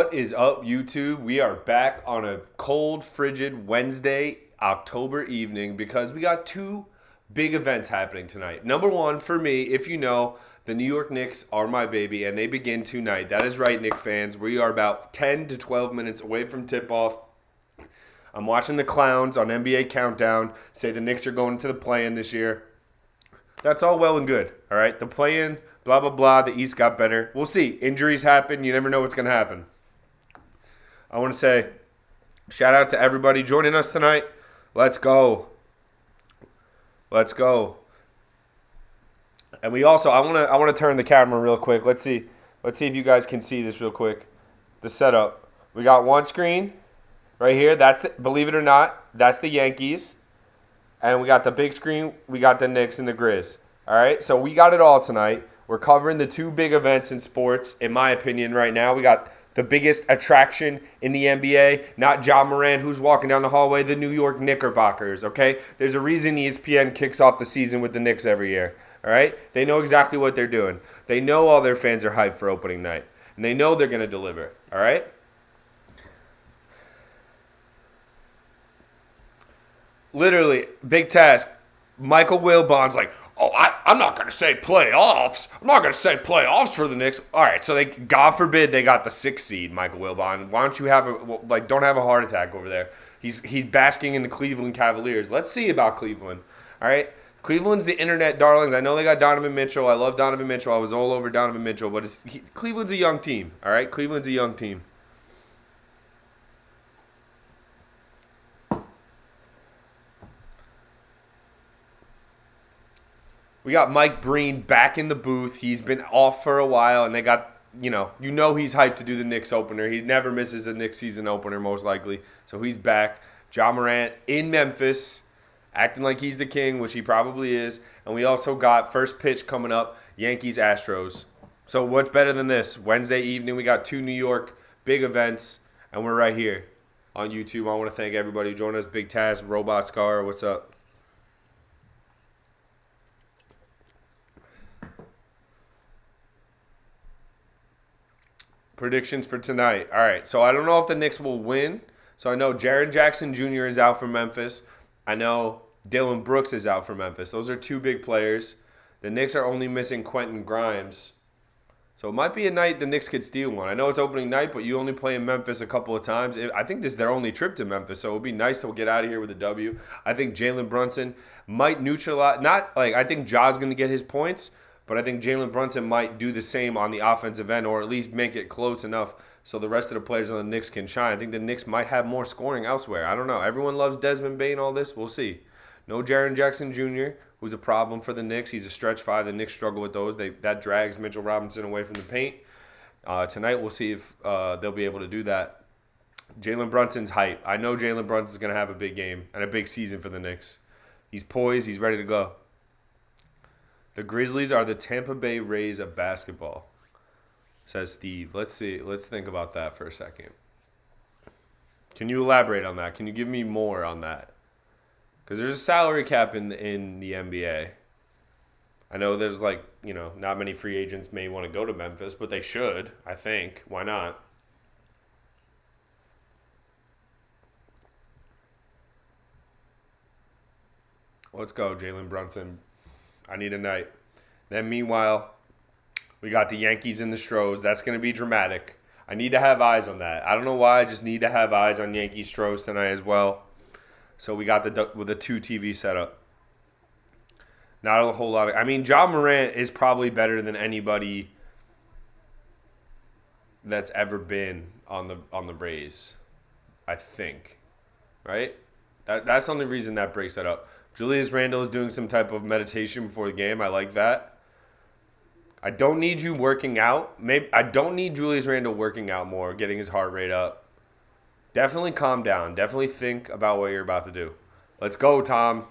What is up, YouTube? We are back on a cold, frigid Wednesday, October evening because we got two big events happening tonight. Number one, for me, if you know, the New York Knicks are my baby, and they begin tonight. That is right, Knicks fans. We are about 10 to 12 minutes away from tip-off. I'm watching the clowns on NBA Countdown say the Knicks are going to the play-in this year. That's all well and good, all right? The play-in, blah, blah, blah. The East got better. We'll see. Injuries happen. You never know what's going to happen. I want to say shout out to everybody joining us tonight. Let's go. Let's go. And we also, I want to turn the camera real quick. Let's see if you guys can see this real quick. The setup. We got one screen right here. Believe it or not, that's the Yankees. And we got the big screen. We got the Knicks and the Grizz. All right, so we got it all tonight. We're covering the two big events in sports, in my opinion, right now. We got the biggest attraction in the NBA, not Ja Morant, who's walking down the hallway, the New York Knickerbockers, okay? There's a reason ESPN kicks off the season with the Knicks every year, all right? They know exactly what they're doing. They know all their fans are hyped for opening night, and they know they're going to deliver, all right? Literally, big task. Michael Wilbon's like, I'm not going to say playoffs. I'm not going to say playoffs for the Knicks. All right, so God forbid they got the 6th seed, Michael Wilbon. Why don't you don't have a heart attack over there? He's basking in the Cleveland Cavaliers. Let's see about Cleveland. All right, Cleveland's the internet darlings. I know they got Donovan Mitchell. I love Donovan Mitchell. I was all over Donovan Mitchell, but Cleveland's a young team. All right, Cleveland's a young team. We got Mike Breen back in the booth. He's been off for a while, and they got, you know he's hyped to do the Knicks opener. He never misses a Knicks season opener, most likely. So he's back. Ja Morant in Memphis, acting like he's the king, which he probably is. And we also got first pitch coming up, Yankees-Astros. So what's better than this? Wednesday evening, we got two New York big events, and we're right here on YouTube. I want to thank everybody who joined us. Big Taz, Robot Scar, what's up? Predictions for tonight. All right, so I don't know if the Knicks will win. So I know Jaren Jackson Jr. is out for Memphis. I know Dylan Brooks is out for Memphis. Those are two big players. The Knicks are only missing Quentin Grimes. So it might be a night the Knicks could steal one. I know it's opening night, but you only play in Memphis a couple of times. I think this is their only trip to Memphis, so it would be nice to get out of here with a W. I think Jalen Brunson might neutralize. I think Ja's going to get his points, but I think Jalen Brunson might do the same on the offensive end, or at least make it close enough so the rest of the players on the Knicks can shine. I think the Knicks might have more scoring elsewhere. I don't know. Everyone loves Desmond Bane, all this. We'll see. No Jaren Jackson Jr., who's a problem for the Knicks. He's a stretch five. The Knicks struggle with those. That drags Mitchell Robinson away from the paint. Tonight, we'll see if they'll be able to do that. Jalen Brunson's hype. I know Jalen Brunson's going to have a big game and a big season for the Knicks. He's poised. He's ready to go. The Grizzlies are the Tampa Bay Rays of basketball, says Steve. Let's see. Let's think about that for a second. Can you elaborate on that? Can you give me more on that? Because there's a salary cap in the NBA. I know there's not many free agents may want to go to Memphis, but they should, I think. Why not? Let's go, Jalen Brunson. I need a night. Then meanwhile, we got the Yankees and the Stros. That's going to be dramatic. I need to have eyes on that. I don't know why. I just need to have eyes on Yankees Stros tonight as well. So we got with a 2 TV setup. Not a whole lot of. Ja Morant is probably better than anybody that's ever been on the Rays. I think, right? That's the only reason that breaks that up. Julius Randle is doing some type of meditation before the game. I like that. I don't need you working out. I don't need Julius Randle working out more, getting his heart rate up. Definitely calm down. Definitely think about what you're about to do. Let's go, Tom.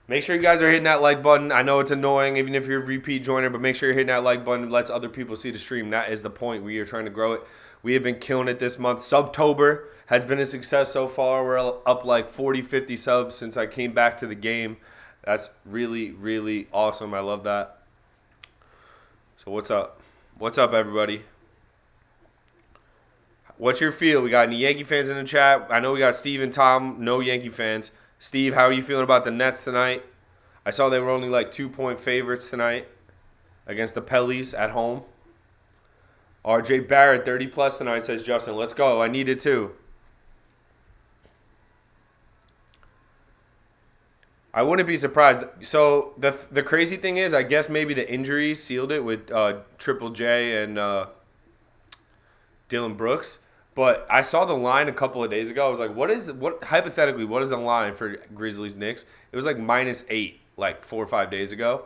Make sure you guys are hitting that like button. I know it's annoying, even if you're a repeat joiner, but make sure you're hitting that like button. It lets other people see the stream. That is the point. We are trying to grow it. We have been killing it this month. Subtober has been a success so far. We're up like 40, 50 subs since I came back to the game. That's really, really awesome. I love that. So what's up? What's up, everybody? What's your feel? We got any Yankee fans in the chat? I know we got Steve and Tom, no Yankee fans. Steve, how are you feeling about the Nets tonight? I saw they were only like 2-point favorites tonight against the Pellies at home. RJ Barrett, 30 plus tonight, says Justin. Let's go. I need it too. I wouldn't be surprised. So the crazy thing is, I guess maybe the injuries sealed it with Triple J and Dylan Brooks. But I saw the line a couple of days ago. I was like, what is the line for Grizzlies Knicks? It was like -8 like 4 or 5 days ago.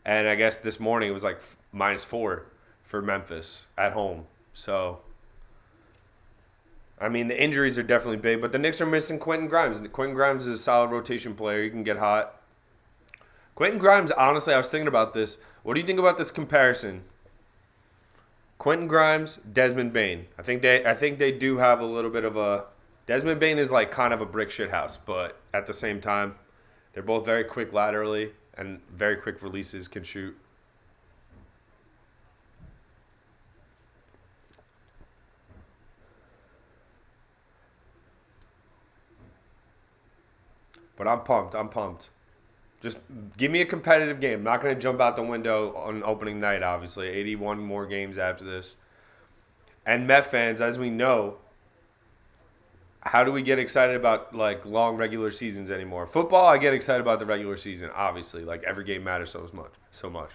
And I guess this morning it was like -4 for Memphis at home. So I mean, the injuries are definitely big, but the Knicks are missing Quentin Grimes. Quentin Grimes is a solid rotation player. He can get hot. Quentin Grimes, honestly, I was thinking about this. What do you think about this comparison? Quentin Grimes, Desmond Bane. I think they do have a little bit of a. Desmond Bane is like kind of a brick shit house, but at the same time, they're both very quick laterally and very quick releases, can shoot. But I'm pumped. I'm pumped. Just give me a competitive game. I'm not going to jump out the window on opening night, obviously. 81 more games after this. And Met fans, as we know, how do we get excited about like long regular seasons anymore? Football, I get excited about the regular season, obviously. Like every game matters so much.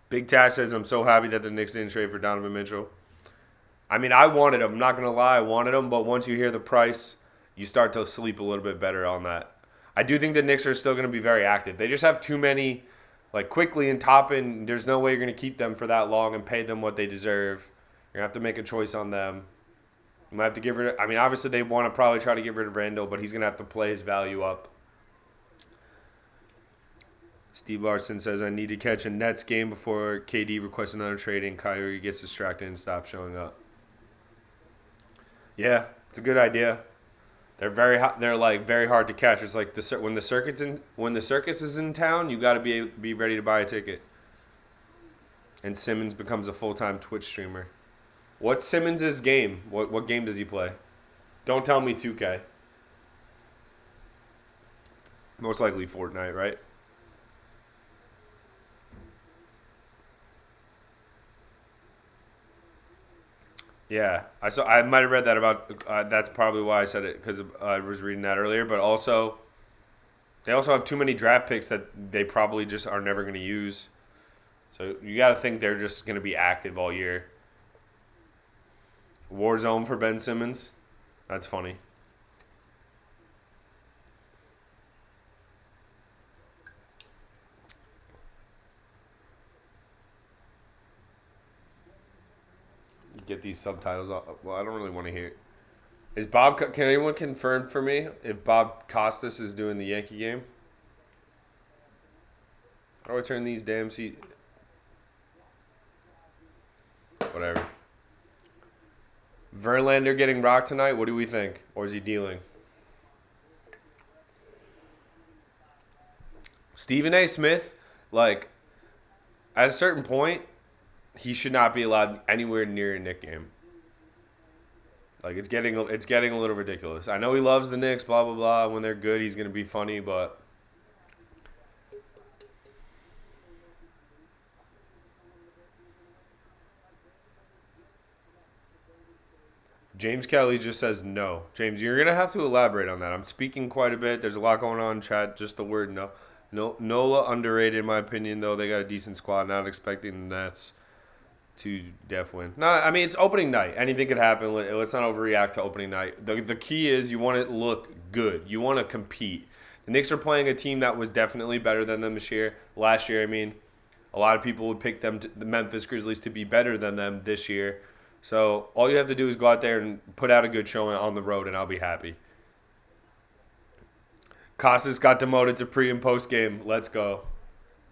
Big Tash says, I'm so happy that the Knicks didn't trade for Donovan Mitchell. I mean, I wanted him. I'm not going to lie. I wanted him. But once you hear the price, you start to sleep a little bit better on that. I do think the Knicks are still going to be very active. They just have too many, like Quickly and Toppin. There's no way you're going to keep them for that long and pay them what they deserve. You're going to have to make a choice on them. You might have to get rid of, I mean, obviously they want to probably try to get rid of Randall, but he's going to have to play his value up. Steve Larson says, I need to catch a Nets game before KD requests another trade and Kyrie gets distracted and stops showing up. Yeah, it's a good idea. They're very hard to catch. It's like when the circus is in town, you got to be ready to buy a ticket. And Simmons becomes a full-time Twitch streamer. What's Simmons' game? What game does he play? Don't tell me 2K. Most likely Fortnite, right? Yeah, I might have read that about. That's probably why I said it, because I was reading that earlier. But also, they also have too many draft picks that they probably just are never going to use. So you got to think they're just going to be active all year. Warzone for Ben Simmons. That's funny. Get these subtitles off. Well, I don't really want to hear it. Can anyone confirm for me if Bob Costas is doing the Yankee game? How do I turn these damn seat? Whatever. Verlander getting rocked tonight. What do we think? Or is he dealing? Stephen A. Smith, like, at a certain point, he should not be allowed anywhere near a Knicks game. Like, it's getting a little ridiculous. I know he loves the Knicks, blah, blah, blah. When they're good, he's going to be funny, but James Kelly just says no. James, you're going to have to elaborate on that. I'm speaking quite a bit. There's a lot going on in chat. Just the word no. Nola underrated, in my opinion, though. They got a decent squad. Not expecting the Nets to def win. No, I mean, it's opening night. Anything could happen. Let's not overreact to opening night. The key is you want it to look good. You want to compete. The Knicks are playing a team that was definitely better than them last year. I mean, a lot of people would pick the Memphis Grizzlies to be better than them this year. So all you have to do is go out there and put out a good showing on the road, and I'll be happy. Costas got demoted to pre and post game. Let's go.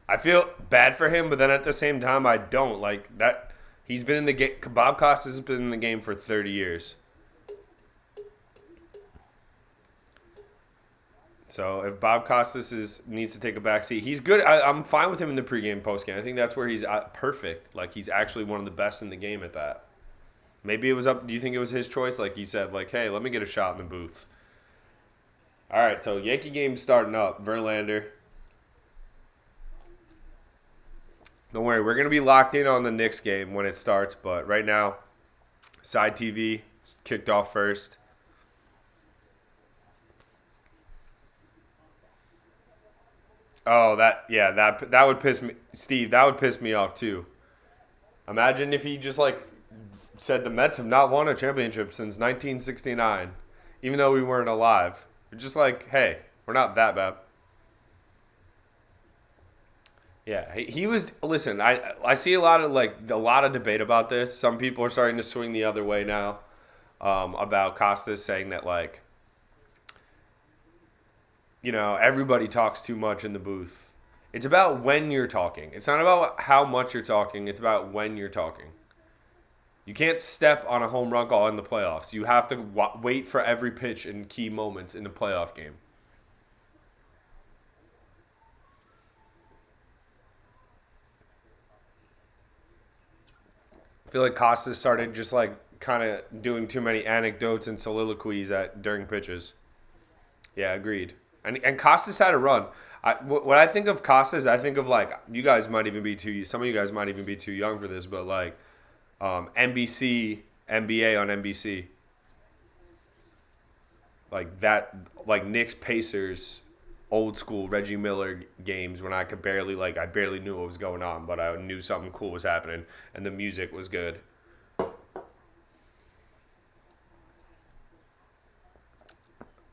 I feel bad for him, but then at the same time, I don't. Like that. He's been in the game. Bob Costas has been in the game for 30 years. So if Bob Costas needs to take a back seat, he's good. I'm fine with him in the pregame, postgame. I think that's where he's perfect. Like, he's actually one of the best in the game at that. Maybe it was up. Do you think it was his choice? Like he said, like, hey, let me get a shot in the booth. All right, so Yankee game starting up. Verlander. Don't worry, we're going to be locked in on the Knicks game when it starts, but right now, Side TV kicked off first. Oh, that would piss me, Steve. That would piss me off too. Imagine if he just like said the Mets have not won a championship since 1969, even though we weren't alive. Just like, hey, we're not that bad. Yeah, he was. Listen, I see a lot of debate about this. Some people are starting to swing the other way now, about Costas saying that like, everybody talks too much in the booth. It's about when you're talking. It's not about how much you're talking. It's about when you're talking. You can't step on a home run call in the playoffs. You have to wait for every pitch in key moments in the playoff game. I feel like Costas started just like kind of doing too many anecdotes and soliloquies during pitches. Yeah, agreed. And Costas had a run. When I think of Costas, I think of like you guys might even be too. Some of you guys might even be too young for this, but like NBC, NBA on NBC, like that, like Knicks Pacers, old school Reggie Miller games when I barely knew what was going on, but I knew something cool was happening and the music was good.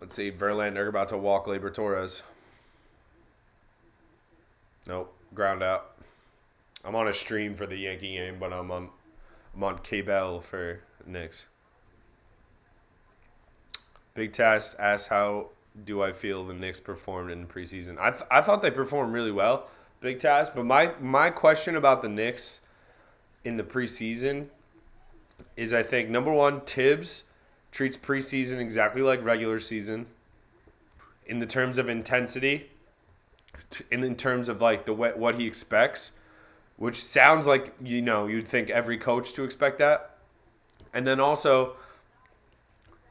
Let's see, Verlander about to walk Labor Torres. Nope, ground out. I'm on a stream for the Yankee game, but I'm on cable for Knicks. Big Task asks, how do I feel the Knicks performed in the preseason? I thought they performed really well, Big Task. But my question about the Knicks in the preseason is, I think, number one, Tibbs treats preseason exactly like regular season in the terms of intensity, in terms of like what he expects, which sounds like, you'd think every coach to expect that. And then also,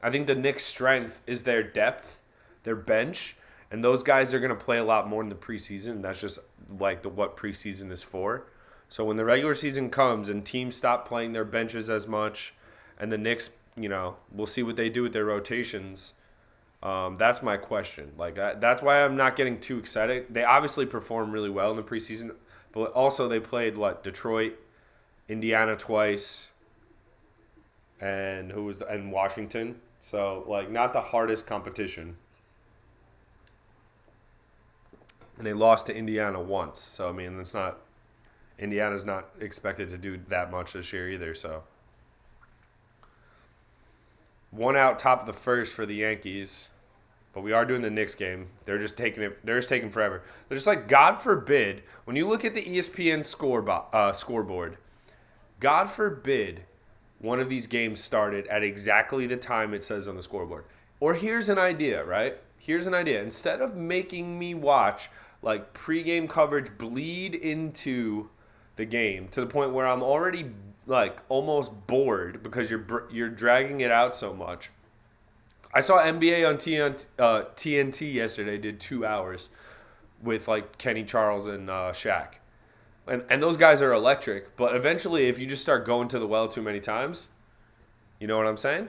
I think the Knicks' strength is their depth, their bench, and those guys are going to play a lot more in the preseason. That's just like what preseason is for. So when the regular season comes and teams stop playing their benches as much, and the Knicks, we'll see what they do with their rotations. That's my question. Like that's why I'm not getting too excited. They obviously performed really well in the preseason, but also they played Detroit, Indiana twice, and and Washington. So like not the hardest competition. And they lost to Indiana once. So I mean, Indiana's not expected to do that much this year either, so one out, top of the first for the Yankees, but we are doing the Knicks game. They're just taking forever. They're just like, God forbid, when you look at the ESPN scoreboard, God forbid one of these games started at exactly the time it says on the scoreboard. Or here's an idea, right? Here's an idea. Instead of making me watch like pregame coverage bleed into the game to the point where I'm already like almost bored because you're dragging it out so much. I saw NBA on TNT yesterday, did 2 hours with like Kenny Charles and Shaq. And those guys are electric, but eventually if you just start going to the well too many times, you know what I'm saying?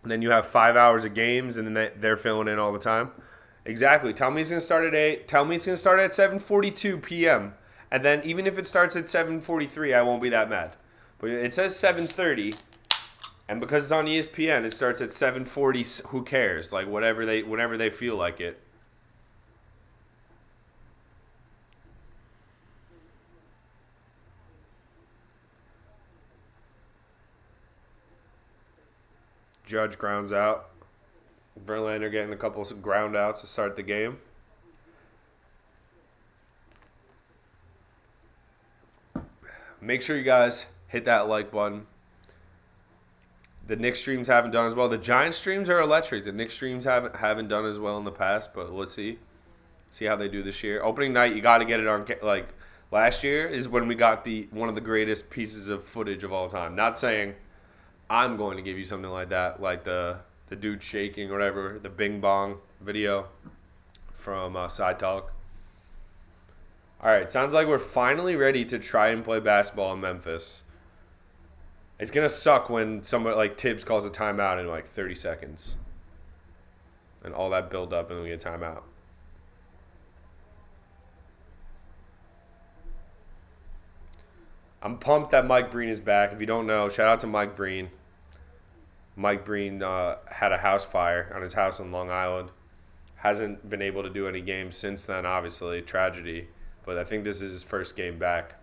And then you have 5 hours of games and then they're filling in all the time. Exactly. Tell me it's going to start at 8. Tell me it's going to start at 7:42 p.m. And then even if it starts at 7:43, I won't be that mad. But it says 7:30, and because it's on ESPN, it starts at 7:40. Who cares? Like whenever they feel like it. Judge grounds out. Verlander getting a couple of ground outs to start the game. Make sure you guys hit that like button. The Knicks streams haven't done as well. The Giants streams are electric. The Knicks streams haven't done as well in the past, but let's see how they do this year. Opening night, you got to get it on last year is when we got one of the greatest pieces of footage of all time. Not saying I'm going to give you something like that, like the dude shaking or whatever, the Bing Bong video from Side Talk. All right, sounds like we're finally ready to try and play basketball in Memphis. It's going to suck when somebody like Tibbs calls a timeout in like 30 seconds. And all that build up and we get a timeout. I'm pumped that Mike Breen is back. If you don't know, shout out to Mike Breen. Mike Breen had a house fire on his house in Long Island. Hasn't been able to do any games since then, obviously. Tragedy. But I think this is his first game back.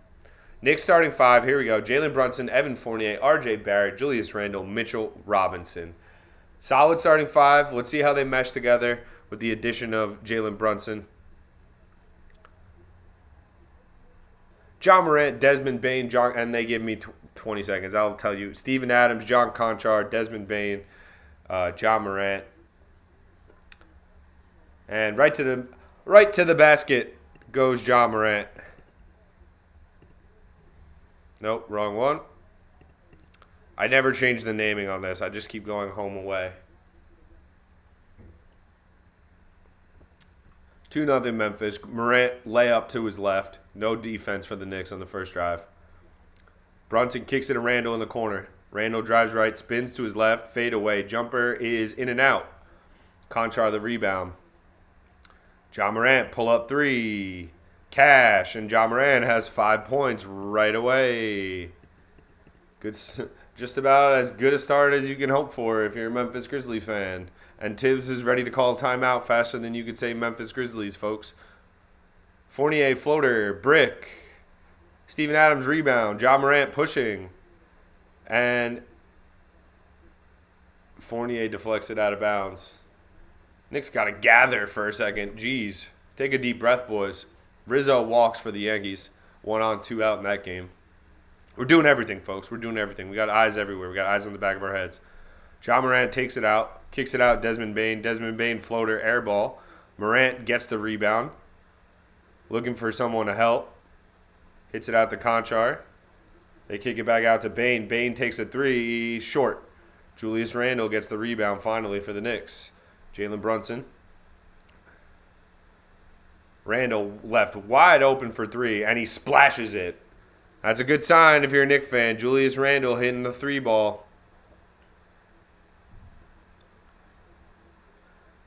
Knicks starting five. Here we go. Jalen Brunson, Evan Fournier, R.J. Barrett, Julius Randle, Mitchell Robinson. Solid starting five. Let's see how they mesh together with the addition of Jalen Brunson. John Morant, Desmond Bane, and they give me 20 seconds. I'll tell you. Steven Adams, John Conchar, Desmond Bane, John Morant. And right to the basket goes John Morant. Nope, wrong one. I never change the naming on this. I just keep going home away. 2-0 Memphis. Morant layup to his left. No defense for the Knicks on the first drive. Brunson kicks it to Randle in the corner. Randle drives right, spins to his left, fade away. Jumper is in and out. Conchar the rebound. John Morant pull up three. Cash, and John Morant has 5 points right away. Good, just about as good a start as you can hope for if you're a Memphis Grizzlies fan. And Tibbs is ready to call timeout faster than you could say Memphis Grizzlies, folks. Fournier floater, brick. Steven Adams rebound. John Morant pushing. And Fournier deflects it out of bounds. Knicks got to gather for a second. Jeez. Take a deep breath, boys. Rizzo walks for the Yankees. 1 on, 2 out in that game. We're doing everything, folks. We're doing everything. We got eyes everywhere. We got eyes on the back of our heads. John Morant takes it out. Kicks it out. Desmond Bane. Desmond Bane floater, air ball. Morant gets the rebound. Looking for someone to help. Hits it out to Conchar. They kick it back out to Bane. Bane takes a three. Short. Julius Randle gets the rebound finally for the Knicks. Jalen Brunson. Randle left wide open for three, and he splashes it. That's a good sign if you're a Knicks fan. Julius Randle hitting the three ball.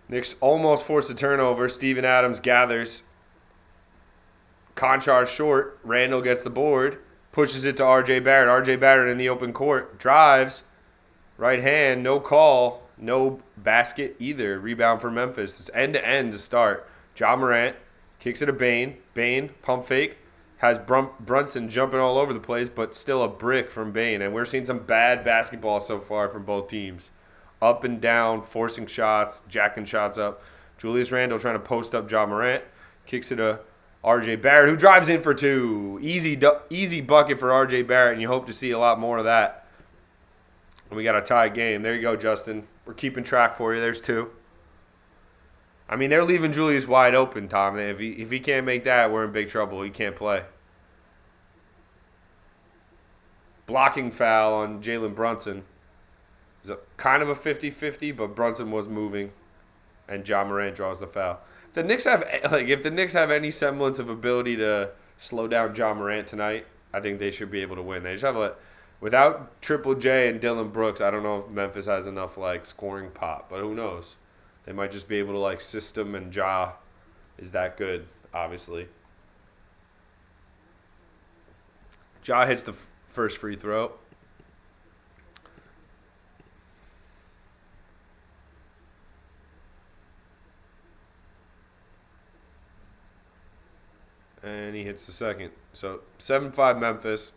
Knicks almost forced a turnover. Steven Adams gathers. Conchar short. Randle gets the board. Pushes it to R.J. Barrett. R.J. Barrett in the open court. Drives. Right hand. No call. No basket either. Rebound for Memphis. It's end-to-end to start. John Morant. Kicks it to Bane. Bane, pump fake. Has Brunson jumping all over the place, but still a brick from Bane. And we're seeing some bad basketball so far from both teams. Up and down, forcing shots, jacking shots up. Julius Randle trying to post up John Morant. Kicks it to R.J. Barrett, who drives in for two. Easy bucket for R.J. Barrett, and you hope to see a lot more of that. And we got a tie game. There you go, Justin. We're keeping track for you. There's two. I mean, they're leaving Julius wide open, Tom. If he can't make that, we're in big trouble. He can't play. Blocking foul on Jalen Brunson. It was kind of a 50-50, but Brunson was moving, and John Morant draws the foul. If the Knicks have any semblance of ability to slow down John Morant tonight, I think they should be able to win. They just have without Triple J and Dylan Brooks, I don't know if Memphis has enough scoring pop, but who knows? They might just be able to system, and Ja is that good, obviously. Ja hits the first free throw. And he hits the second. So 7-5 Memphis.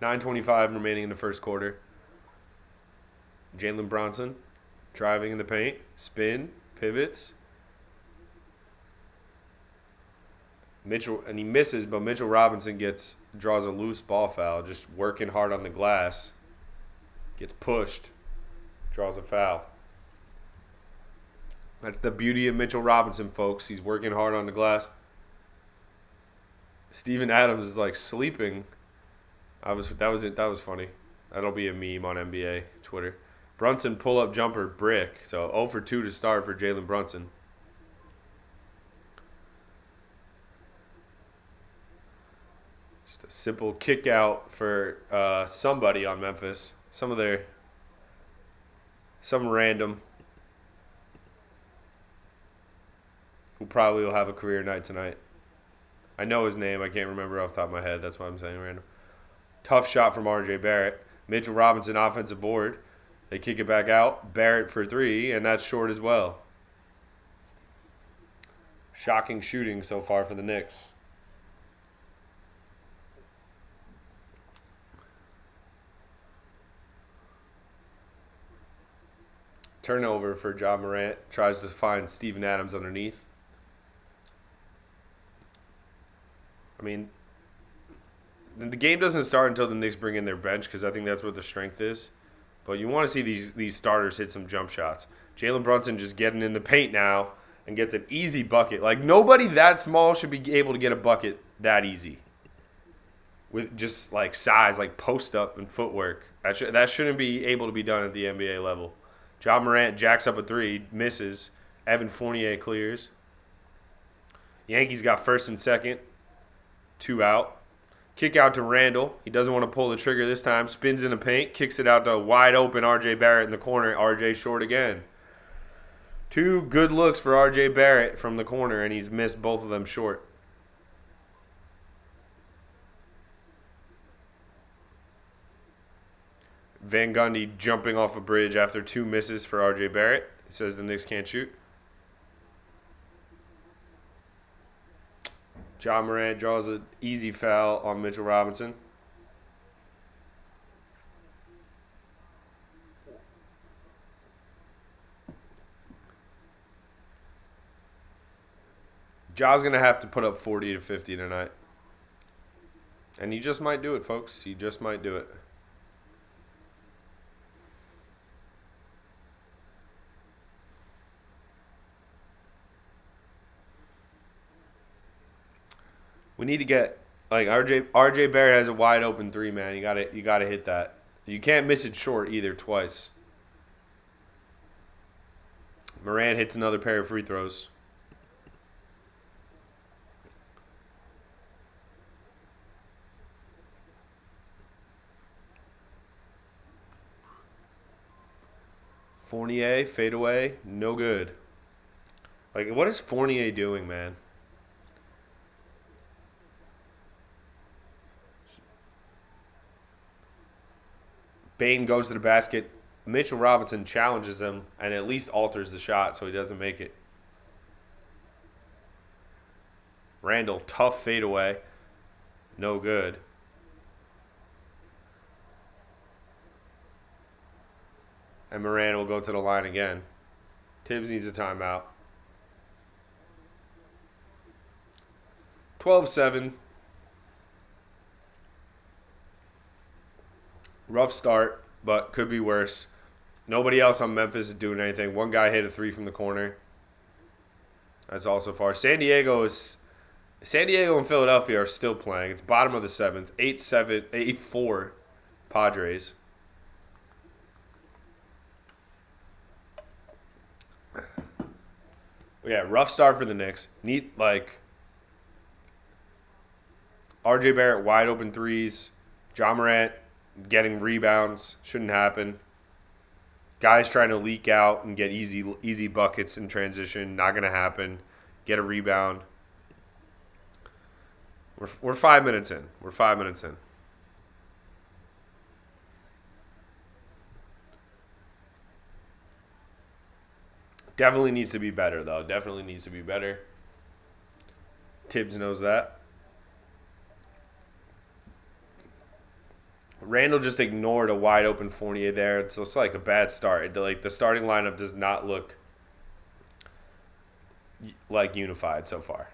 9:25 remaining in the first quarter. Jalen Brunson driving in the paint. Spin. Pivots. Mitchell, and he misses, but Mitchell Robinson draws a loose ball foul, just working hard on the glass. Gets pushed. Draws a foul. That's the beauty of Mitchell Robinson, folks. He's working hard on the glass. Steven Adams is like sleeping. That was funny. That'll be a meme on NBA Twitter. Brunson pull up jumper brick. So 0 for 2 to start for Jalen Brunson. Just a simple kick out for somebody on Memphis. Some random who probably will have a career night tonight. I know his name. I can't remember off the top of my head. That's why I'm saying random. Tough shot from R.J. Barrett. Mitchell Robinson offensive board. They kick it back out. Barrett for 3, and that's short as well. Shocking shooting so far for the Knicks. Turnover for Ja Morant. Tries to find Steven Adams underneath. I mean, the game doesn't start until the Knicks bring in their bench because I think that's what the strength is. But you want to see these starters hit some jump shots. Jalen Brunson just getting in the paint now and gets an easy bucket. Like, nobody that small should be able to get a bucket that easy with just, like, size, like post-up and footwork. That shouldn't be able to be done at the NBA level. Ja Morant jacks up a 3, misses. Evan Fournier clears. Yankees got first and second. 2 out. Kick out to Randall. He doesn't want to pull the trigger this time. Spins in the paint. Kicks it out to wide open R.J. Barrett in the corner. R.J. short again. 2 good looks for R.J. Barrett from the corner, and he's missed both of them short. Van Gundy jumping off a bridge after 2 misses for R.J. Barrett. He says the Knicks can't shoot. Ja Morant draws an easy foul on Mitchell Robinson. Ja's going to have to put up 40 to 50 tonight. And he just might do it, folks. He just might do it. We need to get, like, RJ Barrett has a wide open 3, man. You gotta hit that. You can't miss it short either twice. Morant hits another pair of free throws. Fournier, fadeaway, no good. Like, what is Fournier doing, man? Bain goes to the basket. Mitchell Robinson challenges him and at least alters the shot so he doesn't make it. Randall, tough fadeaway. No good. And Morant will go to the line again. Tibbs needs a timeout. 12-7. Rough start, but could be worse. Nobody else on Memphis is doing anything. One guy hit a 3 from the corner. That's all so far. San Diego and Philadelphia are still playing. It's bottom of the 7th. 8-7, 8-4 Padres. Yeah, rough start for the Knicks. Neat, like, R.J. Barrett wide open 3s. Ja Morant getting rebounds. Shouldn't happen. Guys trying to leak out and get easy buckets in transition. Not going to happen. Get a rebound. We're 5 minutes in. We're 5 minutes in. Definitely needs to be better, though. Definitely needs to be better. Tibbs knows that. Randall just ignored a wide open Fournier there. It's just like a bad start. Like, the starting lineup does not look like unified so far.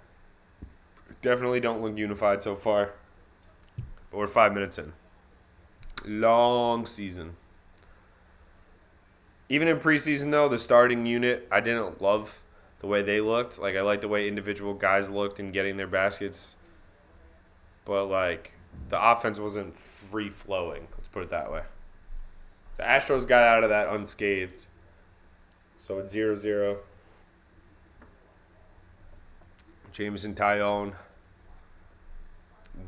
Definitely don't look unified so far. But we're 5 minutes in. Long season. Even in preseason, though, the starting unit, I didn't love the way they looked. Like, I liked the way individual guys looked in getting their baskets. but like the offense wasn't free flowing. Let's put it that way. The Astros got out of that unscathed. So it's 0-0. Jameson Tyone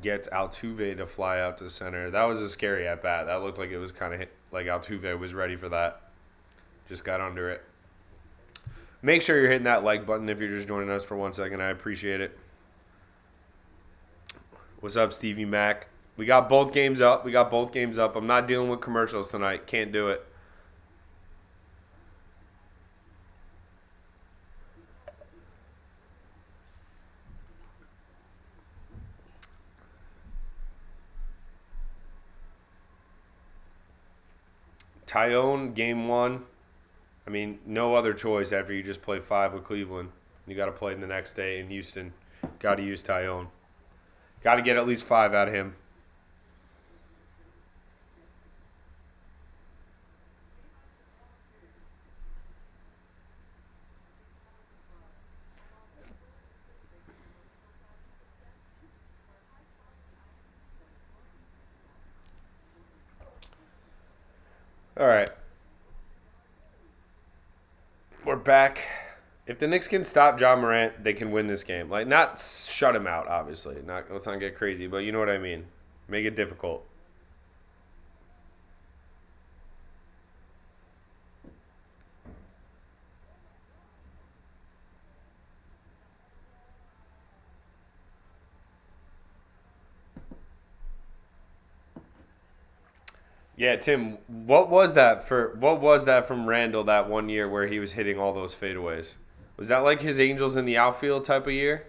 gets Altuve to fly out to center. That was a scary at bat. That looked like it was kind of like Altuve was ready for that. Just got under it. Make sure you're hitting that like button if you're just joining us for 1 second. I appreciate it. What's up, Stevie Mac? We got both games up. I'm not dealing with commercials tonight. Can't do it. Tyone, game 1. I mean, no other choice after you just play 5 with Cleveland. You got to play the next day in Houston. Got to use Tyone. Got to get at least 5 out of him. All right. We're back. If the Knicks can stop John Morant, they can win this game. Like, not shut him out, obviously. Let's not get crazy, but you know what I mean. Make it difficult. Yeah, Tim, what was that from Randall that one year where he was hitting all those fadeaways? Was that like his angels in the outfield type of year?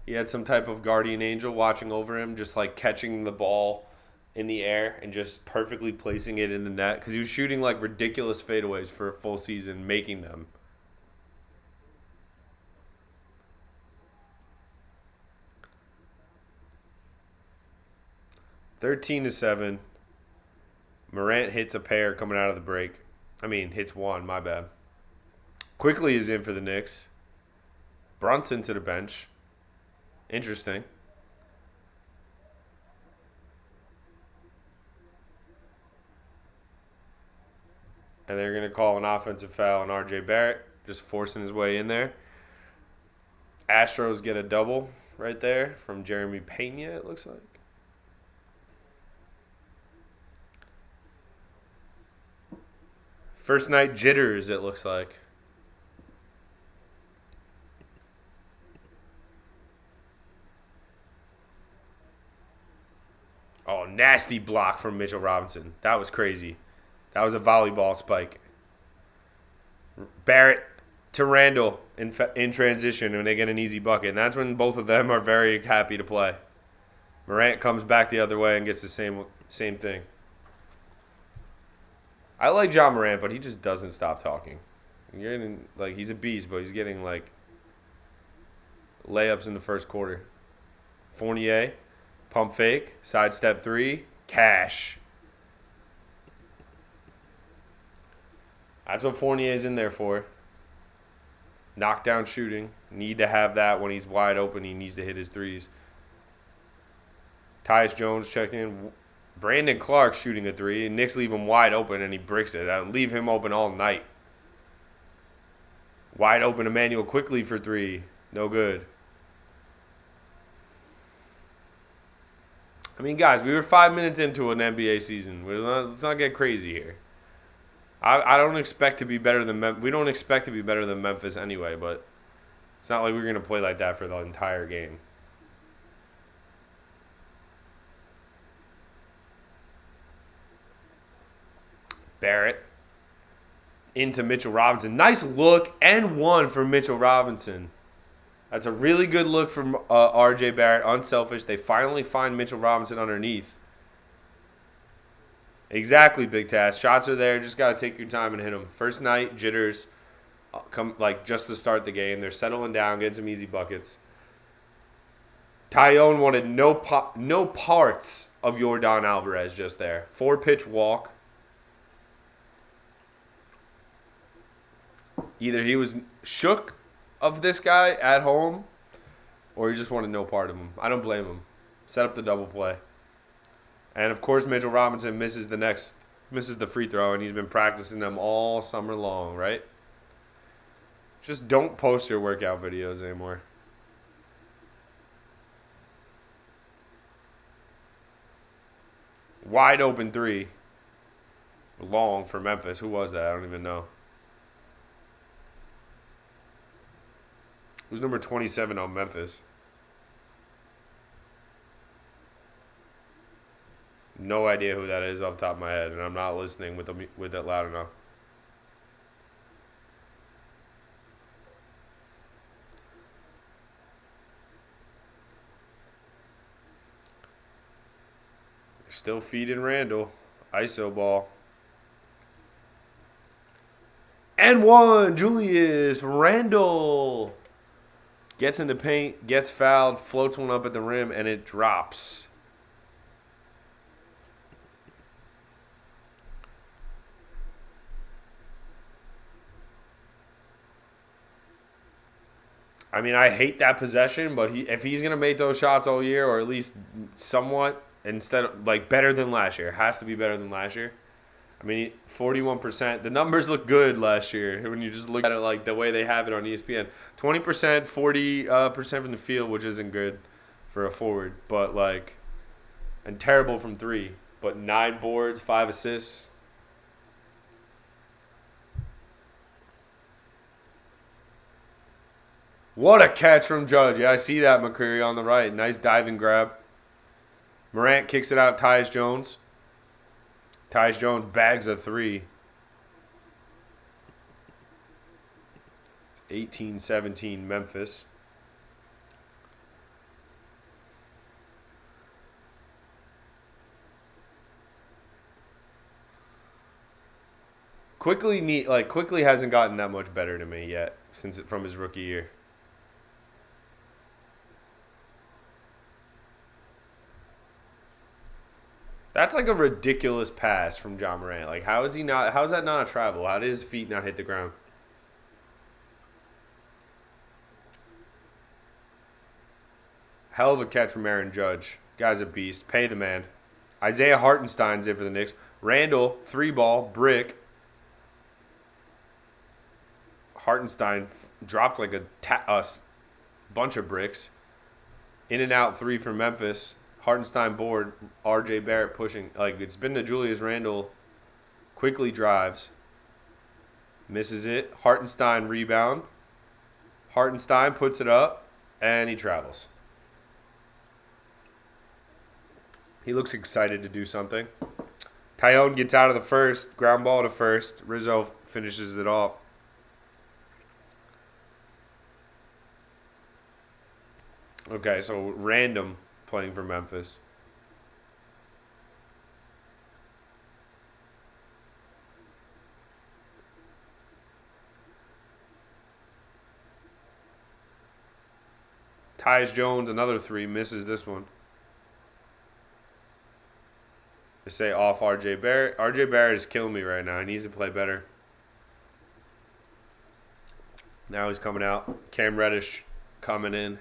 He had some type of guardian angel watching over him, just like catching the ball in the air and just perfectly placing it in the net because he was shooting like ridiculous fadeaways for a full season, making them. 13-7. Morant hits a pair coming out of the break. Hits one, my bad. Quickly is in for the Knicks. Brunson to the bench. Interesting. And they're going to call an offensive foul on RJ Barrett, just forcing his way in there. Astros get a double right there from Jeremy Pena, it looks like. First night jitters, it looks like. Oh, nasty block from Mitchell Robinson. That was crazy. That was a volleyball spike. Barrett to Randall in transition when they get an easy bucket. And that's when both of them are very happy to play. Morant comes back the other way and gets the same thing. I like John Morant, but he just doesn't stop talking. He's a beast, but he's getting layups in the first quarter. Fournier, pump fake, sidestep 3, cash. That's what Fournier's in there for. Knockdown shooting. Need to have that when he's wide open. He needs to hit his threes. Tyus Jones checked in. Brandon Clark shooting a 3. Knicks leave him wide open, and he bricks it. That'll leave him open all night. Wide open Emmanuel quickly for 3. No good. Guys, we were 5 minutes into an NBA season. Let's not get crazy here. I don't expect to be better than we don't expect to be better than Memphis anyway, but it's not like we're going to play like that for the entire game. Barrett into Mitchell Robinson. Nice look and one from Mitchell Robinson. That's a really good look from RJ Barrett. Unselfish. They finally find Mitchell Robinson underneath. Exactly, Big Task. Shots are there. Just got to take your time and hit them. First night, jitters. Just to start the game. They're settling down, getting some easy buckets. Tyone wanted no parts of Yordan Alvarez just there. 4-pitch walk. Either he was shook of this guy at home, or he just wanted no part of him. I don't blame him. Set up the double play. And of course, Mitchell Robinson misses the free throw, and he's been practicing them all summer long, right? Just don't post your workout videos anymore. Wide open three. Long for Memphis. Who was that? I don't even know. Who's number 27 on Memphis? No idea who that is off the top of my head, and I'm not listening with it loud enough. They're still feeding Randall. ISO ball. And one, Julius Randle gets in the paint, gets fouled, floats one up at the rim, and it drops. I mean, I hate that possession, but if he's going to make those shots all year, or at least somewhat, instead of, like, better than last year, it has to be better than last year. I mean, 41%. The numbers look good last year when you just look at it like the way they have it on ESPN. 20%, 40% from the field, which isn't good for a forward, but like, and terrible from three. But 9 boards, 5 assists. What a catch from Judge. Yeah, I see that, McCreary on the right. Nice diving grab. Morant kicks it out, Tyus Jones. Tyus Jones bags a 3. 18-17 Memphis. Quickly hasn't gotten that much better to me yet from his rookie year. That's like a ridiculous pass from John Morant. Like, how is that not a travel? How did his feet not hit the ground? Hell of a catch from Aaron Judge. Guy's a beast. Pay the man. Isaiah Hartenstein's in for the Knicks. Randall, 3-ball, brick. Hartenstein dropped like a bunch of bricks. In and out 3 for Memphis. Hartenstein board, RJ Barrett pushing. Like, it's been to Julius Randle. Quickly drives. Misses it. Hartenstein rebound. Hartenstein puts it up, and he travels. He looks excited to do something. Tyone gets out of the first. Ground ball to first. Rizzo finishes it off. Okay, so random playing for Memphis. Tyus Jones, another 3, misses this one. They say off RJ Barrett. RJ Barrett is killing me right now. He needs to play better. Now he's coming out. Cam Reddish coming in.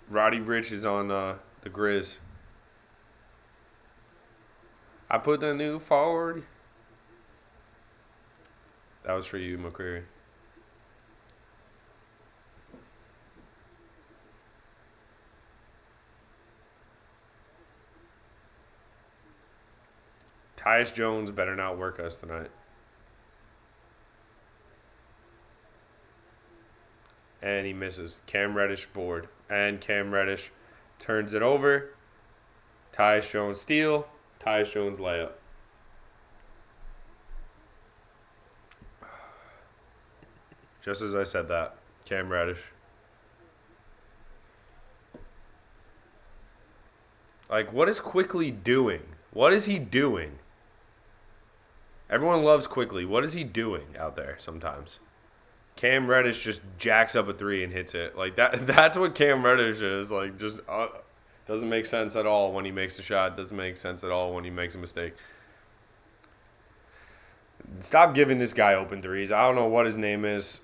Roddy Rich is on the Grizz. I put the new forward. That was for you, McCreary. Tyus Jones better not work us tonight. And he misses. Cam Reddish board. And Cam Reddish turns it over. Tyus Jones steal. Tyus Jones layup. Just as I said that. Cam Reddish. Like, what is Quickly doing? What is he doing? Everyone loves Quickly. What is he doing out there sometimes? Cam Reddish just jacks up a 3 and hits it. Like, that's what Cam Reddish is. Like, just doesn't make sense at all when he makes a shot. Doesn't make sense at all when he makes a mistake. Stop giving this guy open threes. I don't know what his name is.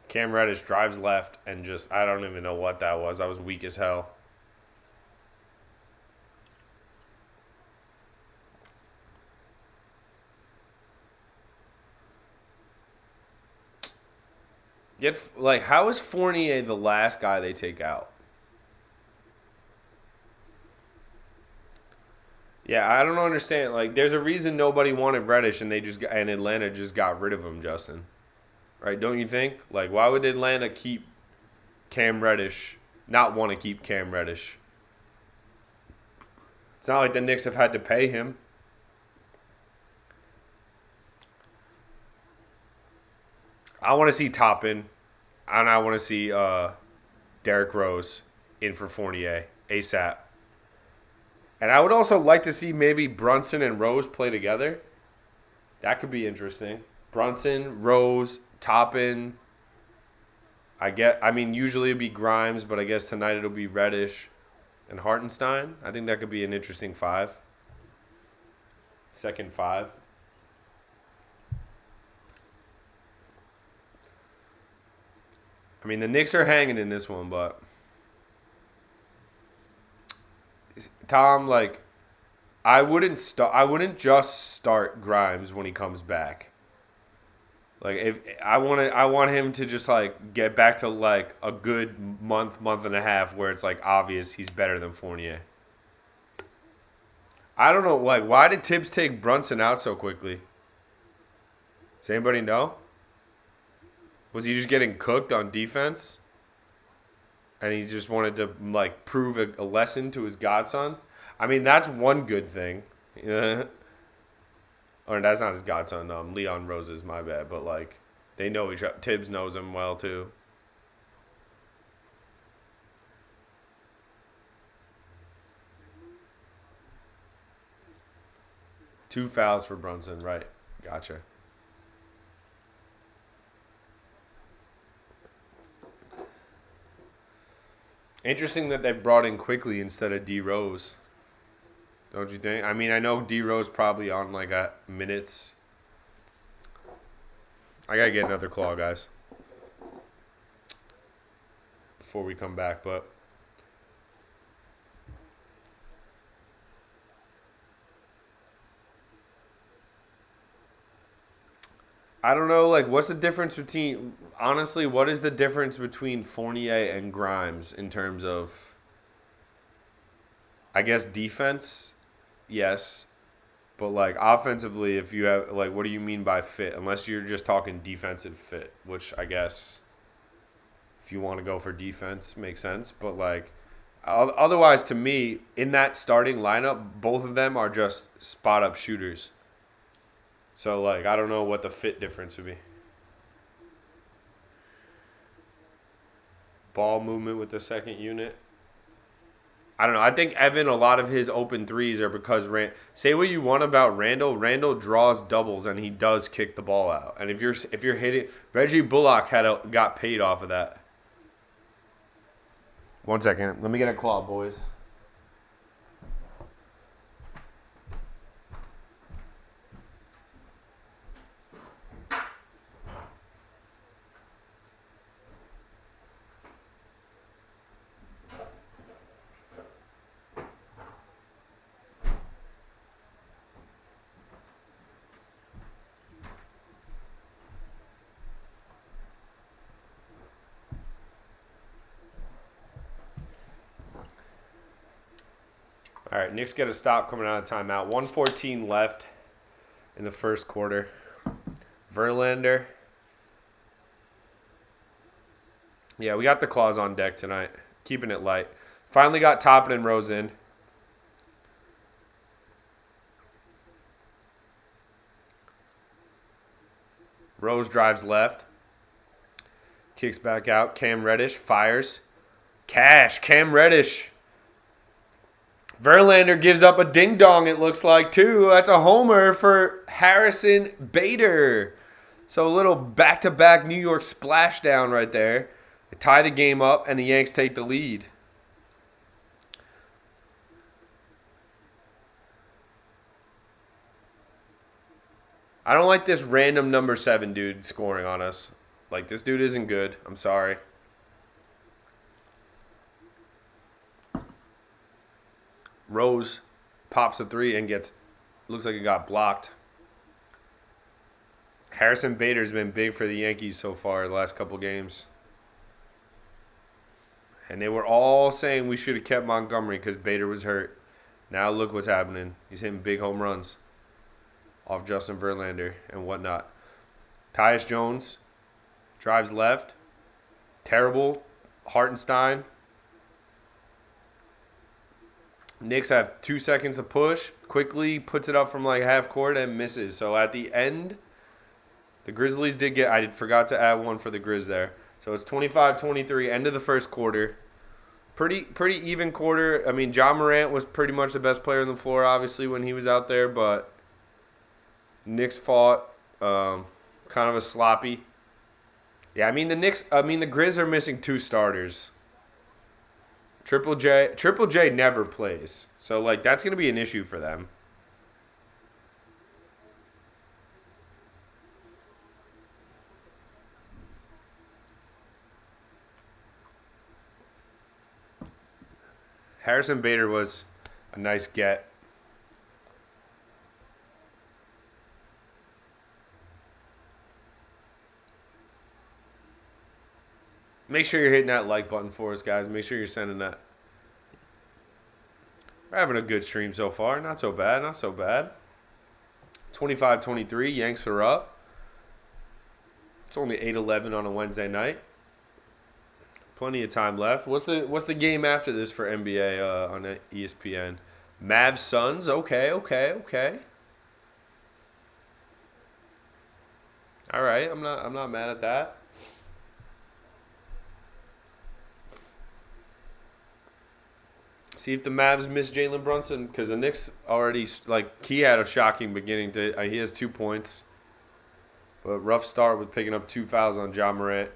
Cam Reddish drives left and just, I don't even know what that was. That was weak as hell. How is Fournier the last guy they take out? Yeah, I don't understand. Like, there's a reason nobody wanted Reddish and Atlanta just got rid of him, Justin. Right? Don't you think? Like, why would Atlanta keep Cam Reddish? Not want to keep Cam Reddish? It's not like the Knicks have had to pay him. I want to see Toppin, and I want to see Derrick Rose in for Fournier ASAP. And I would also like to see maybe Brunson and Rose play together. That could be interesting. Brunson, Rose, Toppin. Usually it'd be Grimes, but I guess tonight it'll be Reddish and Hartenstein. I think that could be an interesting five. Second five. I mean, the Knicks are hanging in this one, but Tom, like, I wouldn't just start Grimes when he comes back. Like, if I want him to just like get back to like a good month and a half where it's like obvious he's better than Fournier. I don't know, like, why did Tibbs take Brunson out so quickly? Does anybody know? Was he just getting cooked on defense? And he just wanted to, like, prove a lesson to his godson? I mean, that's one good thing. Or that's not his godson. Leon Rose is my bad. But, like, they know each other. Tibbs knows him well, too. Two fouls for Brunson. Right. Gotcha. Interesting that they brought in quickly instead of D Rose. Don't you think? I mean, I know D Rose probably on like a minutes. I gotta get another claw, guys, before we come back. But I don't know. Like, what's the difference between? Honestly, what is the difference between Fournier and Grimes in terms of, I guess, defense? Yes. But, like, offensively, if you have, like, what do you mean by fit? Unless you're just talking defensive fit, which I guess if you want to go for defense, makes sense. But, like, otherwise, to me, in that starting lineup, both of them are just spot-up shooters. So, like, I don't know what the fit difference would be. Ball movement with the second unit. I don't know. I think Evan, a lot of his open threes are because say what you want about Randall. Randall draws doubles and he does kick the ball out. And if you're hitting, Reggie Bullock got paid off of that. 1 second. Let me get a claw, boys. All right, Knicks get a stop coming out of timeout. 1:14 left in the first quarter. Verlander. Yeah, we got the claws on deck tonight. Keeping it light. Finally got Toppin and Rose in. Rose drives left. Kicks back out. Cam Reddish fires. Cam Reddish. Verlander gives up a ding dong, it looks like, too. That's a homer for Harrison Bader. So a little back-to-back New York splashdown right there. They tie the game up, and the Yanks take the lead. I don't like this random number 7 dude scoring on us. Like, this dude isn't good. I'm sorry. Rose pops a 3 and looks like it got blocked. Harrison Bader's been big for the Yankees so far the last couple games. And they were all saying we should have kept Montgomery because Bader was hurt. Now look what's happening. He's hitting big home runs off Justin Verlander and whatnot. Tyus Jones drives left. Terrible. Hartenstein. Knicks have 2 seconds to push. Quickly puts it up from like half court and misses. So at the end, the Grizzlies did get, I forgot to add one for the Grizz there. So it's 25-23, end of the first quarter. Pretty even quarter. I mean, Ja Morant was pretty much the best player on the floor, obviously, when he was out there. But Knicks fought kind of a sloppy. Yeah, the Grizz are missing 2 starters. Triple J never plays. So, like, that's going to be an issue for them. Harrison Bader was a nice get. Make sure you're hitting that like button for us, guys. Make sure you're sending that. We're having a good stream so far. Not so bad. 25-23. Yanks are up. It's only 8-11 on a Wednesday night. Plenty of time left. What's the game after this for NBA on ESPN? Mavs Suns. Okay. All right. I'm not mad at that. See if the Mavs miss Jalen Brunson, because the Knicks already, like, he had a shocking beginning. He has 2 points, but rough start with picking up 2 fouls on Ja Morant.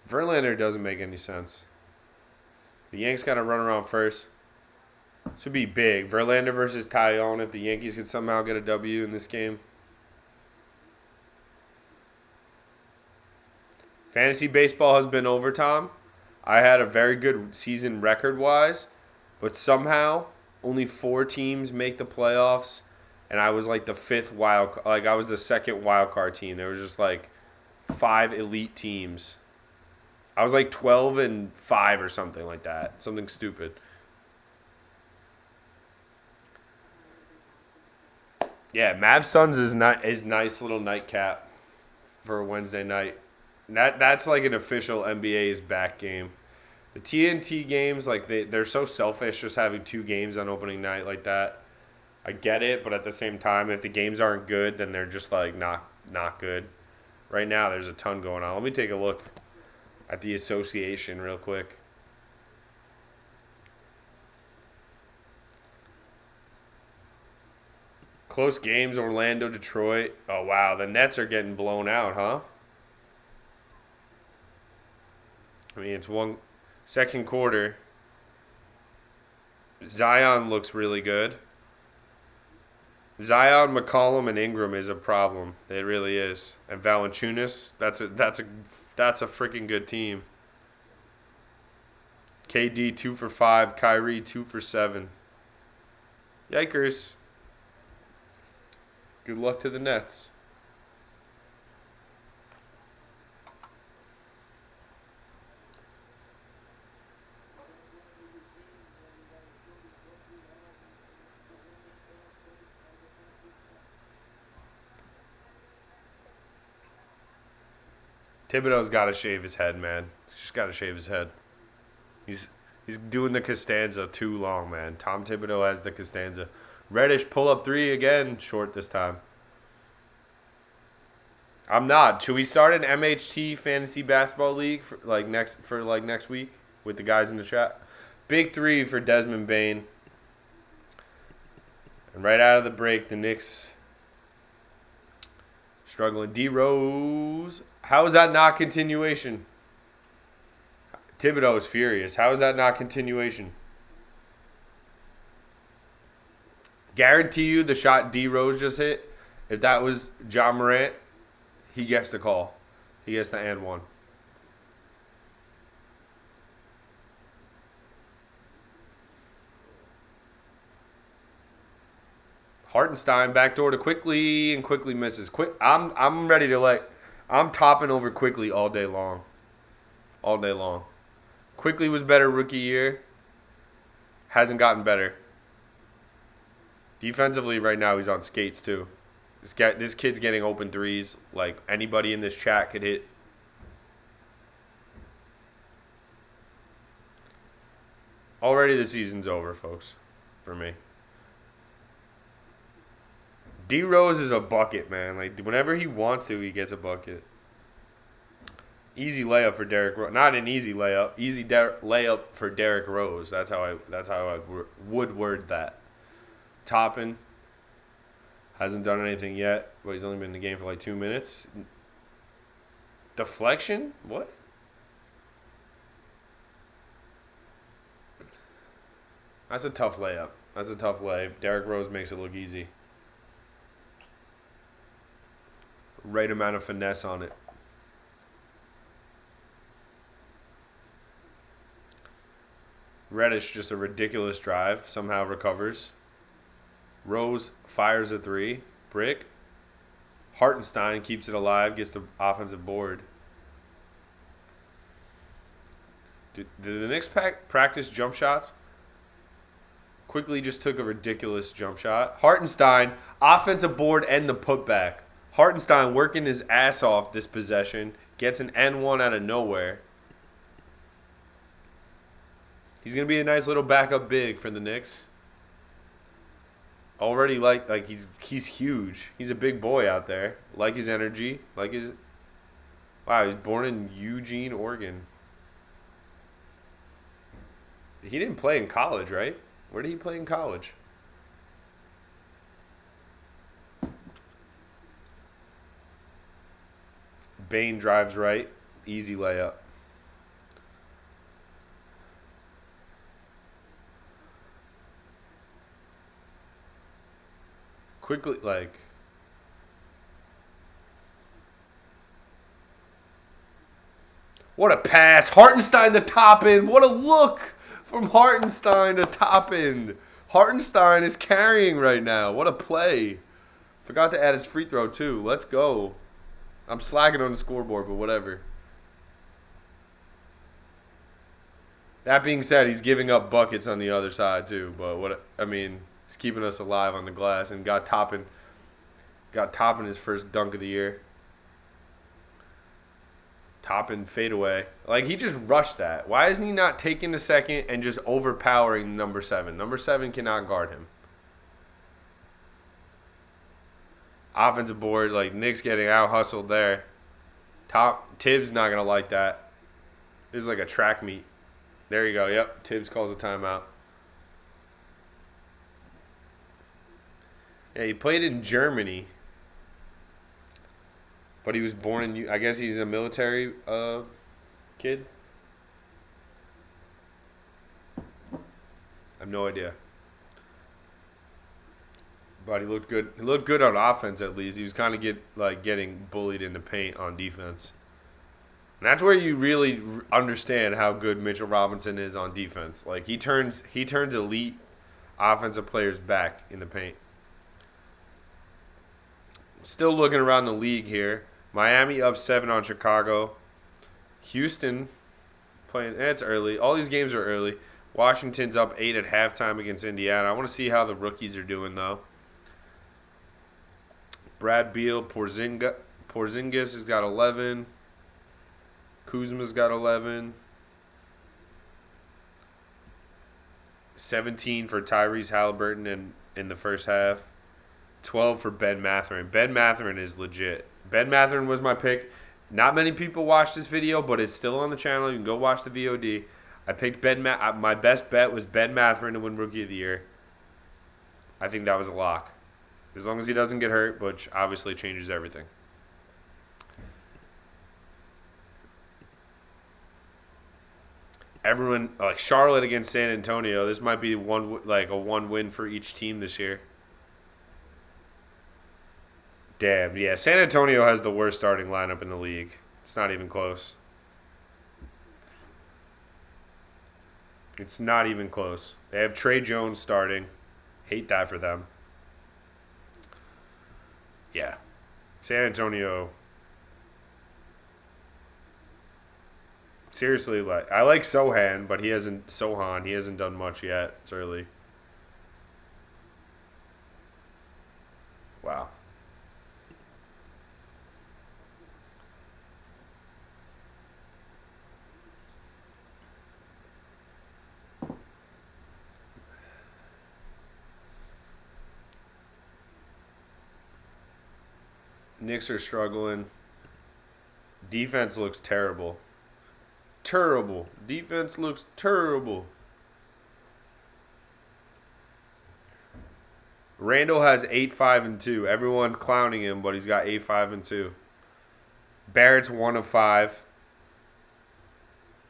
Verlander doesn't make any sense. The Yanks got to run around first. This would be big. Verlander versus Taillon if the Yankees could somehow get a W in this game. Fantasy baseball has been over, Tom. I had a very good season record-wise, but somehow only 4 teams make the playoffs, and I was like the 5th wild. Like, I was the 2nd wild card team. There was just like 5 elite teams. I was like 12-5 or something like that. Something stupid. Yeah, Mavs Suns is nice little nightcap for a Wednesday night. That's like an official NBA's back game. The TNT games, like they're so selfish just having 2 games on opening night like that. I get it, but at the same time, if the games aren't good, then they're just like not good. Right now, there's a ton going on. Let me take a look at the association real quick. Close games, Orlando, Detroit. Oh, wow. The Nets are getting blown out, huh? I mean, it's second quarter. Zion looks really good. Zion, McCollum, and Ingram is a problem. It really is. And Valanciunas, that's a freaking good team. KD 2 for 5, Kyrie 2 for 7. Yikers. Good luck to the Nets. Thibodeau's got to shave his head, man. He's just got to shave his head. He's doing the Costanza too long, man. Tom Thibodeau has the Costanza. Reddish pull up three again, short this time. I'm not. Should we start an MHT fantasy basketball league for next week with the guys in the chat? Big three for Desmond Bane. And right out of the break, the Knicks struggling. D Rose. How is that not continuation? Thibodeau is furious. How is that not continuation? Guarantee you the shot D Rose just hit, if that was John Morant, he gets the call. He gets the and one. Hartenstein backdoor to Quickly and Quickly misses. I'm ready to I'm topping over Quickly all day long. All day long. Quickly was better rookie year. Hasn't gotten better. Defensively right now he's on skates too. This kid's getting open threes like anybody in this chat could hit. Already the season's over, folks, for me. D Rose is a bucket, man. Like whenever he wants to, he gets a bucket. Easy layup for Derrick Rose. Not an easy layup. Easy layup for Derrick Rose. That's how I would word that. Toppin hasn't done anything yet, but he's only been in the game for like 2 minutes. Deflection? What? That's a tough layup. That's a tough lay. Derrick Rose makes it look easy. Right amount of finesse on it. Reddish, just a ridiculous drive. Somehow recovers. Rose fires a three. Brick. Hartenstein keeps it alive. Gets the offensive board. Did the Knicks practice jump shots? Quickly just took a ridiculous jump shot. Hartenstein, offensive board and the putback. Hartenstein working his ass off this possession. Gets an N1 out of nowhere. He's going to be a nice little backup big for the Knicks. Already like he's huge. He's a big boy out there. Like his energy. Wow, he's born in Eugene, Oregon. He didn't play in college, right? Where did he play in college? Bane drives right. Easy layup. Quickly, what a pass. Hartenstein to top end. What a look from Hartenstein to top end. Hartenstein is carrying right now. What a play. Forgot to add his free throw, too. Let's go. I'm slacking on the scoreboard, but whatever. That being said, he's giving up buckets on the other side, too. But he's keeping us alive on the glass and got Toppin his first dunk of the year. Toppin fadeaway. He just rushed that. Why isn't he not taking the second and just overpowering number 7? Number 7 cannot guard him. Offensive board, Knicks getting out-hustled there. Tibbs not going to like that. This is like a track meet. There you go. Yep, Tibbs calls a timeout. Yeah, he played in Germany. But he was born in, I guess he's a military kid. I have no idea. But he looked good. He looked good on offense at least. He was kind of getting bullied in the paint on defense. And that's where you really understand how good Mitchell Robinson is on defense. He turns elite offensive players back in the paint. Still looking around the league here. Miami up 7 on Chicago. Houston playing. It's early. All these games are early. Washington's up 8 at halftime against Indiana. I want to see how the rookies are doing, though. Brad Beal, Porzingis has got 11. Kuzma's got 11. 17 for Tyrese Halliburton and in the first half. 12 for Ben Mathurin. Ben Mathurin is legit. Ben Mathurin was my pick. Not many people watch this video, but it's still on the channel. You can go watch the VOD. I picked my best bet was Ben Mathurin to win Rookie of the Year. I think that was a lock. As long as he doesn't get hurt, which obviously changes everything. Everyone, like Charlotte against San Antonio, this might be a one win for each team this year. Damn, yeah. San Antonio has the worst starting lineup in the league. It's not even close. It's not even close. They have Trey Jones starting. Hate that for them. Yeah. San Antonio. Seriously, I like Sohan, but he hasn't done much yet. It's early. Wow. Knicks are struggling. Defense looks terrible. Terrible. Defense looks terrible. Randall has 8-5-2. Everyone clowning him, but he's got 8-5-2. Barrett's 1 of 5.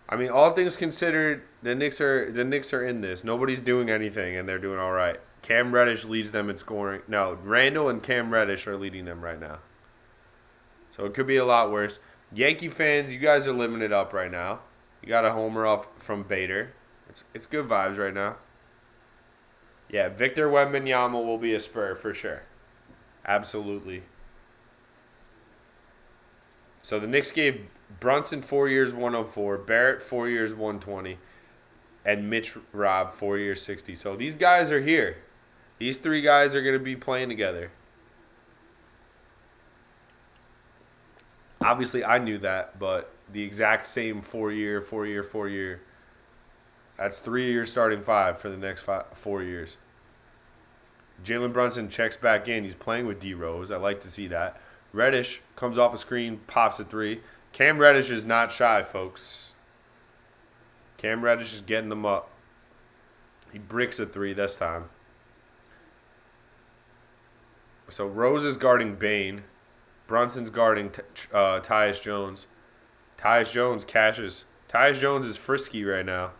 I mean, all things considered, the Knicks are in this. Nobody's doing anything, and they're doing all right. Cam Reddish leads them in scoring. No, Randall and Cam Reddish are leading them right now. So it could be a lot worse. Yankee fans, you guys are living it up right now. You got a homer off from Bader. It's good vibes right now. Yeah, Victor Wembanyama will be a Spur for sure. Absolutely. So the Knicks gave Brunson 4 years, 104, Barrett 4 years, 120, and Mitch Robb 4 years, 60. So these guys are here. These three guys are going to be playing together. Obviously, I knew that, but the exact same 4 year. That's 3 years starting 5 for the next 4 years. Jalen Brunson checks back in. He's playing with D Rose. I like to see that. Reddish comes off a screen, pops a 3. Cam Reddish is not shy, folks. Cam Reddish is getting them up. He bricks a 3 this time. So Rose is guarding Bane. Brunson's guarding Tyus Jones. Tyus Jones cashes. Tyus Jones is frisky right now.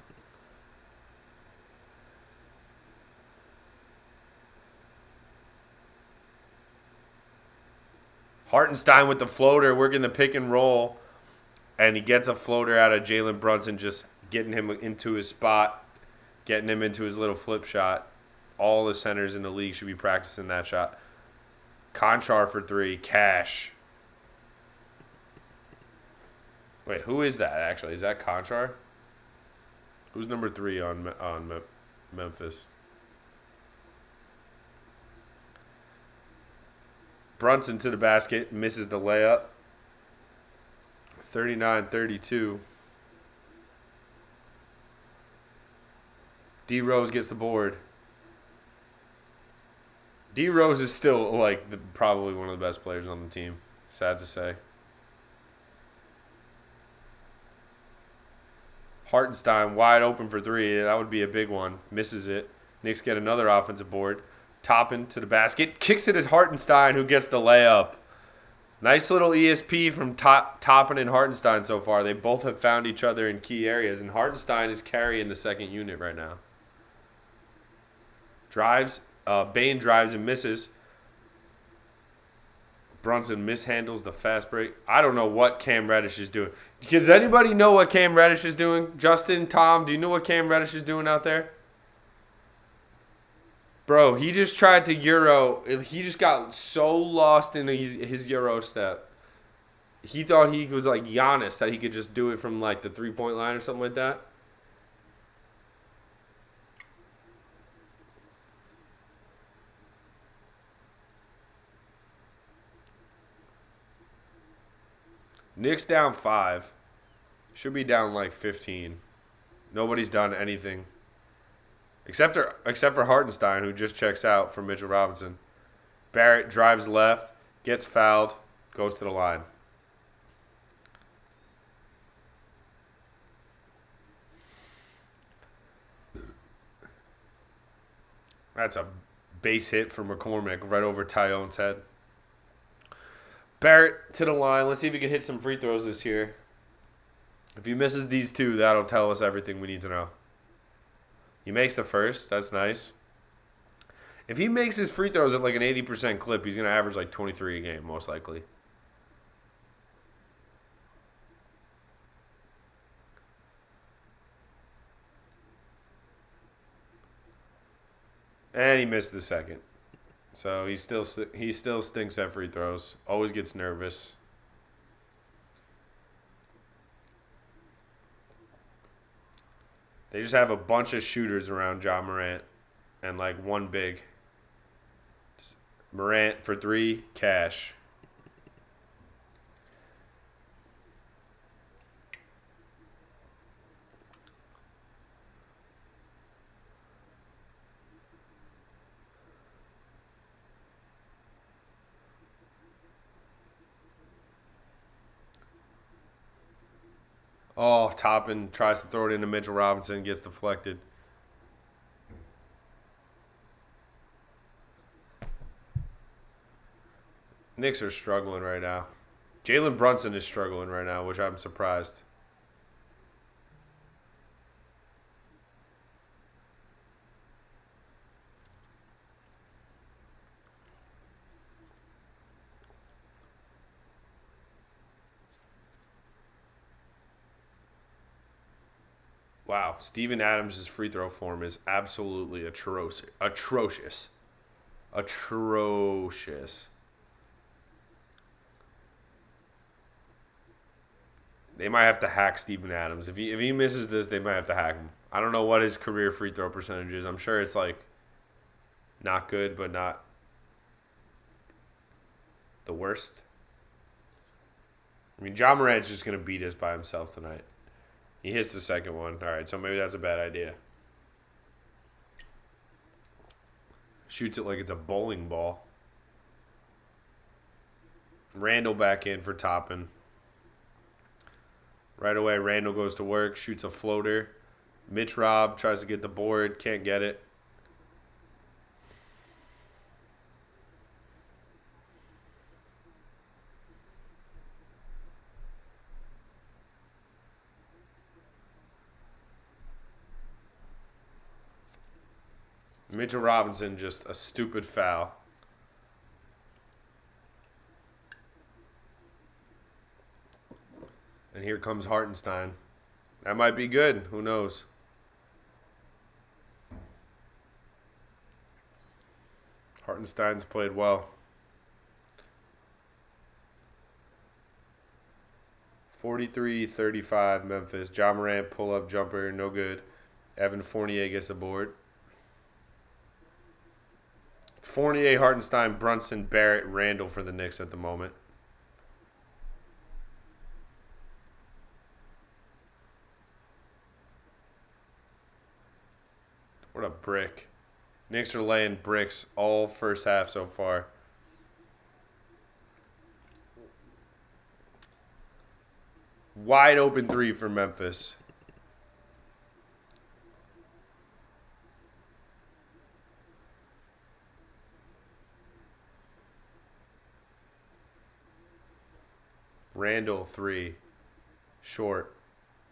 Hartenstein with the floater, working the pick and roll. And he gets a floater out of Jalen Brunson, just getting him into his spot, getting him into his little flip shot. All the centers in the league should be practicing that shot. Conchar for 3. Cash. Wait, who is that actually? Is that Conchar? Who's number 3 on Memphis? Brunson to the basket. Misses the layup. 39-32. D Rose gets the board. D Rose is still probably one of the best players on the team. Sad to say. Hartenstein wide open for 3. That would be a big one. Misses it. Knicks get another offensive board. Toppin to the basket. Kicks it at Hartenstein, who gets the layup. Nice little ESP from Toppin and Hartenstein so far. They both have found each other in key areas, and Hartenstein is carrying the second unit right now. Drives. Bane drives and misses. Brunson mishandles the fast break. I don't know what Cam Reddish is doing. Does anybody know what Cam Reddish is doing? Justin, Tom, do you know what Cam Reddish is doing out there? Bro, he just tried to Euro. He just got so lost in his Euro step. He thought he was like Giannis, that he could just do it from like the 3-point line or something like that. Knicks down 5. Should be down like 15. Nobody's done anything. Except for Hartenstein, who just checks out for Mitchell Robinson. Barrett drives left, gets fouled, goes to the line. That's a base hit for McCormick right over Tyone's head. Barrett to the line. Let's see if he can hit some free throws this year. If he misses these two, that'll tell us everything we need to know. He makes the first. That's nice. If he makes his free throws at like an 80% clip, he's going to average like 23 a game, most likely. And he missed the second. So he still stinks at free throws. Always gets nervous. They just have a bunch of shooters around Ja Morant and like one big. Morant for three, cash. Oh, Toppin tries to throw it into Mitchell Robinson, gets deflected. Knicks are struggling right now. Jalen Brunson is struggling right now, which I'm surprised. Wow, Steven Adams' free throw form is absolutely atrocious. Atrocious. They might have to hack Steven Adams. If he misses this, they might have to hack him. I don't know what his career free throw percentage is. I'm sure it's like not good, but not the worst. I mean, Ja Morant's just going to beat us by himself tonight. He hits the second one. All right, so maybe that's a bad idea. Shoots it like it's a bowling ball. Randall back in for Toppin. Right away, Randall goes to work, shoots a floater. Mitch Rob tries to get the board, can't get it. Mitchell Robinson, just a stupid foul. And here comes Hartenstein. That might be good. Who knows? Hartenstein's played well. 43-35 Memphis. Ja Morant pull-up jumper, no good. Evan Fournier gets a board. It's Fournier, Hartenstein, Brunson, Barrett, Randall for the Knicks at the moment. What a brick. Knicks are laying bricks all first half so far. Wide open three for Memphis. Randall, three. Short.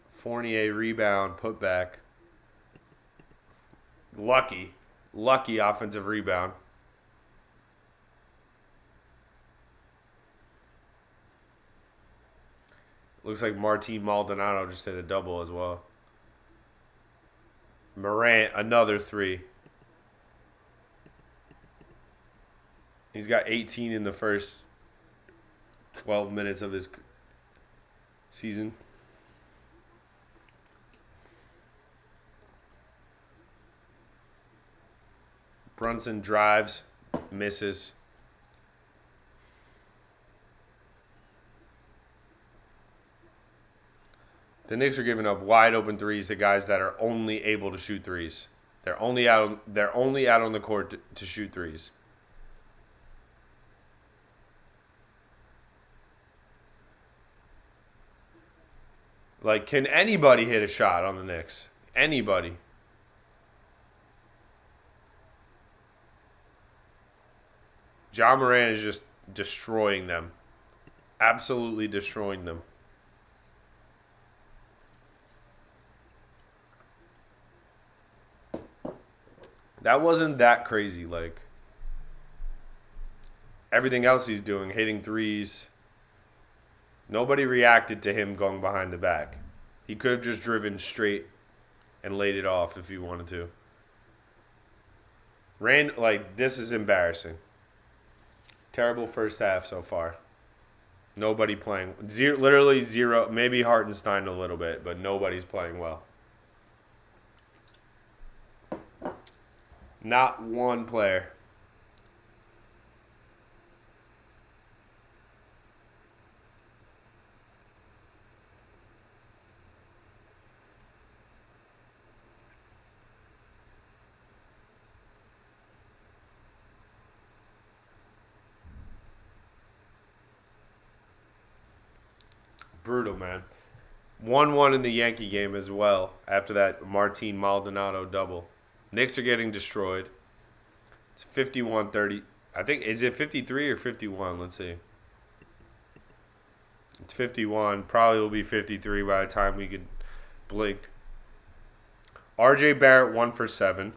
Fournier, rebound, put back. Lucky offensive rebound. Looks like Martin Maldonado just hit a double as well. Morant, another three. He's got 18 in the first 12 minutes of his season. Brunson drives, misses. The Knicks are giving up wide open threes to guys that are only able to shoot threes. They're only out on the court to shoot threes. Like, can anybody hit a shot on the Knicks? Anybody? John Morant is just destroying them. Absolutely destroying them. That wasn't that crazy. Like, everything else he's doing, hitting threes. Nobody reacted to him going behind the back. He could have just driven straight and laid it off if he wanted to. This is embarrassing. Terrible first half so far. Nobody playing. Literally zero. Maybe Hartenstein a little bit, but nobody's playing well. Not one player. Brutal, man. 1-1 in the Yankee game as well after that Martin Maldonado double. Knicks are getting destroyed. It's 51-30. I think, is it 53 or 51? Let's see. It's 51. Probably will be 53 by the time we could blink. R.J. Barrett 1 for 7.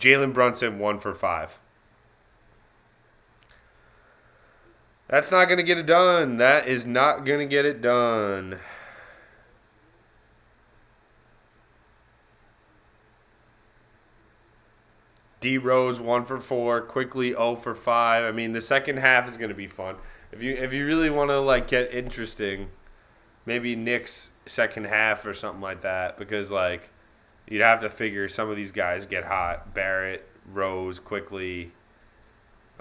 Jalen Brunson 1 for 5. That's not going to get it done. That is not going to get it done. D Rose 1 for 4, quickly 0 for 5. I mean, the second half is going to be fun. If you really want to get interesting, maybe Knicks second half or something like that, because you'd have to figure some of these guys get hot. Barrett, Rose, quickly.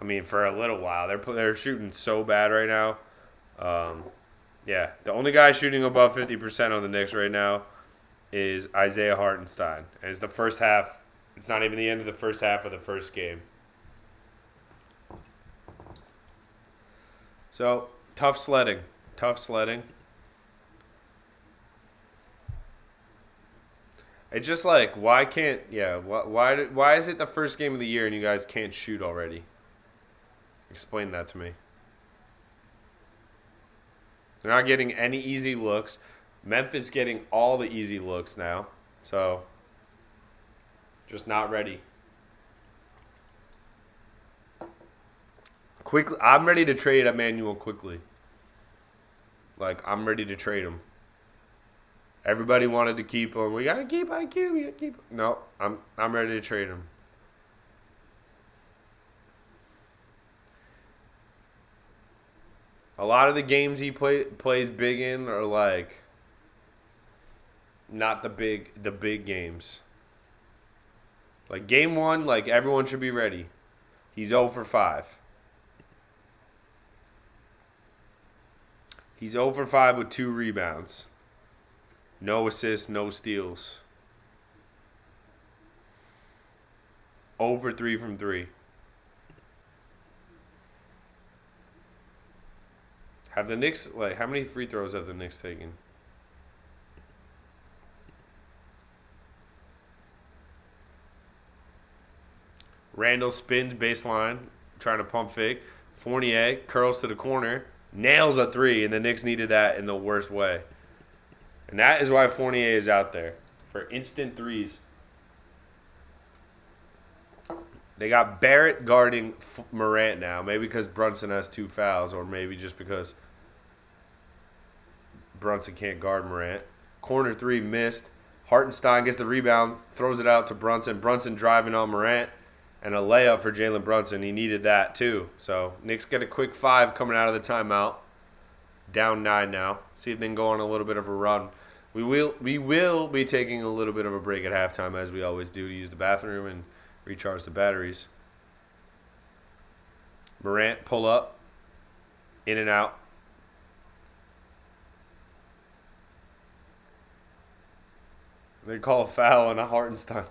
I mean, for a little while they're shooting so bad right now. Yeah, the only guy shooting above 50% on the Knicks right now is Isaiah Hartenstein, and it's the first half. It's not even the end of the first half of the first game. So, tough sledding. It's just why is it the first game of the year and you guys can't shoot already? Explain that to me. They're not getting any easy looks. Memphis getting all the easy looks now. So, just not ready. Quickly, I'm ready to trade Emmanuel quickly. I'm ready to trade him. Everybody wanted to keep him. We gotta keep IQ. We gotta keep him. No, I'm ready to trade him. A lot of the games he plays big in are not the big games. Game 1, everyone should be ready. He's 0 for 5. He's 0 for 5 with 2 rebounds. No assists, no steals. 0 for 3 from 3. Have the Knicks, how many free throws have the Knicks taken? Randall spins baseline, trying to pump fake. Fournier curls to the corner, nails a 3, and the Knicks needed that in the worst way. And that is why Fournier is out there, for instant threes. They got Barrett guarding Morant now, maybe because Brunson has 2 fouls, or maybe just because Brunson can't guard Morant. Corner 3 missed. Hartenstein gets the rebound, throws it out to Brunson. Brunson driving on Morant. And a layup for Jalen Brunson. He needed that too. So Knicks get a quick 5 coming out of the timeout. Down 9 now. See if they can go on a little bit of a run. We will be taking a little bit of a break at halftime, as we always do, to use the bathroom and recharge the batteries. Morant pull up. In and out. They call a foul on a Hartenstein.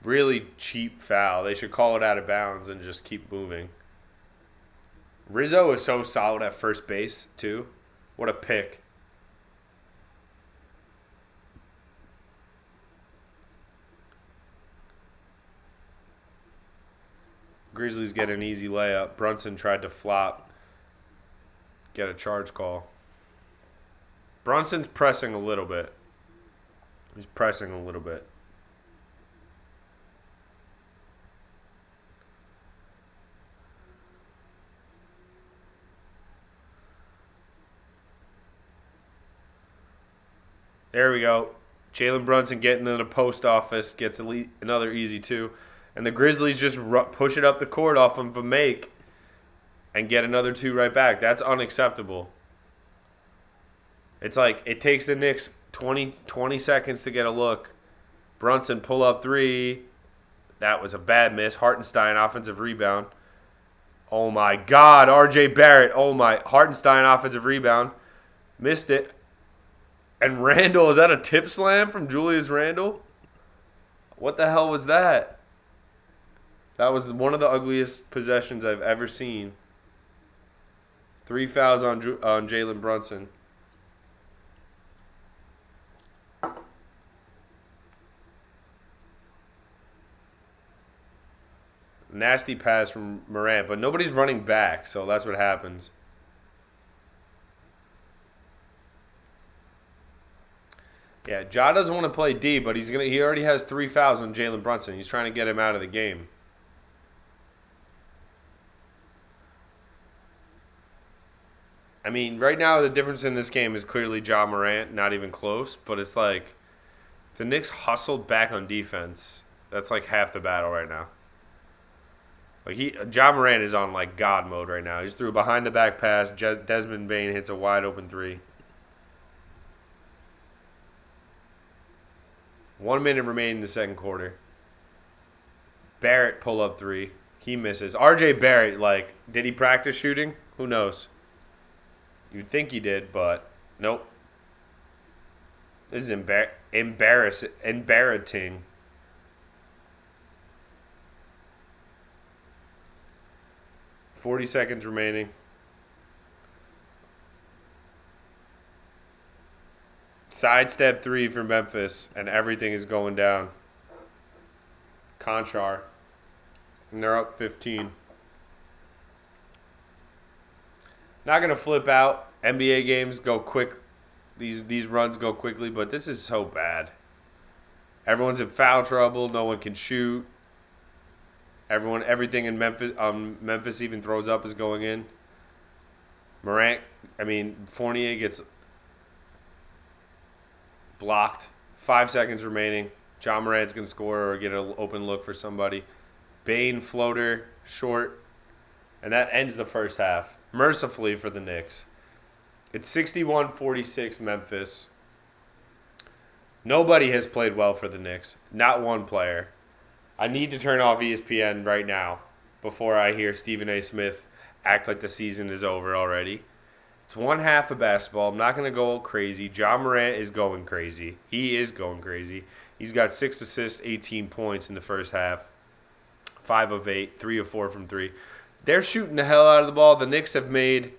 Really cheap foul. They should call it out of bounds and just keep moving. Rizzo is so solid at first base, too. What a pick. Grizzlies get an easy layup. Brunson tried to flop. Get a charge call. Brunson's pressing a little bit. He's pressing a little bit. There we go. Jalen Brunson getting in the post office. Gets another easy two. And the Grizzlies just push it up the court off of a make and get another two right back. That's unacceptable. It's like it takes the Knicks 20 seconds to get a look. Brunson pull up three. That was a bad miss. Hartenstein offensive rebound. Oh my God, RJ Barrett. Oh my, Hartenstein offensive rebound. Missed it. And Randall, is that a tip slam from Julius Randle? What the hell was that? That was one of the ugliest possessions I've ever seen. 3 fouls on Jalen Brunson. Nasty pass from Morant, but nobody's running back, so that's what happens. Yeah, Ja doesn't want to play D, but he already has 3 fouls on Jalen Brunson. He's trying to get him out of the game. I mean, right now the difference in this game is clearly Ja Morant, not even close, but it's like the Knicks hustled back on defense. That's like half the battle right now. Like Ja Morant is on like God mode right now. He just threw a behind the back pass. Desmond Bane hits a wide open three. 1 minute remaining in the second quarter. Barrett pull up three. He misses. RJ Barrett, like, did he practice shooting? Who knows? You'd think he did, but nope. This is embarrassing. 40 seconds remaining. Sidestep three for Memphis, and everything is going down. Conchar. And they're up 15. Not going to flip out. NBA games go quick. These runs go quickly, but this is so bad. Everyone's in foul trouble. No one can shoot. Everything in Memphis even throws up is going in. Fournier gets blocked. 5 seconds remaining. Ja Morant's going to score or get an open look for somebody. Bane floater, short. And that ends the first half. Mercifully for the Knicks. It's 61-46 Memphis. Nobody has played well for the Knicks. Not one player. I need to turn off ESPN right now before I hear Stephen A. Smith act like the season is over already. It's one half of basketball. I'm not going to go crazy. Ja Morant is going crazy. He is going crazy. He's got 6 assists, 18 points in the first half. 5 of 8, 3 of 4 from 3. They're shooting the hell out of the ball. The Knicks have made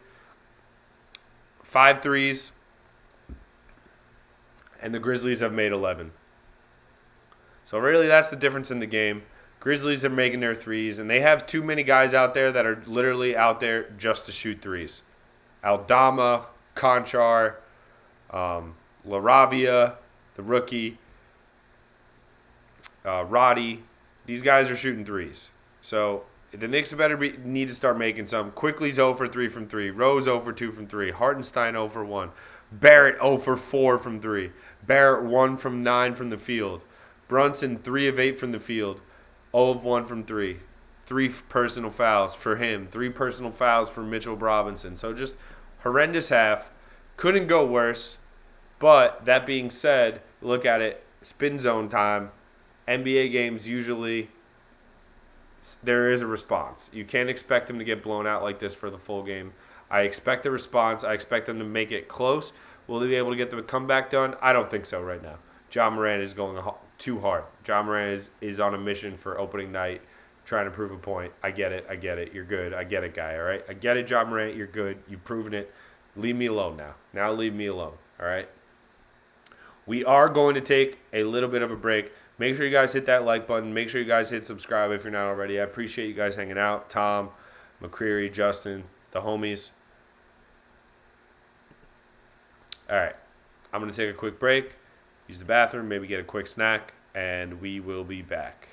5 threes, and the Grizzlies have made 11. So really that's the difference in the game. Grizzlies are making their threes, and they have too many guys out there that are literally out there just to shoot threes. Aldama, Conchar, LaRavia, the rookie, Roddy. These guys are shooting threes. So the Knicks need to start making some. Quickly's 0 for 3 from 3. Rose 0 for 2 from 3. Hartenstein 0 for 1. Barrett 0 for 4 from 3. Barrett 1 from 9 from the field. Brunson 3 of 8 from the field. 0 of 1 from 3. 3 personal fouls for him. 3 personal fouls for Mitchell Robinson. So just horrendous half. Couldn't go worse. But that being said, look at it, spin zone time. NBA games usually there is a response. You can't expect them to get blown out like this for the full game. I expect a response. I expect them to make it close. Will they be able to get the comeback done? I don't think so right now. Ja Morant is going too hard. Ja Morant is on a mission for opening night, trying to prove a point. I get it. You're good. I get it, guy, all right? I get it, Ja Morant. You're good. You've proven it. Leave me alone now. Now leave me alone, all right? We are going to take a little bit of a break. Make sure you guys hit that like button. Make sure you guys hit subscribe if you're not already. I appreciate you guys hanging out. Tom, McCreary, Justin, the homies. All right. I'm going to take a quick break, use the bathroom, maybe get a quick snack, and we will be back.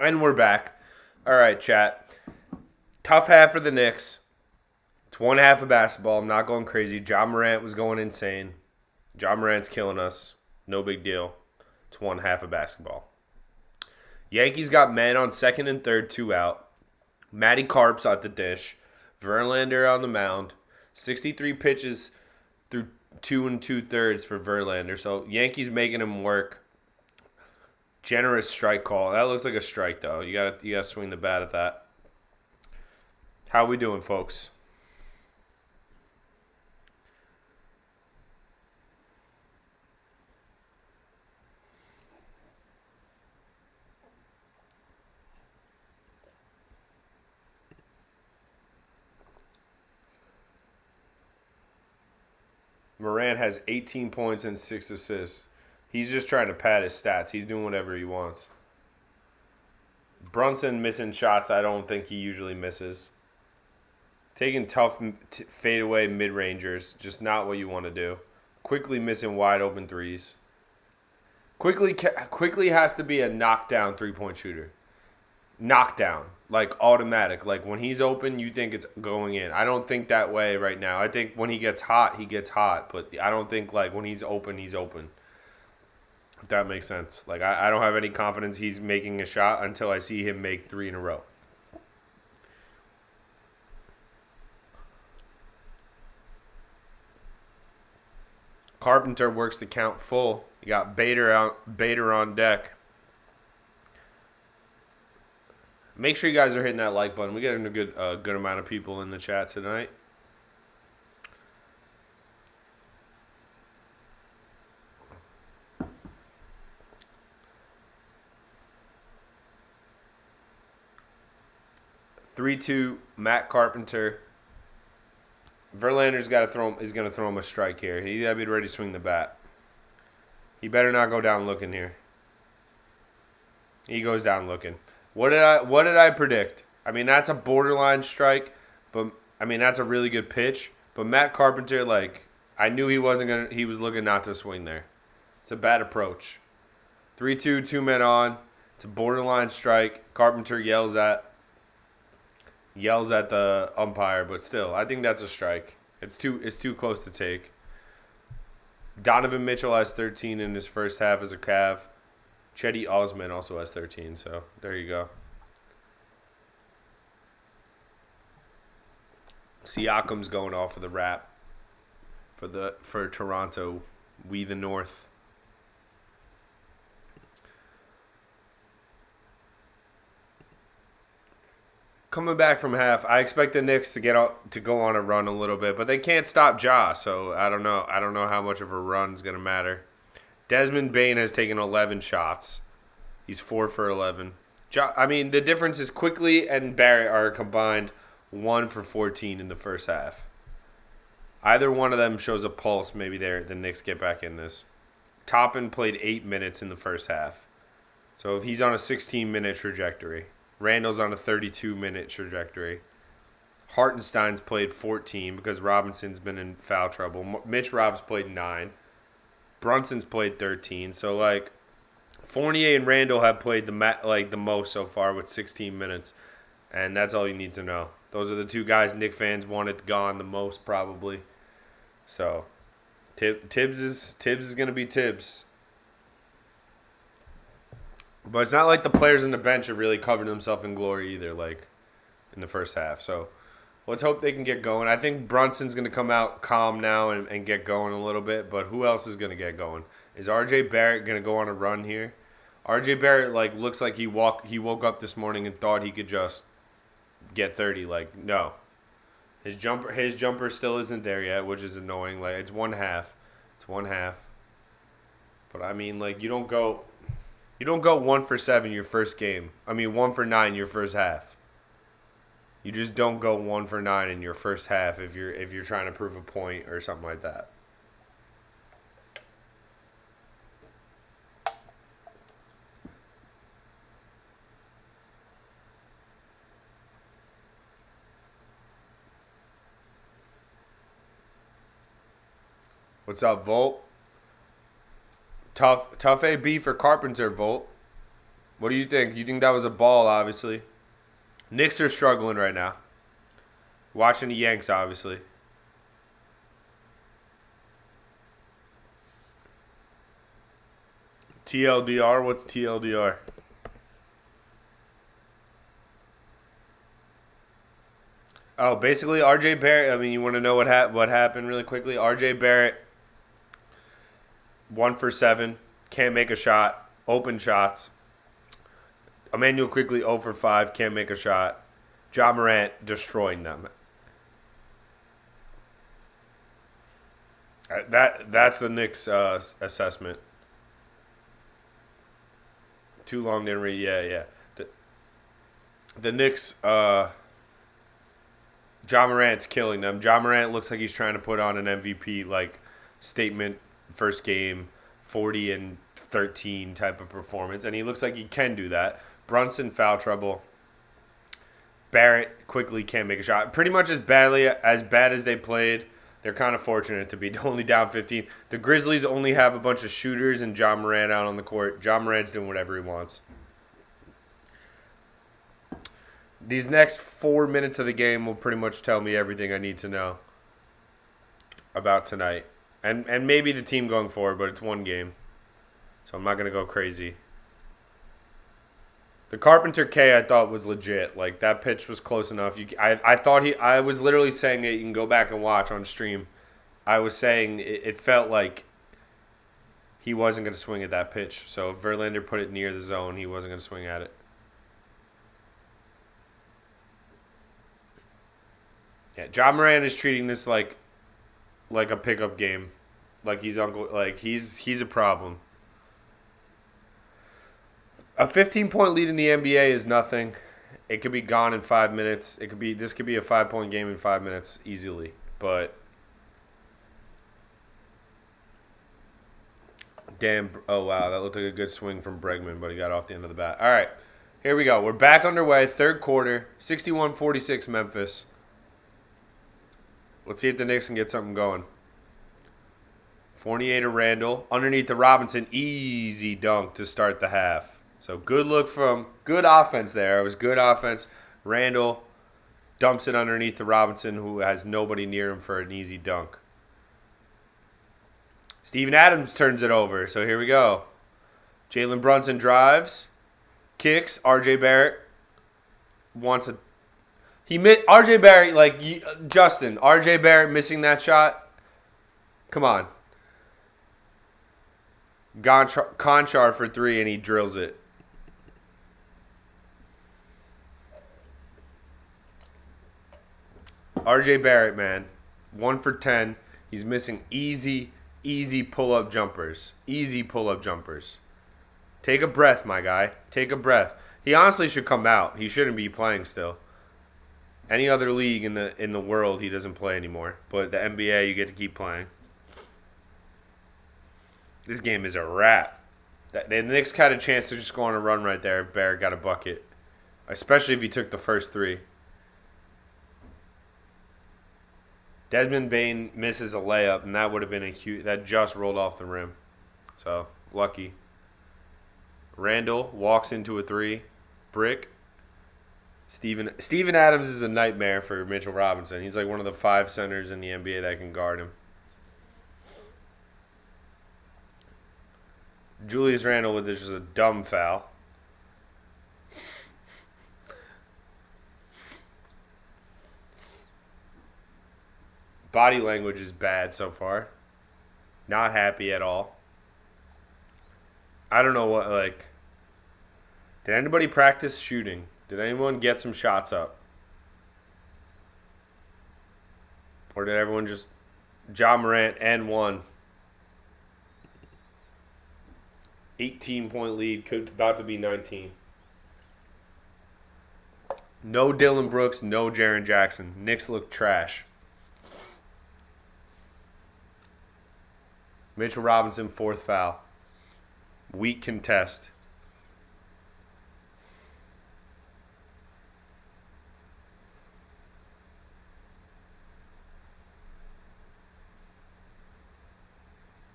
And we're back. All right, chat. Tough half for the Knicks. It's one half of basketball. I'm not going crazy. Ja Morant was going insane. Ja Morant's killing us. No big deal. It's one half of basketball. Yankees got men on second and third, 2 out. Matty Carp's at the dish. Verlander on the mound. 63 pitches through 2 2/3 for Verlander. So Yankees making him work. Generous strike call. That looks like a strike, though. You gotta swing the bat at that. How we doing, folks? Morant has 18 points and 6 assists. He's just trying to pad his stats. He's doing whatever he wants. Brunson missing shots I don't think he usually misses. Taking tough fadeaway mid-rangers, just not what you want to do. Quickly missing wide open threes. Quickly has to be a knockdown three-point shooter. Knockdown, like automatic. Like when he's open, you think it's going in. I don't think that way right now. I think when he gets hot, he gets hot. But I don't think like when he's open, he's open. If that makes sense. Like I don't have any confidence he's making a shot until I see him make 3 in a row. Carpenter works the count full. You got Bader on deck. Make sure you guys are hitting that like button. We're getting a good amount of people in the chat tonight. (3-2) Matt Carpenter. Verlander's got to is going to throw him a strike here. He got to be ready to swing the bat. He better not go down looking here. He goes down looking. What did I predict? I mean, that's a borderline strike, but I mean that's a really good pitch. But Matt Carpenter, like, I knew he was looking not to swing there. It's a bad approach. 3-2, 2 men on. It's a borderline strike. Carpenter yells at the umpire, but still, I think that's a strike. It's too close to take. Donovan Mitchell has 13 in his first half as a Cav. Chetty Osman also has 13, so there you go. Siakam's going off for the rap for Toronto. We the North. Coming back from half, I expect the Knicks to go on a run a little bit, but they can't stop Ja, so I don't know. I don't know how much of a run is going to matter. Desmond Bane has taken 11 shots. He's 4 for 11. I mean, the difference is Quickly and Barrett are combined 1 for 14 in the first half. Either one of them shows a pulse. Maybe the Knicks get back in this. Toppin played 8 minutes in the first half. So if he's on a 16-minute trajectory. Randall's on a 32-minute trajectory. Hartenstein's played 14 because Robinson's been in foul trouble. Mitch Rob's played 9. Brunson's played 13. So, like, Fournier and Randall have played the most so far with 16 minutes. And that's all you need to know. Those are the two guys Knicks fans wanted gone the most, probably. So, Tibbs is going to be Tibbs. But it's not like the players on the bench have really covered themselves in glory either, like, in the first half. So, let's hope they can get going. I think Brunson's going to come out calm now and get going a little bit. But who else is going to get going? Is R.J. Barrett going to go on a run here? R.J. Barrett, like, looks like he woke up this morning and thought he could just get 30. Like, no. His jumper still isn't there yet, which is annoying. Like, it's one half. But, I mean, like, you don't go 1 for 7 your first game. 1 for 9 your first half. You just don't go 1 for 9 in your first half if you're trying to prove a point or something like that. What's up, Volt? Tough AB for Carpenter, Volt. What do you think? You think that was a ball, obviously? Knicks are struggling right now. Watching the Yanks, obviously. TLDR? What's TLDR? Oh, basically, RJ Barrett. I mean, you want to know what happened really quickly? RJ Barrett, 1 for 7, can't make a shot, open shots. Emmanuel quickly 0 for 5, can't make a shot. Ja Morant destroying them. That's the Knicks assessment. Too long didn't read. Yeah. The Knicks. Ja Morant's killing them. Ja Morant looks like he's trying to put on an MVP like statement first game, 40 and 13 type of performance, and he looks like he can do that. Brunson foul trouble. Barrett quickly can't make a shot. Pretty much as bad as they played. They're kind of fortunate to be only down 15. The Grizzlies only have a bunch of shooters and Ja Morant out on the court. Ja Morant's doing whatever he wants. These next 4 minutes of the game will pretty much tell me everything I need to know about tonight. And maybe the team going forward, but it's one game. So I'm not going to go crazy. The Carpenter K I thought was legit. Like, that pitch was close enough. I was literally saying it. You can go back and watch on stream. I was saying it felt like he wasn't going to swing at that pitch. So if Verlander put it near the zone, he wasn't going to swing at it. Yeah, Ja Morant is treating this like a pickup game. Like he's a problem. A 15-point lead in the NBA is nothing. It could be gone in 5 minutes. This could be a 5-point game in 5 minutes easily. But damn, oh wow, that looked like a good swing from Bregman, but he got off the end of the bat. All right, here we go. We're back underway. Third quarter, 61-46 Memphis. Let's see if the Knicks can get something going. Fournier to Randall. Underneath the Robinson. Easy dunk to start the half. So good offense there. It was good offense. Randall dumps it underneath the Robinson, who has nobody near him for an easy dunk. Steven Adams turns it over. So here we go. Jalen Brunson drives. Kicks. RJ Barrett wants a... RJ Barrett, Justin, RJ Barrett missing that shot. Come on. Conchar for 3, and he drills it. RJ Barrett, man. 1 for 10. He's missing easy pull-up jumpers. Easy pull-up jumpers. Take a breath, my guy. Take a breath. He honestly should come out. He shouldn't be playing still. Any other league in the world, he doesn't play anymore. But the NBA, you get to keep playing. This game is a wrap. The Knicks had a chance to just go on a run right there if Barrett got a bucket. Especially if he took the first 3. Desmond Bane misses a layup, and that would have been that just rolled off the rim. So, lucky. Randall walks into a 3. Brick. Steven Adams is a nightmare for Mitchell Robinson. He's like one of the 5 centers in the NBA that can guard him. Julius Randle with just a dumb foul. Body language is bad so far. Not happy at all. I don't know did anybody practice shooting? Did anyone get some shots up? Or did everyone just... Ja Morant and 1. 18-point lead, about to be 19. No Dylan Brooks, no Jaren Jackson. Knicks look trash. Mitchell Robinson, 4th foul. Weak contest.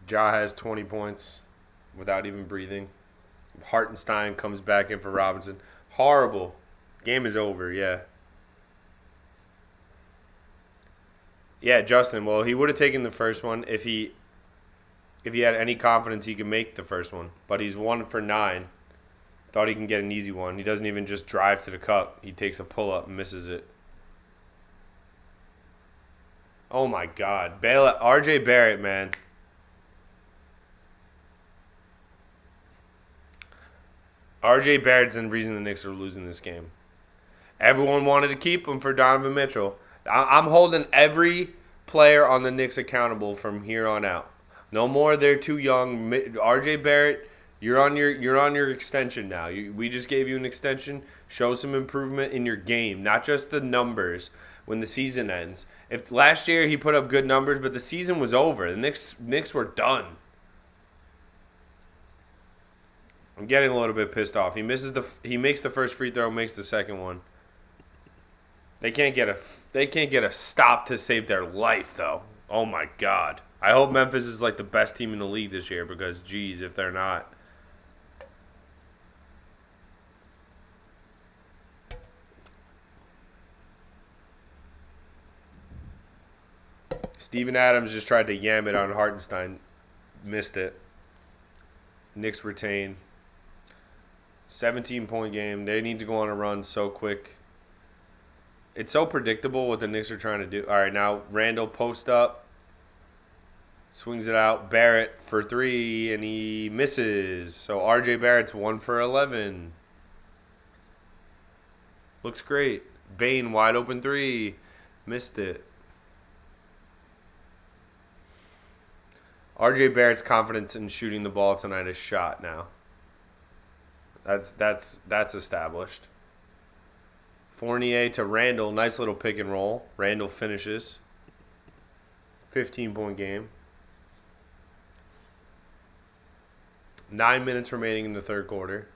Ja has 20 points without even breathing. Hartenstein comes back in for Robinson. Horrible. Game is over, yeah. Yeah, Justin. Well, he would have taken the first one if he had any confidence he could make the first one. But he's 1 for 9. Thought he can get an easy one. He doesn't even just drive to the cup. He takes a pull-up and misses it. Oh, my God. RJ Barrett, man. RJ Barrett's the reason the Knicks are losing this game. Everyone wanted to keep him for Donovan Mitchell. I'm holding every player on the Knicks accountable from here on out. No more, they're too young. RJ Barrett, you're on your extension now. We just gave you an extension. Show some improvement in your game, not just the numbers when the season ends. If last year he put up good numbers, but the season was over. The Knicks were done. I'm getting a little bit pissed off. He makes the first free throw, makes the second one. They can't get a stop to save their life though. Oh my God. I hope Memphis is like the best team in the league this year because geez, if they're not. Steven Adams just tried to yam it on Hartenstein. Missed it. Knicks retain. 17-point game. They need to go on a run so quick. It's so predictable what the Knicks are trying to do. All right, now Randall post up. Swings it out. Barrett for 3, and he misses. So RJ Barrett's 1 for 11. Looks great. Bane, wide open 3. Missed it. RJ Barrett's confidence in shooting the ball tonight is shot now. That's established. Fournier to Randall. Nice little pick and roll. Randall finishes. 15-point game. 9 minutes remaining in the third quarter.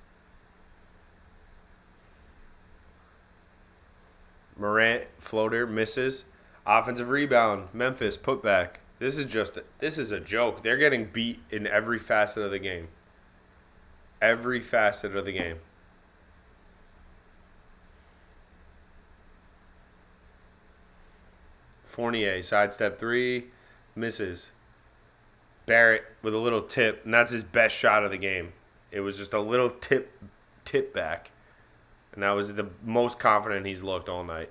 Morant, floater, misses. Offensive rebound. Memphis, putback. This is a joke. They're getting beat in every facet of the game. Every facet of the game. Fournier, sidestep 3, misses. Barrett with a little tip, and that's his best shot of the game. It was just a little tip back. And that was the most confident he's looked all night.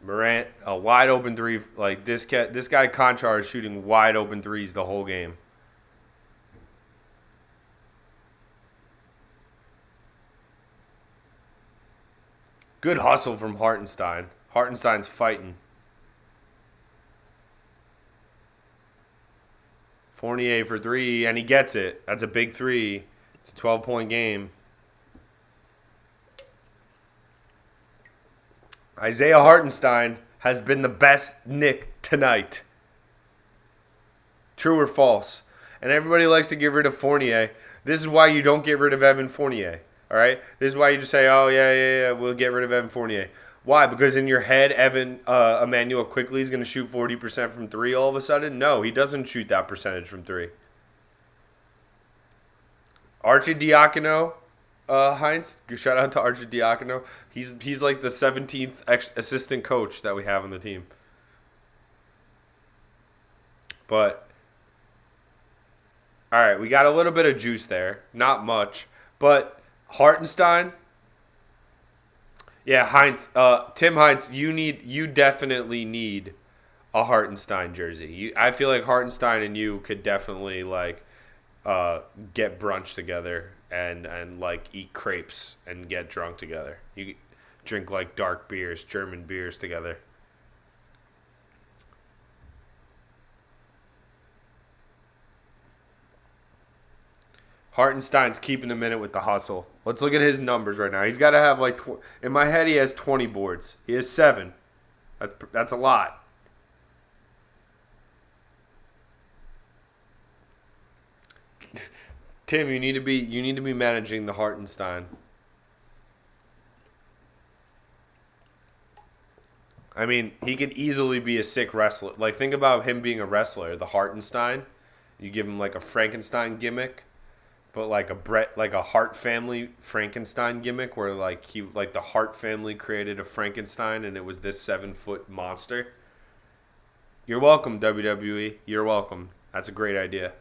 Morant, a wide open 3. Like this guy Conchar is shooting wide open 3s the whole game. Good hustle from Hartenstein. Hartenstein's fighting. Fournier for 3, and he gets it. That's a big 3. It's a 12-point game. Isaiah Hartenstein has been the best Knick tonight. True or false? And everybody likes to get rid of Fournier. This is why you don't get rid of Evan Fournier. All right? This is why you just say, oh, yeah, we'll get rid of Evan Fournier. Why? Because in your head, Emmanuel Quickley is going to shoot 40% from 3 all of a sudden? No, he doesn't shoot that percentage from 3. Arcidiacono, Heinz, shout out to Arcidiacono. He's like the 17th assistant coach that we have on the team. But, all right, we got a little bit of juice there. Not much. But Hartenstein, yeah, Heinz, Tim Heinz, you definitely need a Hartenstein jersey. I feel like Hartenstein and you could definitely get brunch together and like eat crepes and get drunk together. You drink like dark beers, German beers together. Hartenstein's keeping the minute with the hustle. Let's look at his numbers right now. He's got to have in my head he has 20 boards. He has 7. That's a lot. Tim, you need to be managing the Hartenstein. I mean, he could easily be a sick wrestler. Like, think about him being a wrestler. The Hartenstein. You give him like a Frankenstein gimmick, but like a Hart family Frankenstein gimmick, where like the Hart family created a Frankenstein, and it was this 7-foot monster. You're welcome, WWE. You're welcome. That's a great idea.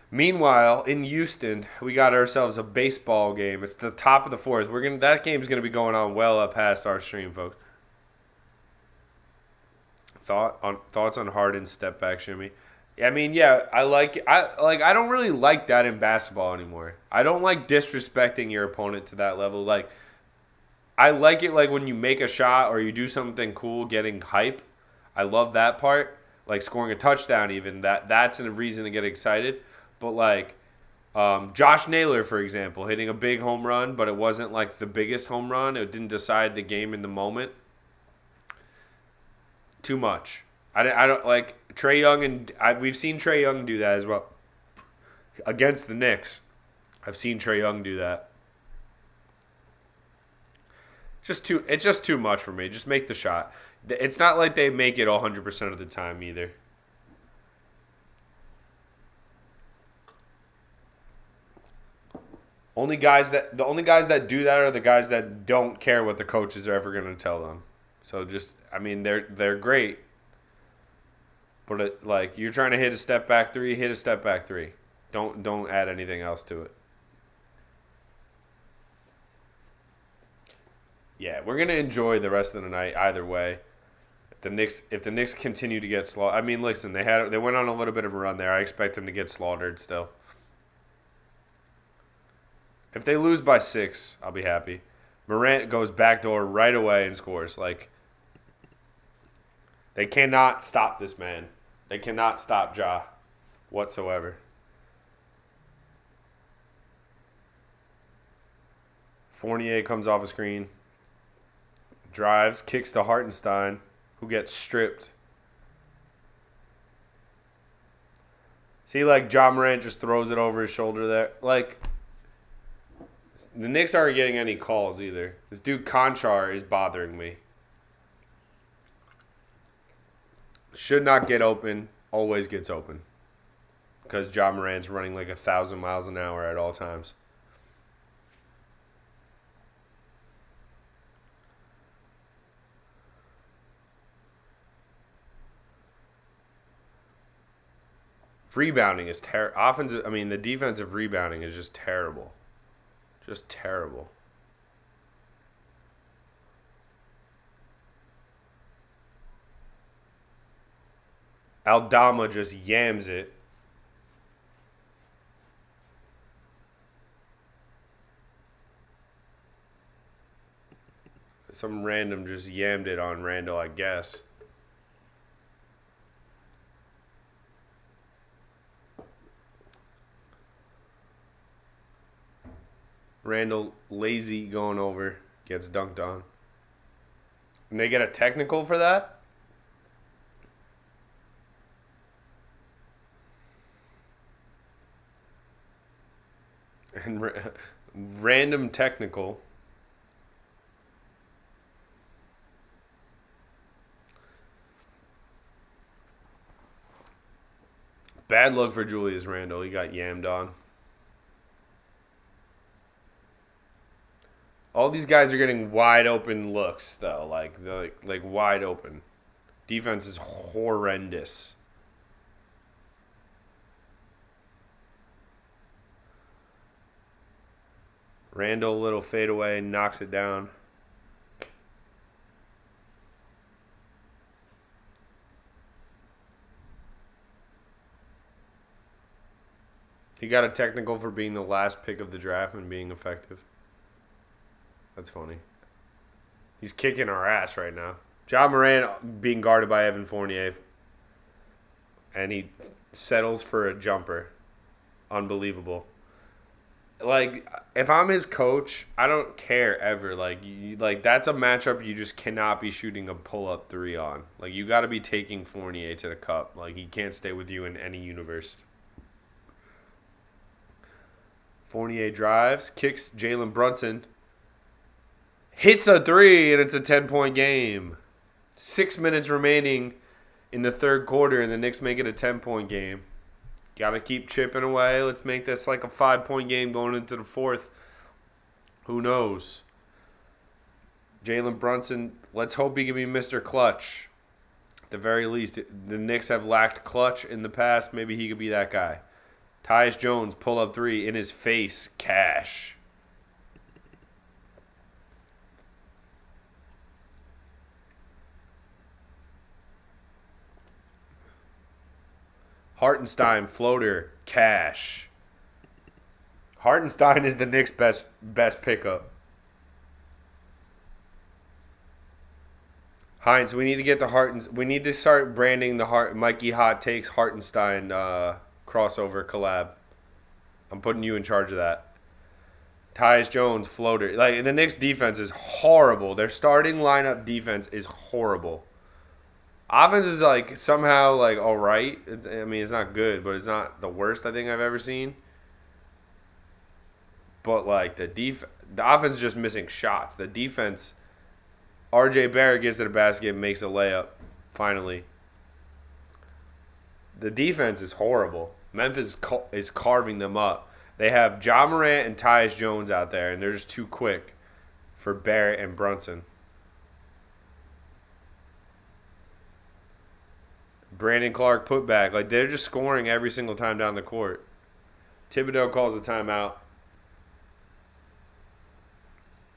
Meanwhile, in Houston, we got ourselves a baseball game. It's the top of the fourth. That game's gonna be going on well up past our stream, folks. Thoughts on Harden's step back shimmy? I mean, yeah, I don't really like that in basketball anymore. I don't like disrespecting your opponent to that level. Like, I like it like when you make a shot or you do something cool, getting hype. I love that part. Like scoring a touchdown, even that's a reason to get excited. But like Josh Naylor, for example, hitting a big home run, but it wasn't like the biggest home run. It didn't decide the game in the moment. Too much. I don't like Trae Young, and we've seen Trae Young do that as well against the Knicks. I've seen Trae Young do that. It's just too much for me. Just make the shot. It's not like they make it 100% of the time either. The only guys that do that are the guys that don't care what the coaches are ever going to tell them. So they're great. But like you're trying to hit a step back three, hit a step back three. Don't add anything else to it. Yeah, we're gonna enjoy the rest of the night either way. If the Knicks continue to get slaughtered, I mean, listen, they went on a little bit of a run there. I expect them to get slaughtered still. If they lose by 6, I'll be happy. Morant goes backdoor right away and scores. Like, they cannot stop this man. They cannot stop Ja whatsoever. Fournier comes off a screen. Drives, kicks to Hartenstein, who gets stripped. See, like, Ja Morant just throws it over his shoulder there. Like, the Knicks aren't getting any calls either. This dude Conchar is bothering me. Should not get open. Always gets open. Because Ja Morant's running like 1,000 miles an hour at all times. Rebounding is terrible. The defensive rebounding is just terrible. Just terrible. Aldama just yams it. Some random just yammed it on Randall, I guess. Randall, lazy going over, gets dunked on. And they get a technical for that? And random technical. Bad luck for Julius Randle. He got yammed on. All these guys are getting wide open looks, though. Like wide open. Defense is horrendous. Randall, little fadeaway, knocks it down. He got a technical for being the last pick of the draft and being effective. That's funny. He's kicking our ass right now. Ja Morant being guarded by Evan Fournier. And he settles for a jumper. Unbelievable. Like, if I'm his coach, I don't care ever. Like that's a matchup you just cannot be shooting a pull-up 3 on. Like, you got to be taking Fournier to the cup. Like, he can't stay with you in any universe. Fournier drives, kicks Jalen Brunson. hits a three, and it's a 10-point game. 6 minutes remaining in the third quarter, and the Knicks make it a 10-point game. Got to keep chipping away. Let's make this like a 5-point game going into the fourth. Who knows? Jalen Brunson, let's hope he can be Mr. Clutch. At the very least, the Knicks have lacked clutch in the past. Maybe he could be that guy. Tyus Jones, pull-up three, in his face, cash. Hartenstein, floater, cash. Hartenstein is the Knicks' best pickup. Hines, we need to get the we need to start branding the Mikey Hot Takes Hartenstein crossover collab. I'm putting you in charge of that. Tyus Jones, floater. Like, the Knicks' defense is horrible. Their starting lineup defense is horrible. Offense is like somehow like all right. I mean, it's not good, but it's not the worst I think I've ever seen. But like the offense is just missing shots. The defense, R.J. Barrett gets to the basket and makes a layup. Finally, the defense is horrible. Memphis is carving them up. They have Ja Morant and Tyus Jones out there, and they're just too quick for Barrett and Brunson. Brandon Clark put back. Like, they're just scoring every single time down the court. Thibodeau calls a timeout.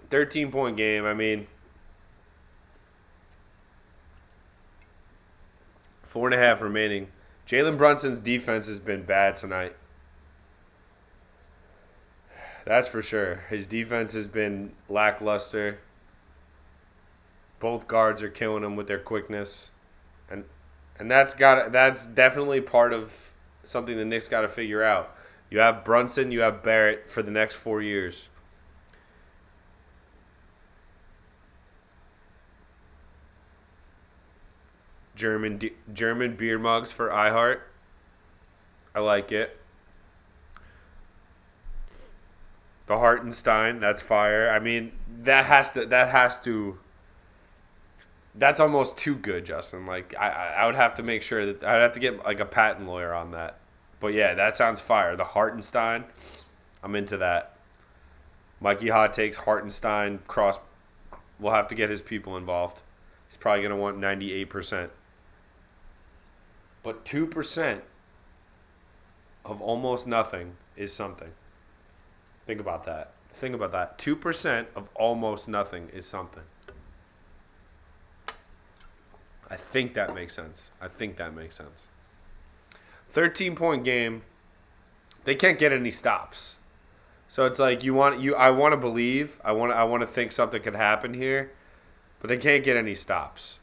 13-point game. I mean, 4.5 remaining. Jalen Brunson's defense has been bad tonight. That's for sure. His defense has been lackluster. Both guards are killing him with their quickness. And that's definitely part of something the Knicks got to figure out. You have Brunson, you have Barrett for the next 4 years. German beer mugs for iHeart. I like it. The Hartenstein, that's fire. I mean, that's almost too good, Justin. Like, I would have to make sure that I'd have to get like a patent lawyer on that. But yeah, that sounds fire. The Hartenstein, I'm into that. Mikey Hot Takes Hartenstein cross. We'll have to get his people involved. He's probably gonna want 98%. But 2% of almost nothing is something. Think about that. 2% of almost nothing is something. I think that makes sense. 13-point game. They can't get any stops. So it's like I want to believe. I want to think something could happen here, but they can't get any stops.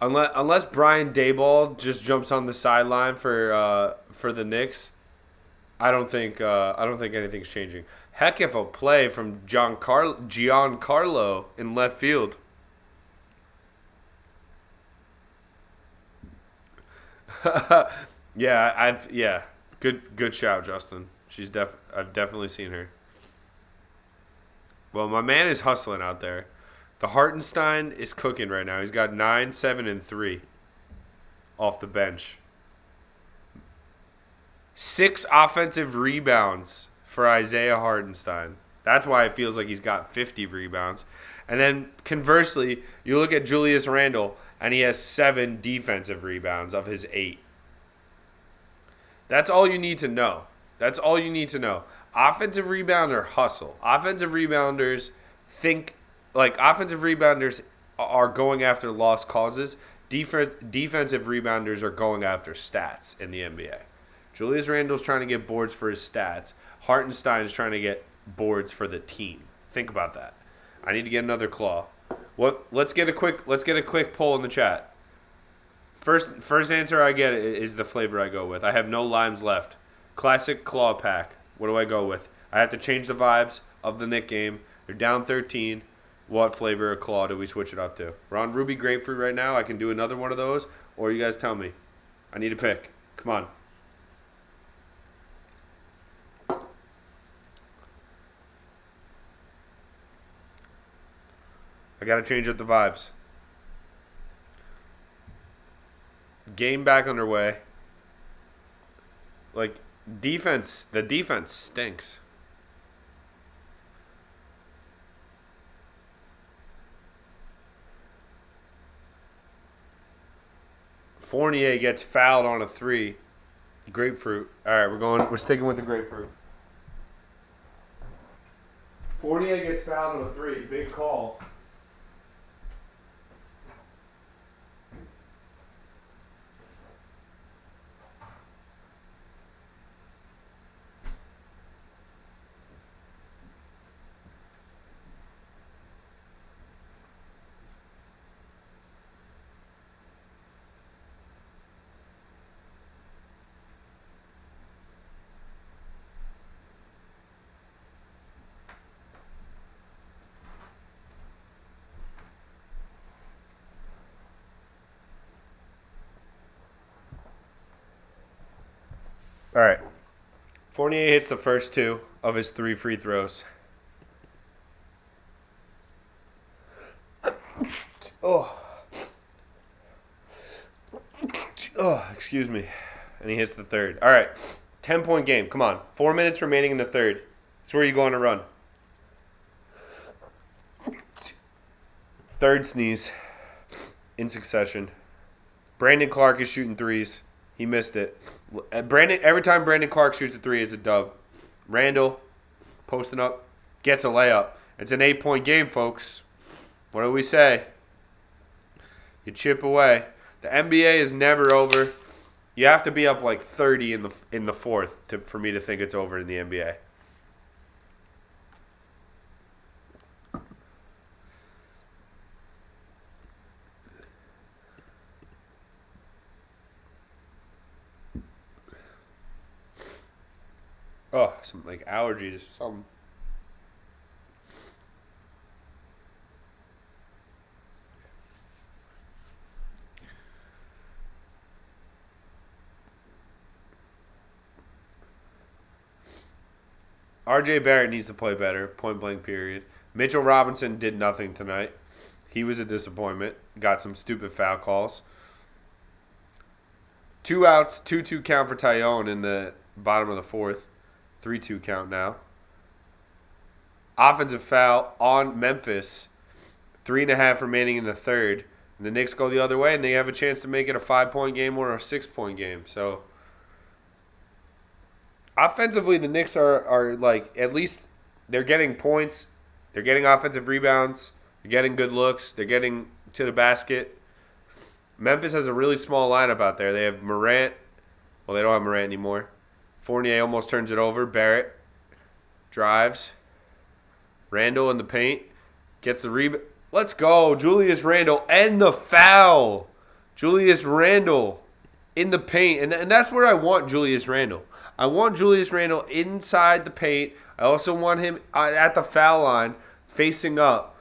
Unless Brian Daboll just jumps on the sideline for the Knicks, I don't think anything's changing. Heck, if a play from Giancarlo in left field. Good shout, Justin. I've definitely seen her. Well, my man is hustling out there. The Hartenstein is cooking right now. He's got 9, 7, and 3 off the bench. 6 offensive rebounds for Isaiah Hartenstein. That's why it feels like he's got 50 rebounds. And then conversely, you look at Julius Randle, and he has 7 defensive rebounds of his 8. That's all you need to know. Offensive rebounder hustle. Offensive rebounders are going after lost causes. Defensive rebounders are going after stats in the NBA. Julius Randle's trying to get boards for his stats. Hartenstein is trying to get boards for the team. Think about that. I need to get another claw. Let's get a quick poll in the chat. First answer I get is the flavor I go with. I have no limes left. Classic claw pack. What do I go with? I have to change the vibes of the Knick game. They're down 13. What flavor of claw do we switch it up to? We're on Ruby Grapefruit right now. I can do another one of those, or you guys tell me. I need a pick. Come on. I got to change up the vibes. Game back underway. Like, the defense stinks. Fournier gets fouled on a 3. Grapefruit. All right, we're sticking with the grapefruit. Fournier gets fouled on a 3. Big call. All right. Fournier hits the first 2 of his 3 free throws. Excuse me. And he hits the third. All right. 10-point game. Come on. 4 minutes remaining in the third. That's where you go on a run. Third sneeze in succession. Brandon Clark is shooting threes. He missed it. Every time Brandon Clark shoots a 3, it's a dub. Randall, posting up, gets a layup. It's an 8-point game, folks. What do we say? You chip away. The NBA is never over. You have to be up like 30 in the fourth for me to think it's over in the NBA. Oh, some like allergies, something. RJ Barrett needs to play better, point blank period. Mitchell Robinson did nothing tonight. He was a disappointment. Got some stupid foul calls. 2 outs, 2-2 count for Tyone in the bottom of the fourth. 3-2 count now. Offensive foul on Memphis. 3.5 remaining in the third. And the Knicks go the other way, and they have a chance to make it a 5-point game or a 6-point game. So, offensively, the Knicks are like, at least they're getting points. They're getting offensive rebounds. They're getting good looks. They're getting to the basket. Memphis has a really small lineup out there. They have Morant. Well, they don't have Morant anymore. Fournier almost turns it over. Barrett drives. Randall in the paint. Gets the rebound. Let's go. Julius Randle and the foul. Julius Randle in the paint. And that's where I want Julius Randle. I want Julius Randle inside the paint. I also want him at the foul line facing up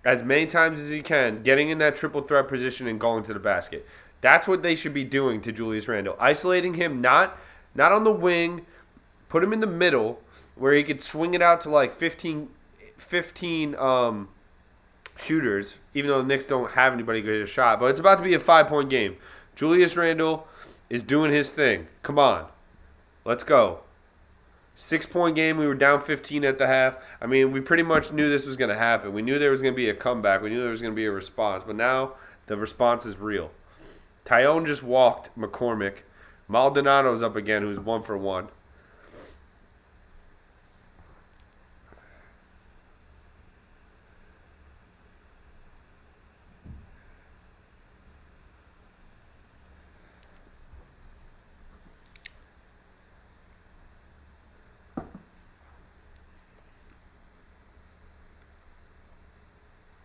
as many times as he can, getting in that triple threat position and going to the basket. That's what they should be doing to Julius Randle. Isolating him, not on the wing. Put him in the middle where he could swing it out to like 15 shooters, even though the Knicks don't have anybody good at a shot. But it's about to be a 5-point game. Julius Randle is doing his thing. Come on. Let's go. 6-point game. We were down 15 at the half. I mean, we pretty much knew this was going to happen. We knew there was going to be a comeback. We knew there was going to be a response. But now the response is real. Tyone just walked McCormick. Maldonado's up again, who's 1 for 1.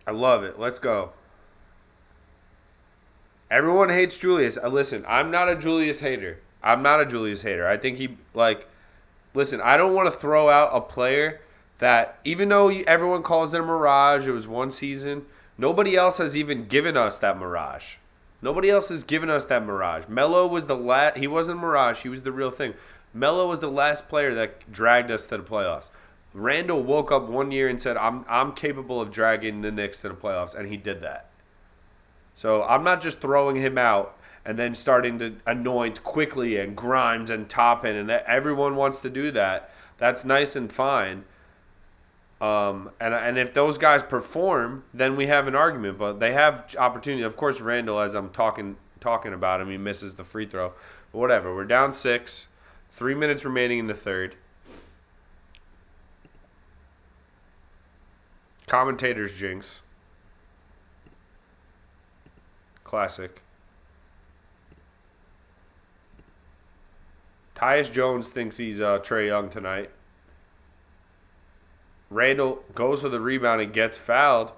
I love it. Let's go. Everyone hates Julius. Listen, I'm not a Julius hater. I think he, listen, I don't want to throw out a player that, even though everyone calls it a mirage, it was one season, nobody else has even given us that mirage. Melo was the last. He wasn't a mirage. He was the real thing. Melo was the last player that dragged us to the playoffs. Randall woke up one year and said, I'm capable of dragging the Knicks to the playoffs, and he did that. So I'm not just throwing him out and then starting to anoint Quickly and Grimes and Toppin, and everyone wants to do that. That's nice and fine. And if those guys perform, then we have an argument. But they have opportunity. Of course, Randall, as I'm talking about him, he misses the free throw. But whatever. We're down 6. 3 minutes remaining in the third. Commentators jinx. Classic. Tyus Jones thinks he's Trae Young tonight. Randall goes for the rebound and gets fouled.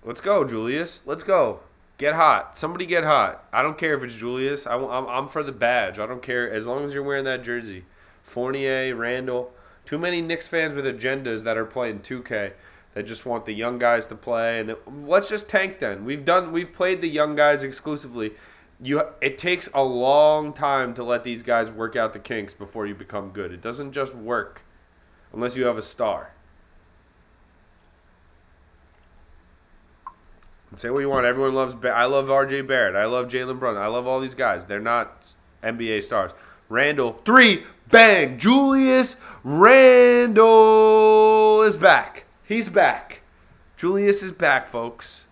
Let's go, Julius. Let's go. Get hot. Somebody get hot. I don't care if it's Julius. I'm for the badge. I don't care as long as you're wearing that jersey. Fournier, Randall. Too many Knicks fans with agendas that are playing 2K that just want the young guys to play. And let's just tank then. We've played the young guys exclusively. It takes a long time to let these guys work out the kinks before you become good. It doesn't just work unless you have a star. And say what you want. Everyone loves. I love R.J. Barrett. I love Jalen Brunson. I love all these guys. They're not NBA stars. Randall, 3, bang. Julius Randall is back. He's back. Julius is back, folks.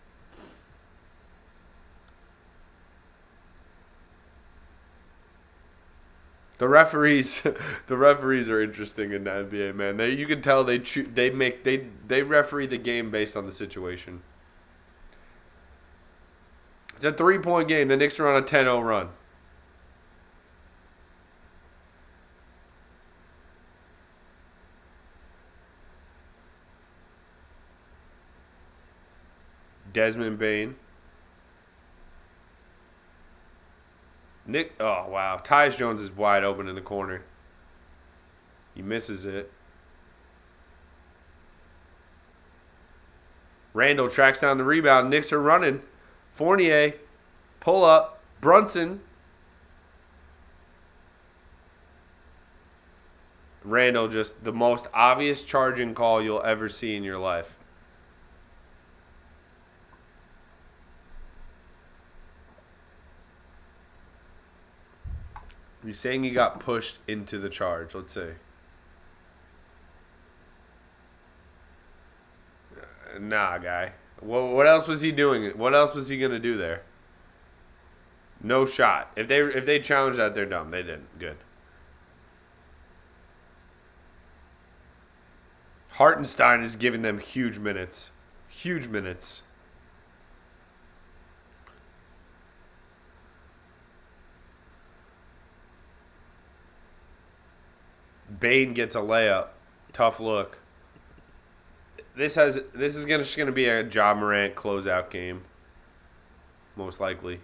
The referees are interesting in the NBA, man. You can tell they referee the game based on the situation. It's a 3-point game. The Knicks are on a 10-0 run. Desmond Bane. Oh, wow. Tyus Jones is wide open in the corner. He misses it. Randall tracks down the rebound. Knicks are running. Fournier, pull up. Brunson. Randall, just the most obvious charging call you'll ever see in your life. He's saying he got pushed into the charge. Let's see. Nah, guy. What else was he doing? What else was he gonna do there? No shot. If they challenge that, they're dumb. They didn't. Good. Hartenstein is giving them huge minutes. Huge minutes. Bane gets a layup. Tough look. This is just gonna be a Ja Morant closeout game. Most likely.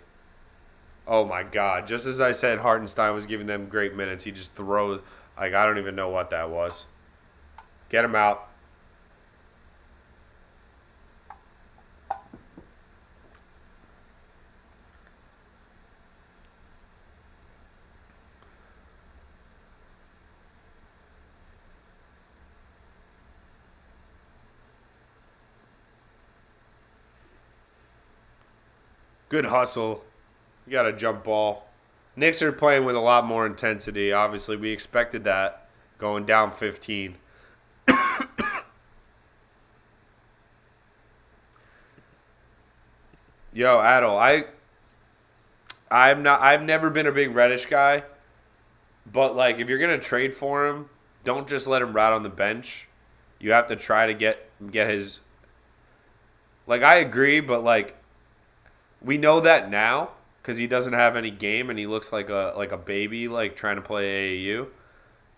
Oh my God. Just as I said Hartenstein was giving them great minutes, he just throws I don't even know what that was. Get him out. Good hustle. You got a jump ball. Knicks are playing with a lot more intensity. Obviously, we expected that going down 15. Yo, Adel, I've never been a big Reddish guy, but like if you're gonna trade for him, don't just let him ride on the bench. You have to try to get his. Like I agree, but like we know that now because he doesn't have any game and he looks like a baby like trying to play AAU,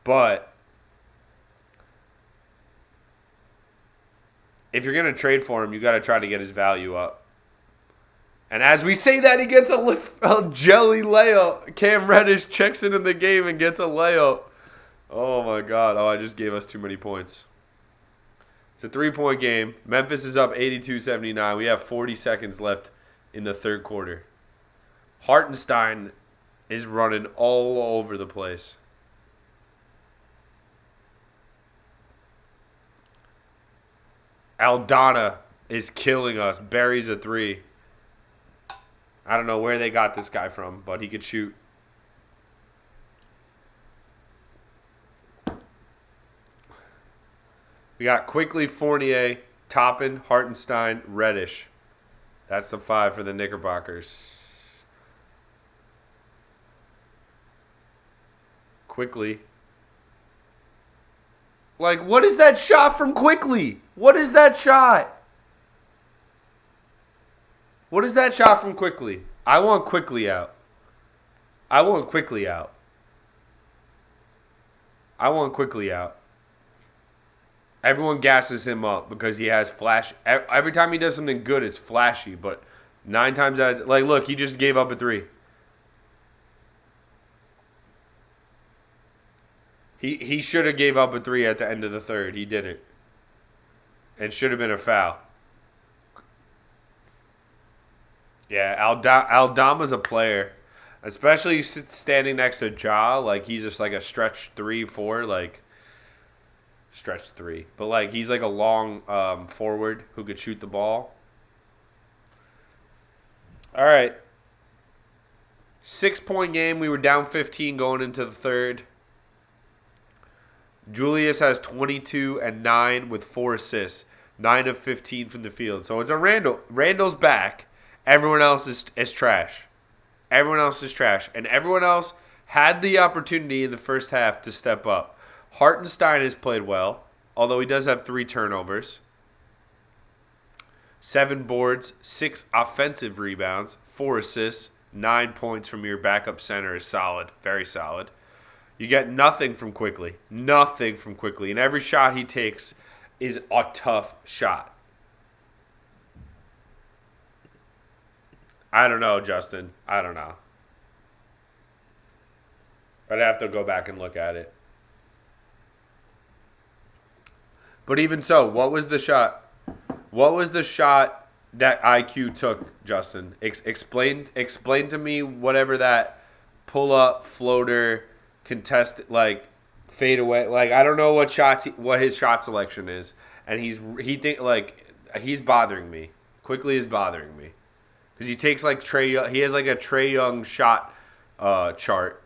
but if you're gonna trade for him, you got to try to get his value up. And as we say that, he gets a jelly layup. Cam Reddish checks in the game and gets a layup. Oh, my God. Oh, I just gave us too many points. It's a 3-point game. Memphis is up 82-79. We have 40 seconds left in the third quarter. Hartenstein is running all over the place. Aldana is killing us. Buries a three. I don't know where they got this guy from, but he could shoot. We got Quickly, Fournier, Toppin, Hartenstein, Reddish. That's the 5 for the Knickerbockers. Quickly. Like, what is that shot from Quickly? What is that shot? What is that shot from Quickly? I want Quickly out. I want Quickly out. I want Quickly out. Everyone gasses him up because he has flash. Every time he does something good, it's flashy. But 9 times out of, like, look, he just gave up a 3. He should have gave up a 3 at the end of the third. He didn't. It should have been a foul. Yeah, Aldama's a player. Especially standing next to Ja. Like, he's just like a stretch 3, 4. Like, stretch 3. But, like, he's like a long forward who could shoot the ball. All right. 6-point game. We were down 15 going into the third. Julius has 22 and 9 with 4 assists. 9 of 15 from the field. So it's a Randall. Randall's back. Everyone else is trash. Everyone else is trash. And everyone else had the opportunity in the first half to step up. Hartenstein has played well, although he does have 3 turnovers. 7 boards, 6 offensive rebounds, 4 assists, 9 points from your backup center is solid. Very solid. You get nothing from Quickly. Nothing from Quickly. And every shot he takes is a tough shot. I don't know, Justin. I don't know. I'd have to go back and look at it. But even so, what was the shot? What was the shot that IQ took, Justin? Explain to me whatever that pull-up, floater, contest, like, fade away. Like, I don't know what his shot selection is. And he's bothering me. Quickly is bothering me. Because he takes like he has like a Trae Young shot chart,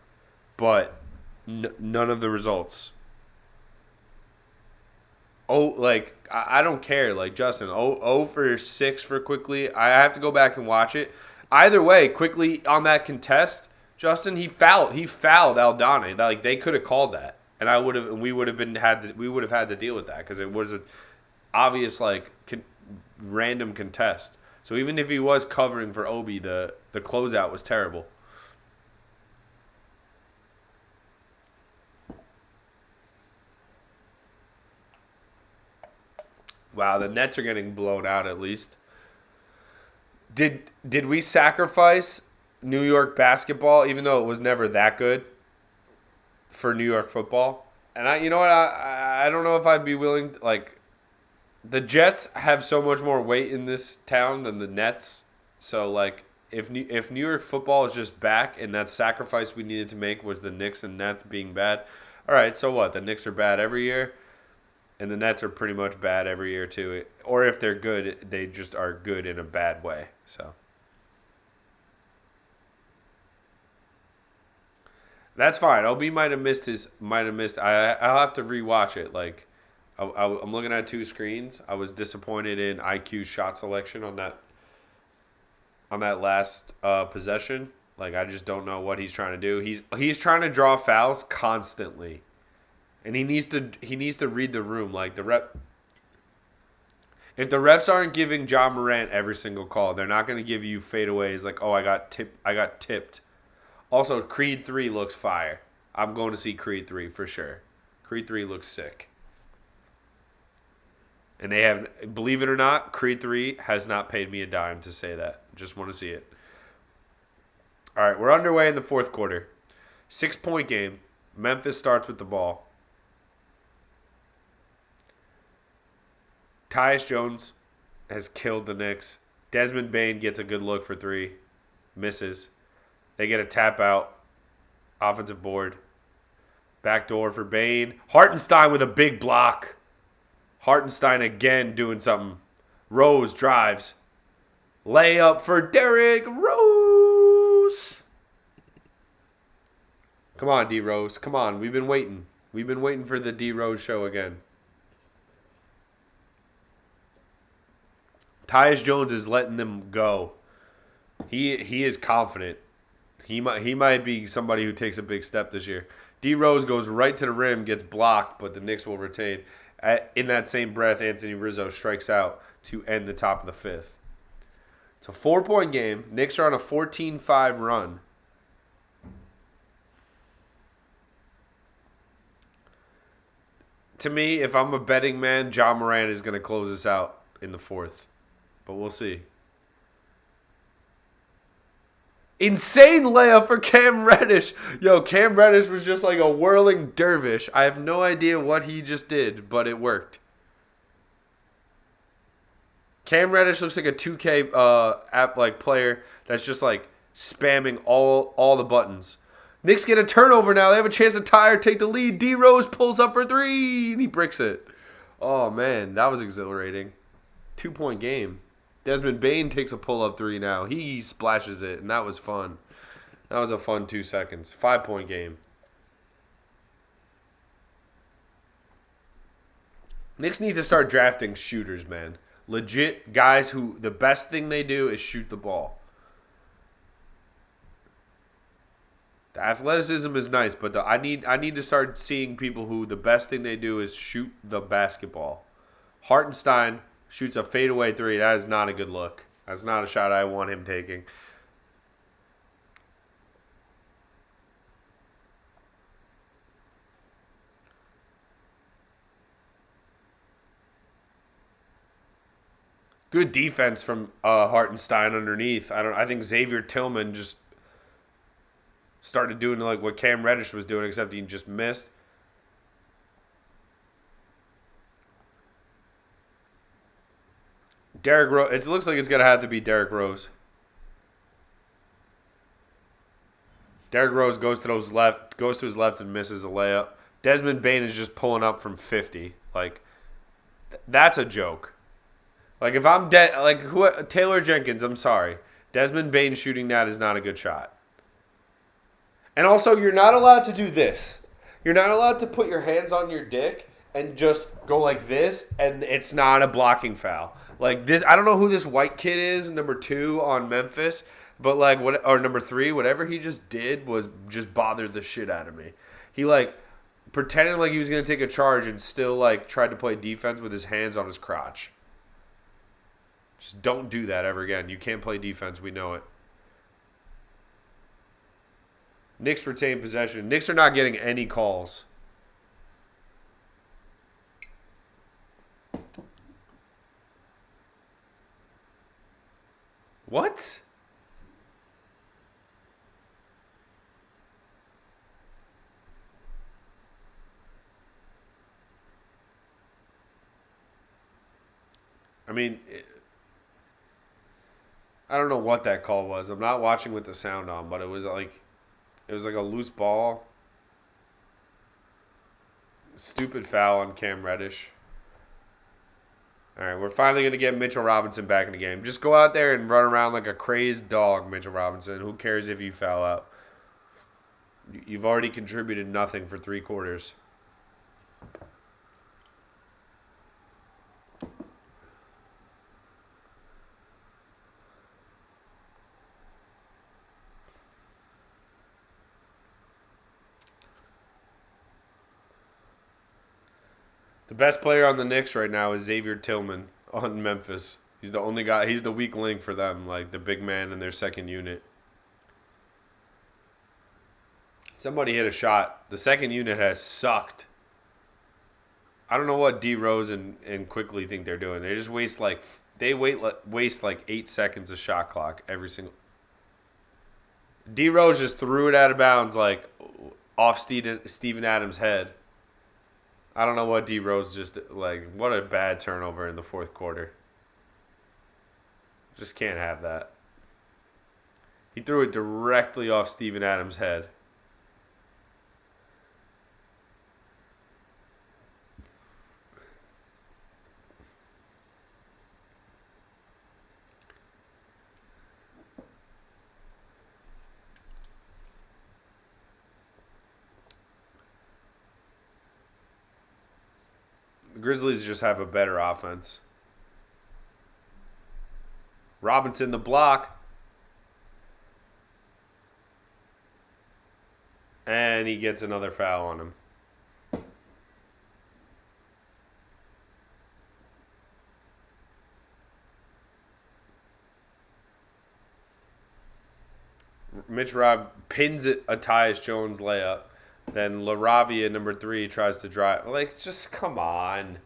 but none of the results. Oh, like, I don't care. Like, Justin, 0 for 6 for Quickly. I have to go back and watch it. Either way, Quickly on that contest, Justin, he fouled Aldana. Like, they could have called that, and we would have had to deal with that because it was an obvious, like, random contest. So even if he was covering for Obi, the closeout was terrible. Wow, the Nets are getting blown out at least. Did we sacrifice New York basketball, even though it was never that good, for New York football? And you know what, I don't know if I'd be willing to, like, the Jets have so much more weight in this town than the Nets. So, like, if New York football is just back and that sacrifice we needed to make was the Knicks and Nets being bad, all right, so what? The Knicks are bad every year, and the Nets are pretty much bad every year too. Or if they're good, they just are good in a bad way. So that's fine. OB might have missed. I'll have to rewatch it. Like, I'm looking at 2 screens. I was disappointed in IQ's shot selection on that last possession. Like, I just don't know what he's trying to do. He's trying to draw fouls constantly, and he needs to read the room. Like, if the refs aren't giving Ja Morant every single call, they're not going to give you fadeaways like, oh, I got tipped. Also, Creed 3 looks fire. I'm going to see Creed 3 for sure. Creed 3 looks sick. And they have, believe it or not, Creed 3 has not paid me a dime to say that. Just want to see it. All right, we're underway in the fourth quarter. 6-point game. Memphis starts with the ball. Tyus Jones has killed the Knicks. Desmond Bane gets a good look for 3. Misses. They get a tap out. Offensive board. Backdoor for Bane. Hartenstein with a big block. Hartenstein again doing something. Rose drives. Layup for Derrick Rose. Come on, D Rose. Come on. We've been waiting. We've been waiting for the D Rose show again. Tyus Jones is letting them go. He is confident. He might be somebody who takes a big step this year. D Rose goes right to the rim, gets blocked, but the Knicks will retain. In that same breath, Anthony Rizzo strikes out to end the top of the fifth. It's a 4-point game. Knicks are on a 14-5 run. To me, if I'm a betting man, Ja Morant is going to close us out in the fourth. But we'll see. Insane layup for Cam Reddish. Yo, Cam Reddish was just like a whirling dervish. I have no idea what he just did, but it worked. Cam Reddish looks like a 2K app player that's just like spamming all the buttons. Knicks get a turnover now. They have a chance to tie or take the lead. D Rose pulls up for 3 and he bricks it. Oh man, that was exhilarating. 2-point game. Desmond Bane takes a pull-up 3 now. He splashes it, and that was fun. That was a fun 2 seconds. 5-point game. Knicks need to start drafting shooters, man. Legit guys who the best thing they do is shoot the ball. The athleticism is nice, but I need to start seeing people who the best thing they do is shoot the basketball. Hartenstein shoots a fadeaway 3. That is not a good look. That's not a shot I want him taking. Good defense from Hartenstein underneath. I think Xavier Tillman just started doing like what Cam Reddish was doing, except he just missed. Derrick Rose. It looks like it's gonna have to be Derrick Rose. Derrick Rose goes to his left and misses a layup. Desmond Bane is just pulling up from 50. Like that's a joke. Like if I'm Taylor Jenkins, I'm sorry. Desmond Bane shooting that is not a good shot. And also, you're not allowed to do this. You're not allowed to put your hands on your dick and just go like this, and it's not a blocking foul. Like this, I don't know who this white kid is, number 2 on Memphis, but or number 3, whatever he just did was just bothered the shit out of me. He pretended like he was gonna take a charge and still tried to play defense with his hands on his crotch. Just don't do that ever again. You can't play defense. We know it. Knicks retain possession. Knicks are not getting any calls. What? I mean, I don't know what that call was. I'm not watching with the sound on, but it was like a loose ball. Stupid foul on Cam Reddish. All right, we're finally going to get Mitchell Robinson back in the game. Just go out there and run around like a crazed dog, Mitchell Robinson. Who cares if you foul out? You've already contributed nothing for 3 quarters. The best player on the Knicks right now is Xavier Tillman on Memphis. He's the only guy. He's the weak link for them, like the big man in their second unit. Somebody hit a shot. The second unit has sucked. I don't know what D Rose and Quickly think they're doing. They just waste like 8 seconds of shot clock every single. D Rose just threw it out of bounds off Steven Adams' head. I don't know what D Rose what a bad turnover in the fourth quarter. Just can't have that. He threw it directly off Steven Adams' head. The Grizzlies just have a better offense. Robinson, the block. And he gets another foul on him. Mitch Rob pins it a Tyus Jones layup. Then LaRavia, number 3, tries to drive. Like, just come on.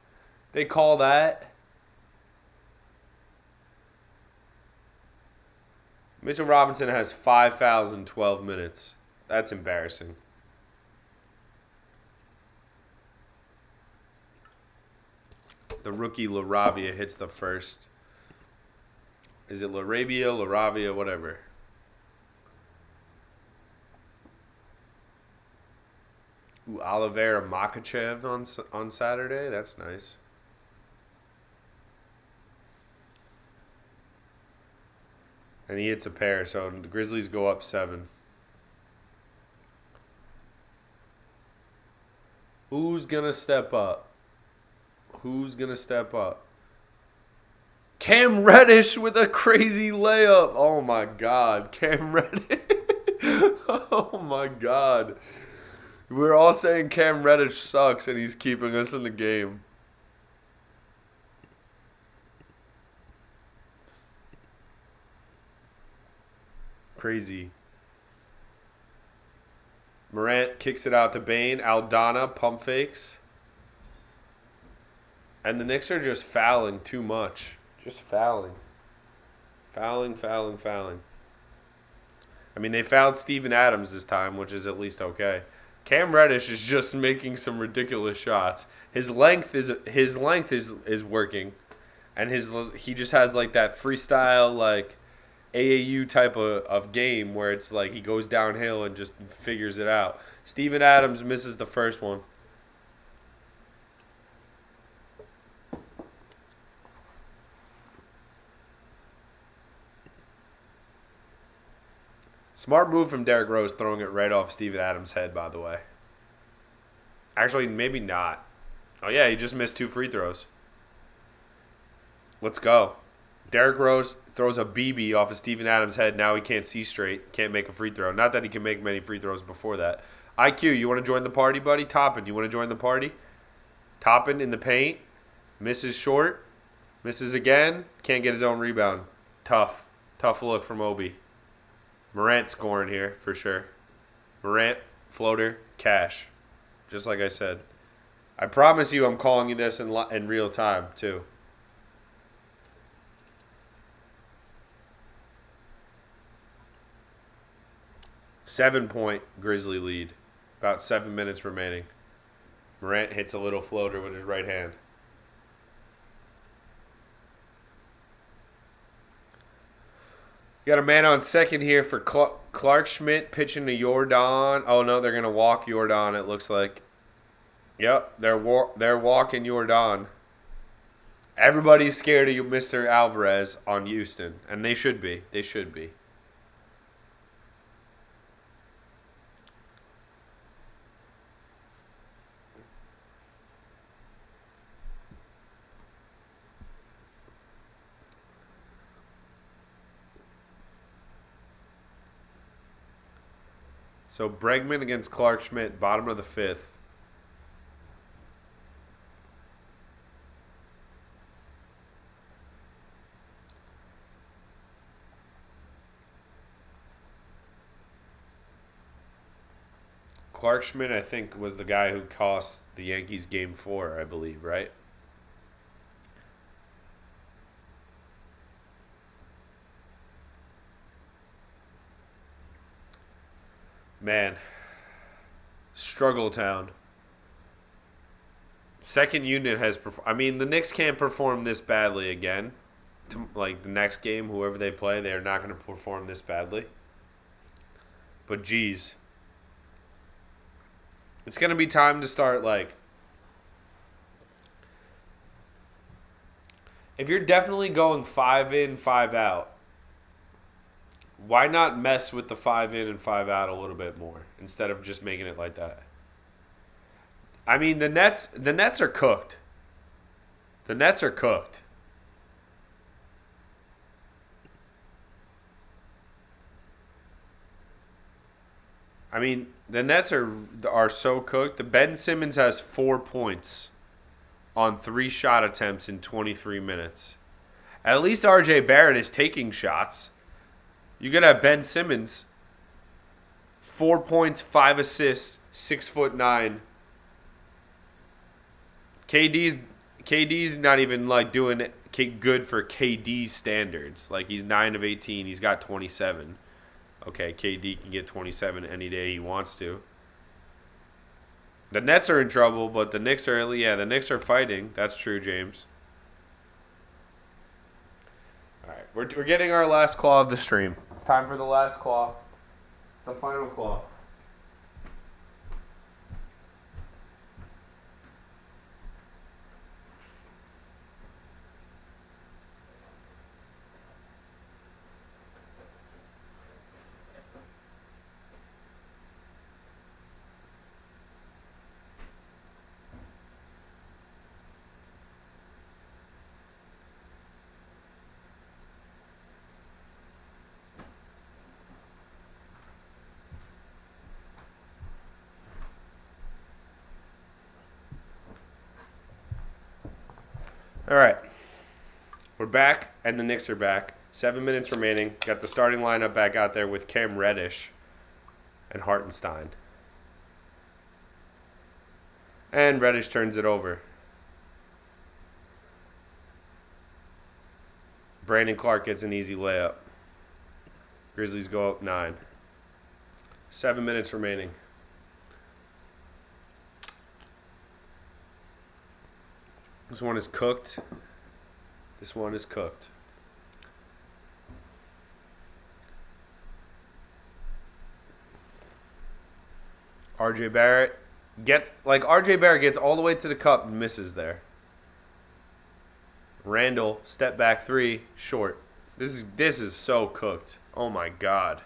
They call that. Mitchell Robinson has 5 fouls in 12 minutes. That's embarrassing. The rookie LaRavia hits the first. Is it LaRavia, whatever. Ooh, Oliveira Makachev on Saturday. That's nice. And he hits a pair, so the Grizzlies go up 7. Who's going to step up? Who's going to step up? Cam Reddish with a crazy layup. Oh, my God. Cam Reddish. Oh, my God. We're all saying Cam Reddish sucks, and he's keeping us in the game. Crazy. Morant kicks it out to Bane. Aldana pump fakes. And the Knicks are just fouling too much. Just fouling. Fouling. I mean, they fouled Steven Adams this time, which is at least okay. Cam Reddish is just making some ridiculous shots. His length is working, and he just has like that freestyle like AAU type of game where it's like he goes downhill and just figures it out. Steven Adams misses the first one. Smart move from Derrick Rose throwing it right off Steven Adams' head, by the way. Actually, maybe not. Oh, yeah, he just missed 2 free throws. Let's go. Derrick Rose throws a BB off of Steven Adams' head. Now he can't see straight. Can't make a free throw. Not that he can make many free throws before that. IQ, you want to join the party, buddy? Toppin, you want to join the party? Toppin in the paint. Misses short. Misses again. Can't get his own rebound. Tough. Tough look from Obi. Morant scoring here for sure. Morant, floater, cash. Just like I said. I promise you I'm calling you this in real time, too. Seven-point Grizzly lead. About 7 minutes remaining. Morant hits a little floater with his right hand. Got a man on second here for Clark Schmidt pitching to Jordan. Oh, no, they're going to walk Jordan, it looks like. Yep, they're walking Jordan. Everybody's scared of you, Mr. Alvarez on Houston, and they should be. They should be. So Bregman against Clark Schmidt, bottom of the 5th. Clark Schmidt, I think, was the guy who cost the Yankees Game 4, I believe, right? Man, struggle town. Second unit has performed. I mean, the Knicks can't perform this badly again. Like the next game, whoever they play, they're not going to perform this badly. But geez, it's going to be time to start like. If you're definitely going 5 in, 5 out. Why not mess with the 5 in and 5 out a little bit more instead of just making it like that? I mean, the Nets are cooked. The Nets are cooked. I mean, the Nets are so cooked. The Ben Simmons has 4 points on 3 shot attempts in 23 minutes. At least R.J. Barrett is taking shots. You could have Ben Simmons, 4 points, 5 assists, 6'9". KD's not even like doing good for KD standards. Like he's 9 of 18. He's got 27. Okay, KD can get 27 any day he wants to. The Nets are in trouble, but the Knicks are fighting. That's true, James. All right, we're getting our last claw of the stream. It's time for the last claw. The final claw. All right. We're back, and the Knicks are back. 7 minutes remaining. Got the starting lineup back out there with Cam Reddish and Hartenstein. And Reddish turns it over. Brandon Clark gets an easy layup. Grizzlies go up 9. 7 minutes remaining. This one is cooked. This one is cooked. RJ Barrett RJ Barrett gets all the way to the cup and misses there. Randall, step back 3, short. This is so cooked. Oh my God.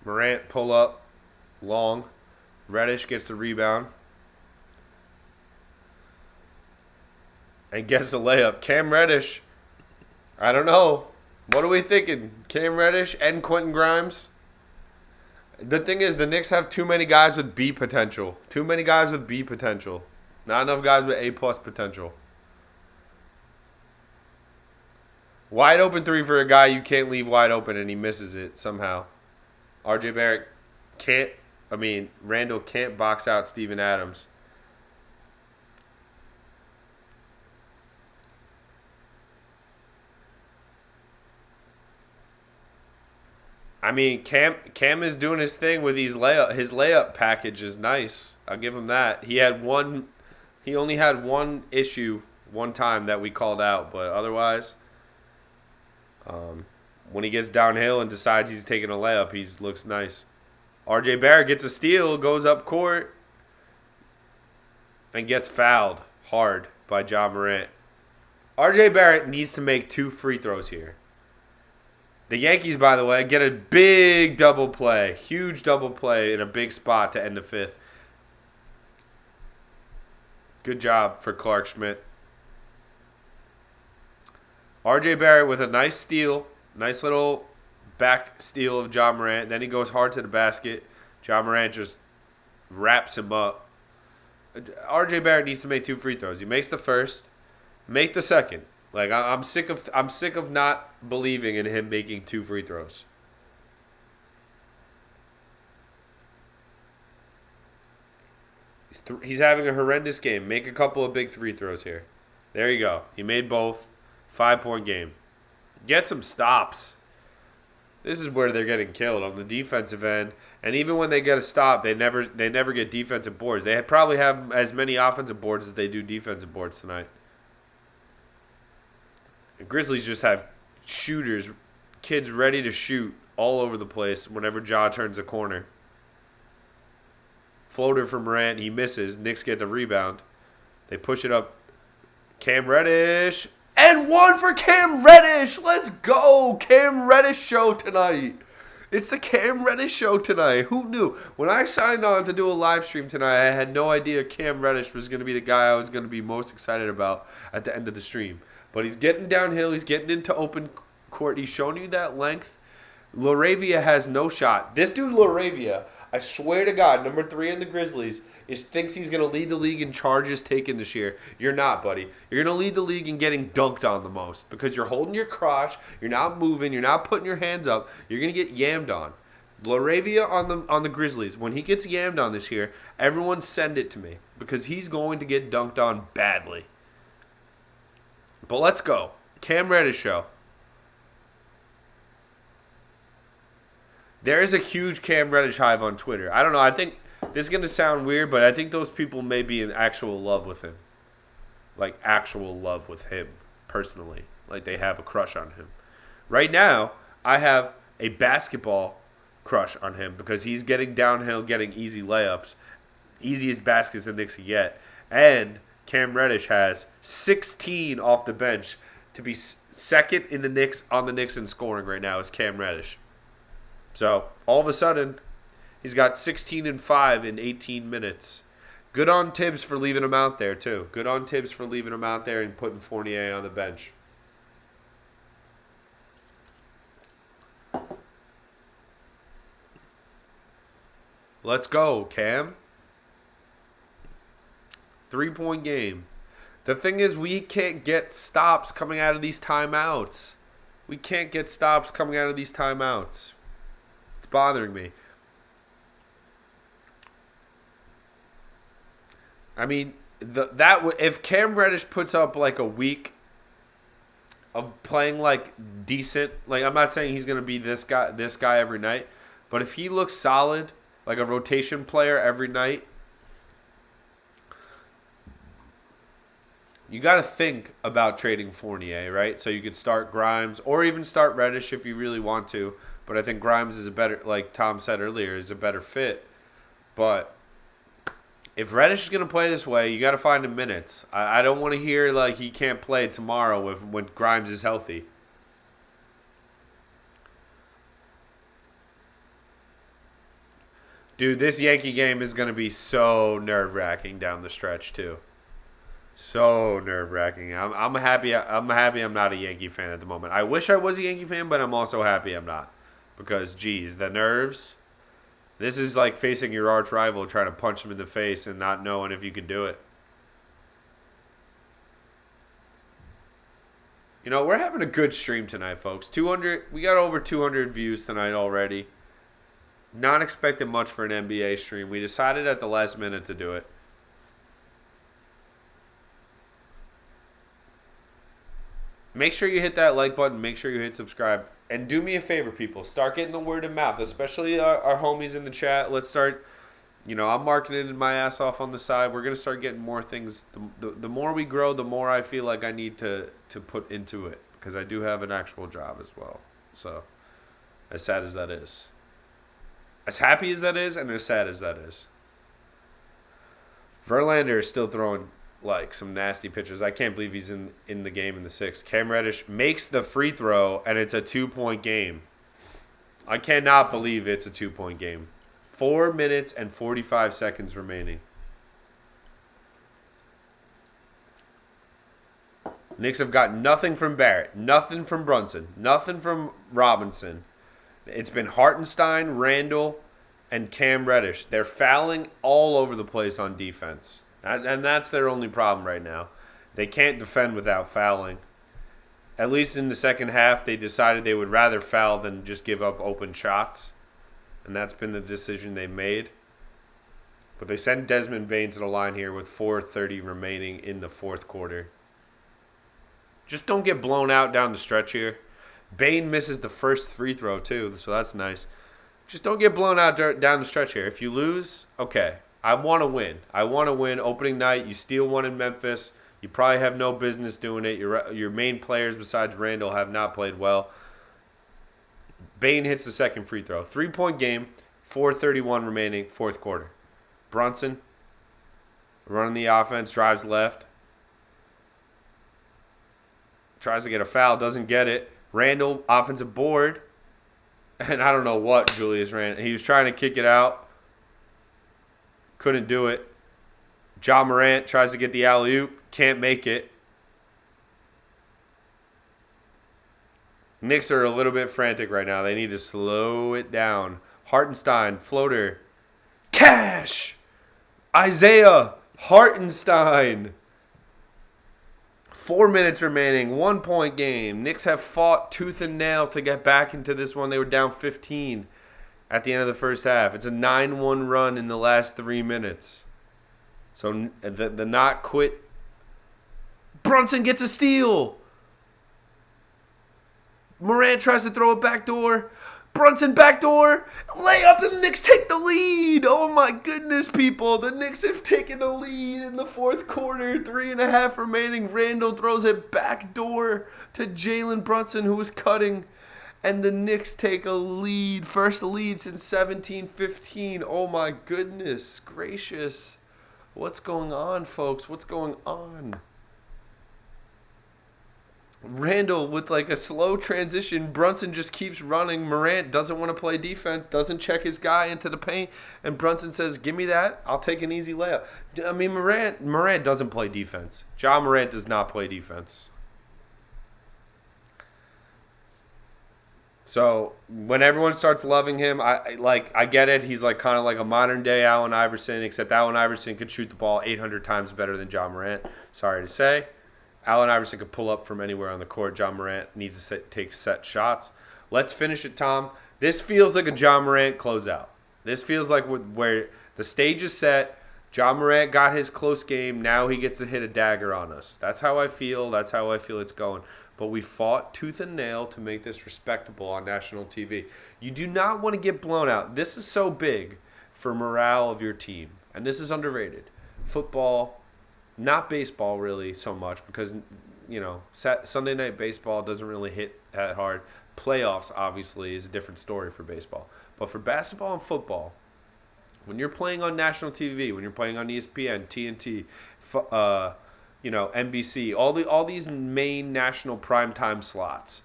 Morant pull up, long. Reddish gets the rebound. And gets the layup. Cam Reddish, I don't know. What are we thinking? Cam Reddish and Quentin Grimes? The thing is, the Knicks have too many guys with B potential. Not enough guys with A+ potential. Wide open 3 for a guy you can't leave wide open, and he misses it somehow. RJ Barrett Randall can't box out Steven Adams. I mean, Cam is doing his thing with his layup package is nice. I'll give him that. He only had one issue one time that we called out, but otherwise, when he gets downhill and decides he's taking a layup, he just looks nice. RJ Barrett gets a steal, goes up court, and gets fouled hard by Ja Morant. RJ Barrett needs to make 2 free throws here. The Yankees, by the way, get a big double play. Huge double play in a big spot to end the 5th. Good job for Clark Schmidt. RJ Barrett with a nice steal. Nice little back steal of Ja Morant. Then he goes hard to the basket. Ja Morant just wraps him up. RJ Barrett needs to make 2 free throws. He makes the first. Make the second. Like I'm sick of not believing in him making 2 free throws. He's having a horrendous game. Make a couple of big free throws here. There you go. He made both. 5-point game. Get some stops. This is where they're getting killed on the defensive end. And even when they get a stop, they never get defensive boards. They probably have as many offensive boards as they do defensive boards tonight. The Grizzlies just have shooters, kids ready to shoot all over the place whenever Ja turns a corner. Floater from Morant, he misses. Knicks get the rebound. They push it up. Cam Reddish And one for Cam Reddish. Let's go. Cam Reddish show tonight. It's the Cam Reddish show tonight. Who knew? When I signed on to do a live stream tonight, I had no idea Cam Reddish was going to be the guy I was going to be most excited about at the end of the stream. But he's getting downhill. He's getting into open court. He's showing you that length. Laravia has no shot. This dude Laravia, I swear to God, number 3 in the Grizzlies, thinks he's going to lead the league in charges taken this year. You're not, buddy. You're going to lead the league in getting dunked on the most because you're holding your crotch. You're not moving. You're not putting your hands up. You're going to get yammed on. Laravia on the Grizzlies, when he gets yammed on this year, everyone send it to me because he's going to get dunked on badly. But let's go. Cam Reddish show. There is a huge Cam Reddish hive on Twitter. I don't know. I think this is going to sound weird, but I think those people may be in actual love with him. Like, actual love with him, personally. Like, they have a crush on him. Right now, I have a basketball crush on him because he's getting downhill, getting easy layups. Easiest baskets the Knicks can get. And Cam Reddish has 16 off the bench to be second in the Knicks on the Knicks in scoring right now is Cam Reddish. So, all of a sudden, he's got 16 and 5 in 18 minutes. Good on Tibbs for leaving him out there, too. Good on Tibbs for leaving him out there and putting Fournier on the bench. Let's go, Cam. 3-point game. The thing is, we can't get stops coming out of these timeouts. We can't get stops coming out of these timeouts. It's bothering me. I mean, if Cam Reddish puts up like a week of playing like decent, like I'm not saying he's gonna be this guy every night, but if he looks solid, like a rotation player every night, you got to think about trading Fournier, right? So you could start Grimes or even start Reddish if you really want to. But I think Grimes is a better, like Tom said earlier, is a better fit. But if Reddish is going to play this way, you got to find him minutes. I don't want to hear like he can't play tomorrow when Grimes is healthy. Dude, this Yankee game is going to be so nerve-wracking down the stretch too. So nerve-wracking. I'm happy I'm not a Yankee fan at the moment. I wish I was a Yankee fan, but I'm also happy I'm not. Because, geez, the nerves. This is like facing your arch rival, trying to punch him in the face and not knowing if you can do it. You know, we're having a good stream tonight, folks. We got over 200 views tonight already. Not expecting much for an NBA stream. We decided at the last minute to do it. Make sure you hit that like button. Make sure you hit subscribe. And do me a favor, people. Start getting the word of mouth, especially our homies in the chat. Let's start, I'm marketing my ass off on the side. We're going to start getting more things. The more we grow, the more I feel like I need to put into it. Because I do have an actual job as well. So, as sad as that is. As happy as that is and as sad as that is. Verlander is still throwing like some nasty pitches. I can't believe he's in the game in the 6th. Cam Reddish makes the free throw, and it's a 2-point game. I cannot believe it's a 2-point game. 4 minutes and 45 seconds remaining. Knicks have got nothing from Barrett, nothing from Brunson, nothing from Robinson. It's been Hartenstein, Randall, and Cam Reddish. They're fouling all over the place on defense. And that's their only problem right now. They can't defend without fouling. At least in the second half, they decided they would rather foul than just give up open shots. And that's been the decision they made. But they sent Desmond Bane to the line here with 4:30 remaining in the 4th quarter. Just don't get blown out down the stretch here. Bane misses the first free throw too, so that's nice. Just don't get blown out down the stretch here. If you lose, okay. I want to win. I want to win. Opening night, you steal one in Memphis. You probably have no business doing it. Your main players besides Randall have not played well. Bane hits the second free throw. 3-point game, 4:31 remaining, 4th quarter. Brunson running the offense, drives left. tries to get a foul, doesn't get it. Randall, offensive board. And I don't know what Julius Randle. He was trying to kick it out. Couldn't do it. Ja Morant tries to get the alley-oop. Can't make it. Knicks are a little bit frantic right now. They need to slow it down. Hartenstein, floater. Cash! Isaiah Hartenstein. 4 minutes remaining. 1 point game. Knicks have fought tooth and nail to get back into this one. They were down 15 at the end of the first half. It's a 9-1 run in the last 3 minutes. So the not quit. Brunson gets a steal. Morant tries to throw it backdoor. Brunson backdoor. Layup. The Knicks take the lead. Oh my goodness, people. The Knicks have taken the lead in the fourth quarter. 3.5 remaining. Randall throws it backdoor to Jalen Brunson, who was cutting. And the Knicks take a lead. First lead since 17-15. Oh my goodness gracious. What's going on, folks? What's going on? Randall with like a slow transition. Brunson just keeps running. Morant doesn't want to play defense, doesn't check his guy into the paint, and Brunson says, give me that. I'll take an easy layup. I mean, Morant doesn't play defense. Ja Morant does not play defense. So when everyone starts loving him, I get it. He's like kind of like a modern day Allen Iverson, except Allen Iverson could shoot the ball 800 times better than Ja Morant. Sorry to say. Allen Iverson could pull up from anywhere on the court. Ja Morant needs to take set shots. Let's finish it, Tom. This feels like a Ja Morant closeout. This feels like where the stage is set. Ja Morant got his close game. Now he gets to hit a dagger on us. That's how I feel. That's how I feel it's going. But we fought tooth and nail to make this respectable on national TV. You do not want to get blown out. This is so big for morale of your team. And this is underrated. Football, not baseball really so much because, you know, Sunday night baseball doesn't really hit that hard. Playoffs, obviously, is a different story for baseball. But for basketball and football, when you're playing on national TV, when you're playing on ESPN, TNT, NBC, all these main national primetime slots,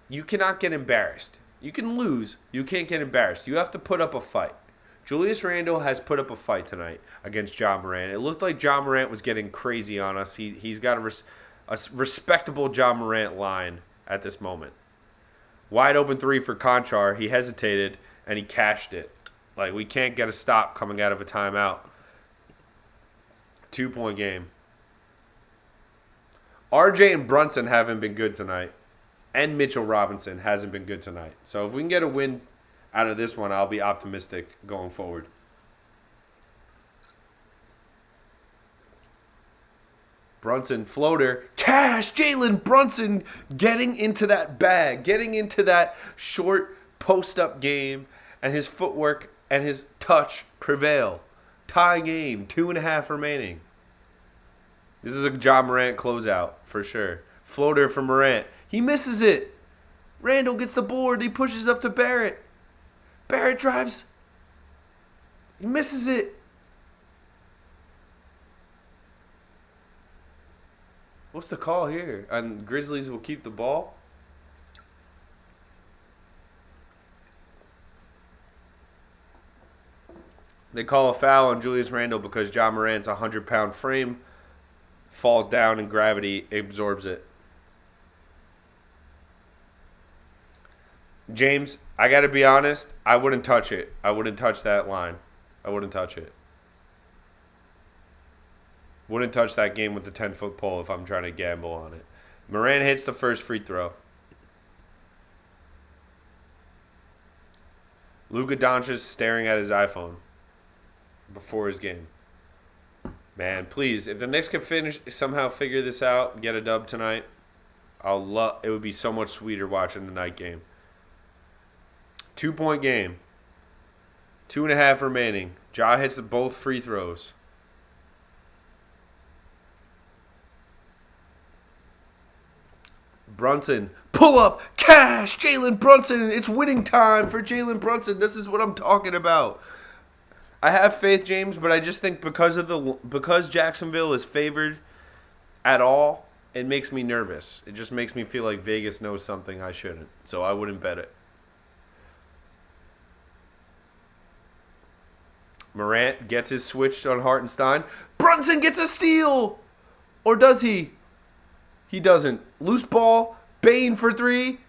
you cannot get embarrassed. You can lose. You can't get embarrassed. You have to put up a fight. Julius Randle has put up a fight tonight against Ja Morant. It looked like Ja Morant was getting crazy on us. He's got a respectable Ja Morant line at this moment. Wide open three for Conchar. He hesitated, and he cashed it. Like, we can't get a stop coming out of a timeout. 2-point game. RJ and Brunson haven't been good tonight. And Mitchell Robinson hasn't been good tonight. So if we can get a win out of this one, I'll be optimistic going forward. Brunson floater. Cash! Jalen Brunson getting into that bag. Getting into that short post-up game. And his footwork and his touch prevail. Tie game. 2.5 remaining. This is a Ja Morant closeout for sure. Floater for Morant. He misses it. Randall gets the board. He pushes up to Barrett. Barrett drives. He misses it. What's the call here? And Grizzlies will keep the ball? They call a foul on Julius Randle because Ja Morant's 100-pound frame falls down and gravity absorbs it. James, I got to be honest, I wouldn't touch it. I wouldn't touch that line. I wouldn't touch it. Wouldn't touch that game with the 10-foot pole if I'm trying to gamble on it. Morant hits the first free throw. Luka Doncic staring at his iPhone before his game. Man, please, if the Knicks can somehow figure this out and get a dub tonight, it would be so much sweeter watching the night game. 2-point game. 2.5 remaining. Ja hits both free throws. Brunson, pull up, cash, Jalen Brunson. It's winning time for Jalen Brunson. This is what I'm talking about. I have faith, James, but I just think because Jacksonville is favored at all, it makes me nervous. It just makes me feel like Vegas knows something I shouldn't. So I wouldn't bet it. Morant gets his switch on Hartenstein. Brunson gets a steal! Or does he? He doesn't. Loose ball. Bane for three.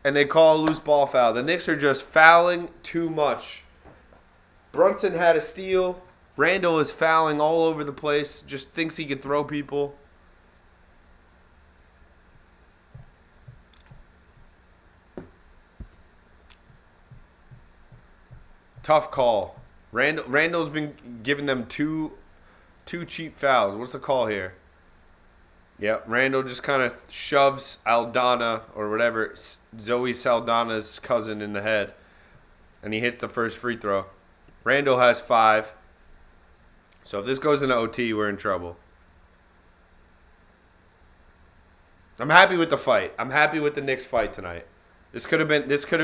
And they call a loose ball foul. The Knicks are just fouling too much. Brunson had a steal. Randall is fouling all over the place. Just thinks he can throw people. Tough call. Randall's been giving them two cheap fouls. What's the call here? Yep, Randall just kind of shoves Aldana or whatever, Zoe Saldana's cousin, in the head. And he hits the first free throw. Randall has 5. So if this goes into OT, we're in trouble. I'm happy with the fight. I'm happy with the Knicks fight tonight. This could have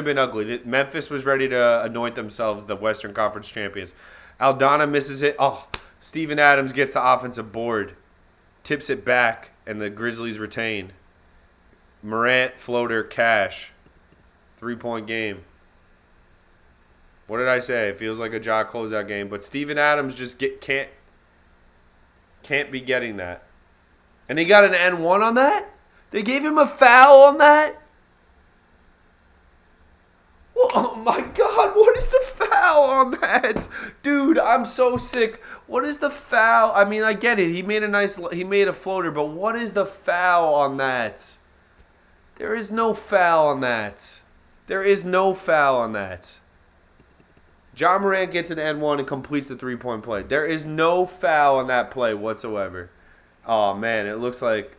been ugly. Memphis was ready to anoint themselves the Western Conference champions. Aldana misses it. Oh, Steven Adams gets the offensive board. Tips it back, and the Grizzlies retain. Morant, floater, cash. 3-point game. What did I say? It feels like a Ja closeout game. But Steven Adams just can't be getting that. And he got an N1 on that? They gave him a foul on that? Oh my God, what is the foul on that? Dude, I'm so sick. What is the foul? I mean, I get it. He made a floater, but what is the foul on that? There is no foul on that. There is no foul on that. John Morant gets an N1 and completes the 3-point play. There is no foul on that play whatsoever. Oh, man, it looks like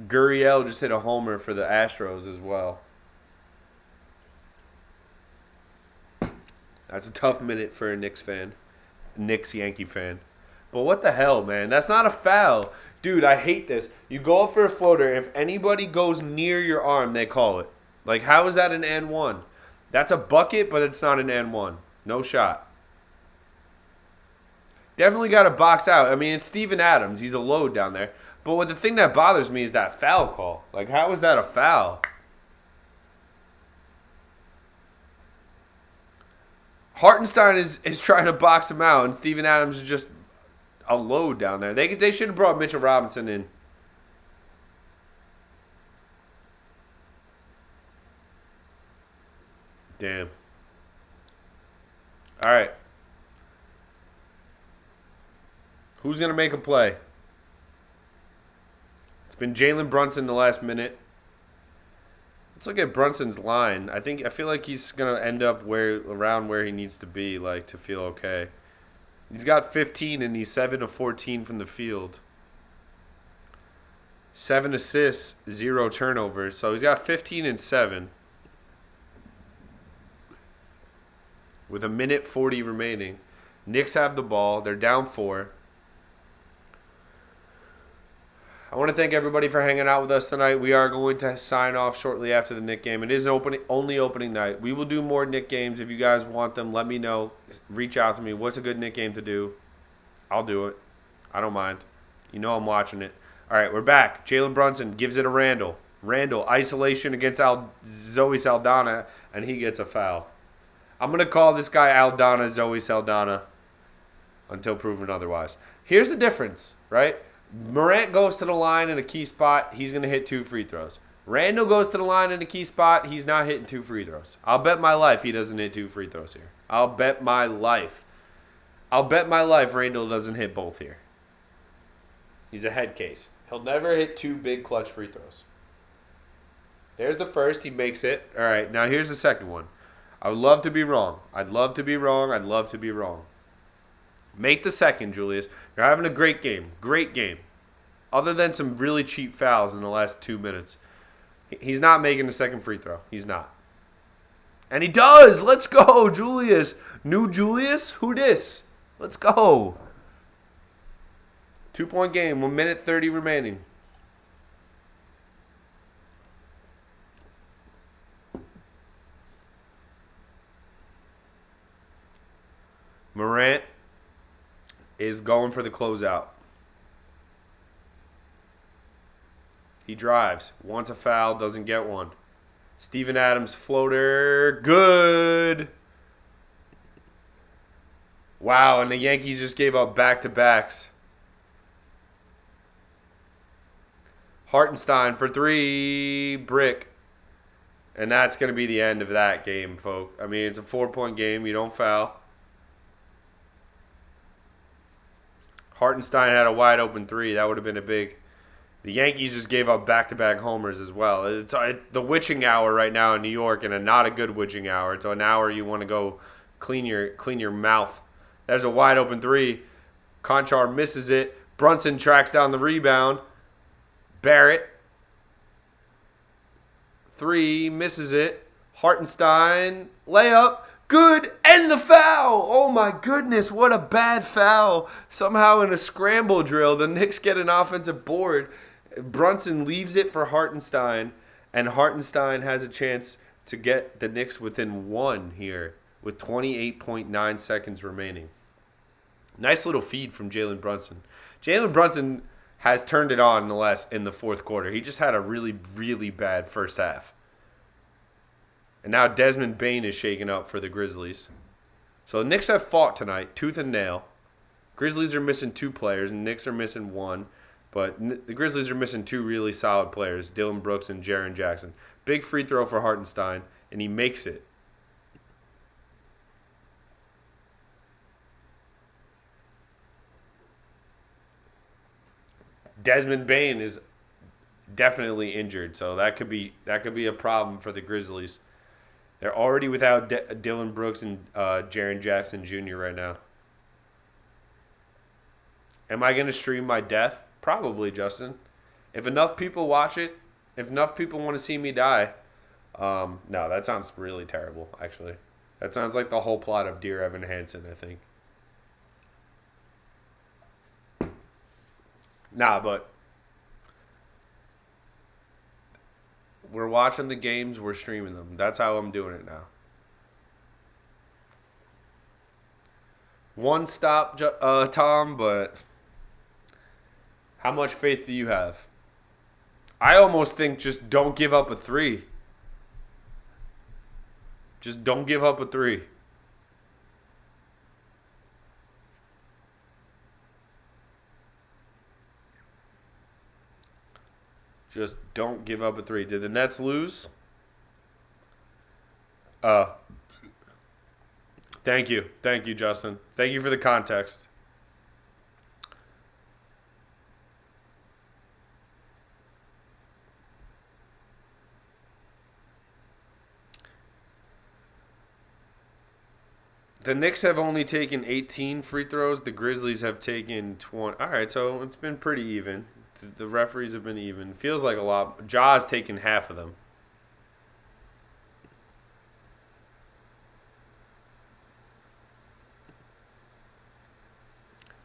Gurriel just hit a homer for the Astros as well. That's a tough minute for a Knicks fan. Knicks-Yankee fan. But what the hell, man? That's not a foul. Dude, I hate this. You go up for a floater. If anybody goes near your arm, they call it. Like, how is that an N1? That's a bucket, but it's not an N1. No shot. Definitely got to box out. I mean, it's Steven Adams. He's a load down there. But the thing that bothers me is that foul call. Like, how is that a foul? Hartenstein is trying to box him out, and Steven Adams is just a load down there. They should have brought Mitchell Robinson in. Damn. All right. Who's going to make a play? It's been Jalen Brunson the last minute. Let's look at Brunson's line. I feel like he's gonna end up around where he needs to be, like, to feel okay. He's got 15 and he's 7 of 14 from the field. 7 assists, 0 turnovers. So he's got 15 and 7. With a minute 40 remaining. Knicks have the ball. They're down 4. I want to thank everybody for hanging out with us tonight. We are going to sign off shortly after the Knick game. It is only opening night. We will do more Knick games. If you guys want them, let me know. Reach out to me. What's a good Knick game to do? I'll do it. I don't mind. You know I'm watching it. All right, we're back. Jalen Brunson gives it to Randall. Randall, isolation against Zoe Saldana, and he gets a foul. I'm going to call this guy Aldana Zoe Saldana until proven otherwise. Here's the difference, right? Morant goes to the line in a key spot. He's going to hit 2 free throws. Randall goes to the line in a key spot. He's not hitting 2 free throws. I'll bet my life he doesn't hit 2 free throws here. I'll bet my life Randall doesn't hit both here. He's a head case. He'll never hit 2 big clutch free throws. There's the first. He makes it. All right, now here's the second one. I would love to be wrong. I'd love to be wrong. I'd love to be wrong. Make the second, Julius. You're having a great game. Great game. Other than some really cheap fouls in the last 2 minutes. He's not making the second free throw. He's not. And he does. Let's go, Julius. New Julius? Who dis? Let's go. 2-point game. 1 minute 30 remaining. Morant is going for the closeout. He drives. Wants a foul. Doesn't get one. Steven Adams floater. Good. Wow, and the Yankees just gave up back-to-backs. Hartenstein for 3. Brick. And that's going to be the end of that game, folks. I mean, it's a 4-point game. You don't foul. Hartenstein had a wide-open 3. That would have been a big... The Yankees just gave up back-to-back homers as well. It's the witching hour right now in New York, and not a good witching hour. It's an hour you want to go clean your mouth. There's a wide-open 3. Conchar misses it. Brunson tracks down the rebound. Barrett. 3, misses it. Hartenstein, layup, good, and the foul. Oh my goodness, what a bad foul. Somehow in a scramble drill, the Knicks get an offensive board. Brunson leaves it for Hartenstein, and Hartenstein has a chance to get the Knicks within 1 here with 28.9 seconds remaining. Nice little feed from Jalen Brunson. Jalen Brunson has turned it on in the fourth quarter. He just had a really, really bad first half. And now Desmond Bane is shaking up for the Grizzlies. So the Knicks have fought tonight, tooth and nail. Grizzlies are missing 2 players, and Knicks are missing 1. But the Grizzlies are missing 2 really solid players, Dylan Brooks and Jaren Jackson. Big free throw for Hartenstein, and he makes it. Desmond Bane is definitely injured, so that could be a problem for the Grizzlies. They're already without Dylan Brooks and Jaren Jackson Jr. right now. Am I going to stream my death? Probably, Justin. If enough people watch it, if enough people want to see me die. No, that sounds really terrible, actually. That sounds like the whole plot of Dear Evan Hansen, I think. Nah, but we're watching the games, we're streaming them. That's how I'm doing it now. One stop, Tom, but how much faith do you have? I almost think just don't give up a 3. Just don't give up a 3. Just don't give up a 3. Did the Nets lose? Thank you. Thank you, Justin. Thank you for the context. The Knicks have only taken 18 free throws. The Grizzlies have taken 20. All right, so it's been pretty even. The referees have been even. Feels like a lot. Ja's taken half of them.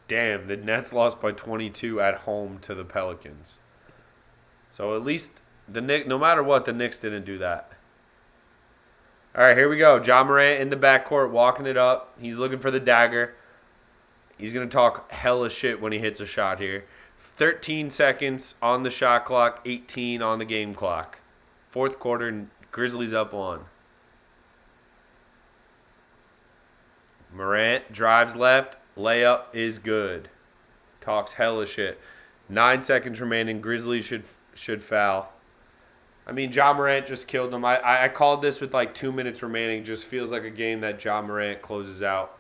Damn, the Nets lost by 22 at home to the Pelicans. So at least the Knicks, no matter what, the Knicks didn't do that. All right, here we go. Ja Morant in the backcourt, walking it up. He's looking for the dagger. He's going to talk hella shit when he hits a shot here. 13 seconds on the shot clock, 18 on the game clock. Fourth quarter, Grizzlies up 1. Morant drives left. Layup is good. Talks hella shit. 9 seconds remaining. Grizzlies should foul. I mean, Ja Morant just killed them. I called this with like 2 minutes remaining. Just feels like a game that Ja Morant closes out.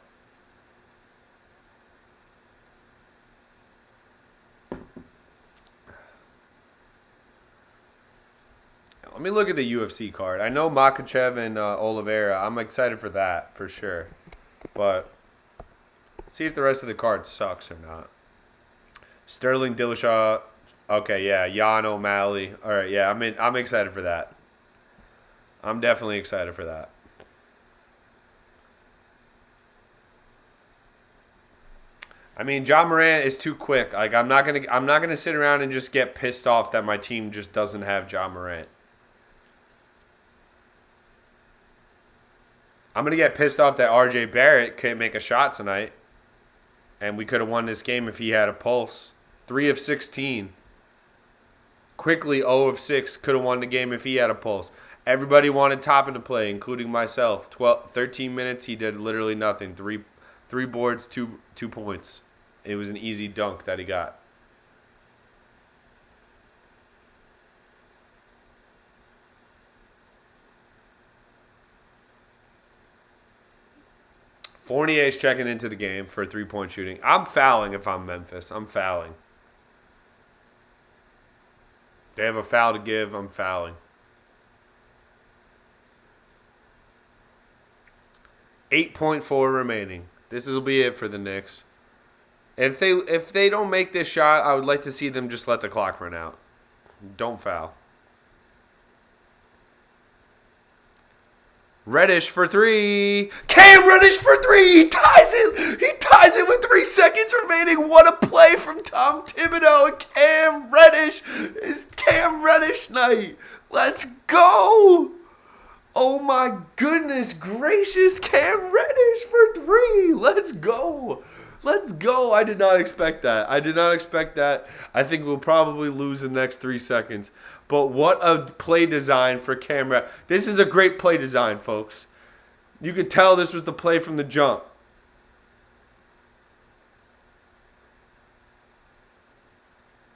Let me look at the UFC card. I know Makhachev and Oliveira. I'm excited for that, for sure. But see if the rest of the card sucks or not. Sterling Dillashaw. Okay, yeah. Jan O'Malley. All right, yeah. I'm excited for that. I'm definitely excited for that. I mean, Ja Morant is too quick. Like I'm not gonna sit around and just get pissed off that my team just doesn't have Ja Morant. I'm going to get pissed off that RJ Barrett couldn't make a shot tonight. And we could have won this game if he had a pulse. 3 of 16. Quickly 0 of 6 could have won the game if he had a pulse. Everybody wanted Toppin to play, including myself. 13 minutes, he did literally nothing. Three boards, 2 points. It was an easy dunk that he got. Fournier's checking into the game for 3-point shooting. I'm fouling if I'm Memphis. I'm fouling. They have a foul to give. I'm fouling. 8.4 remaining. This will be it for the Knicks. If they don't make this shot, I would like to see them just let the clock run out. Don't foul. Reddish for 3. Cam Reddish for 3. He ties it. He ties it with 3 seconds remaining. What a play from Tom Thibodeau. And Cam Reddish is Cam Reddish night. Let's go. Oh my goodness gracious. Cam Reddish for 3. Let's go. Let's go. I did not expect that. I think we'll probably lose the next 3 seconds. But what a play design for Cam Reddish. This is a great play design, folks. You could tell this was the play from the jump.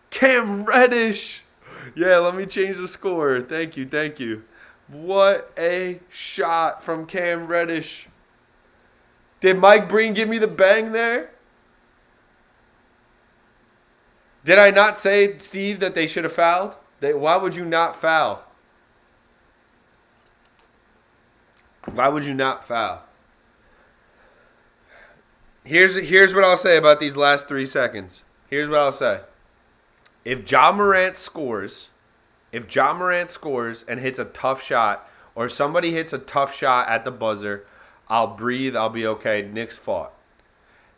Cam Reddish. Yeah, let me change the score. Thank you. What a shot from Cam Reddish. Did Mike Breen give me the bang there? Did I not say, Steve, that they should have fouled? Why would you not foul? Why would you not foul? Here's what I'll say about these last 3 seconds. Here's what I'll say. If Ja Morant scores and hits a tough shot, or somebody hits a tough shot at the buzzer, I'll breathe, I'll be okay. Knicks fought.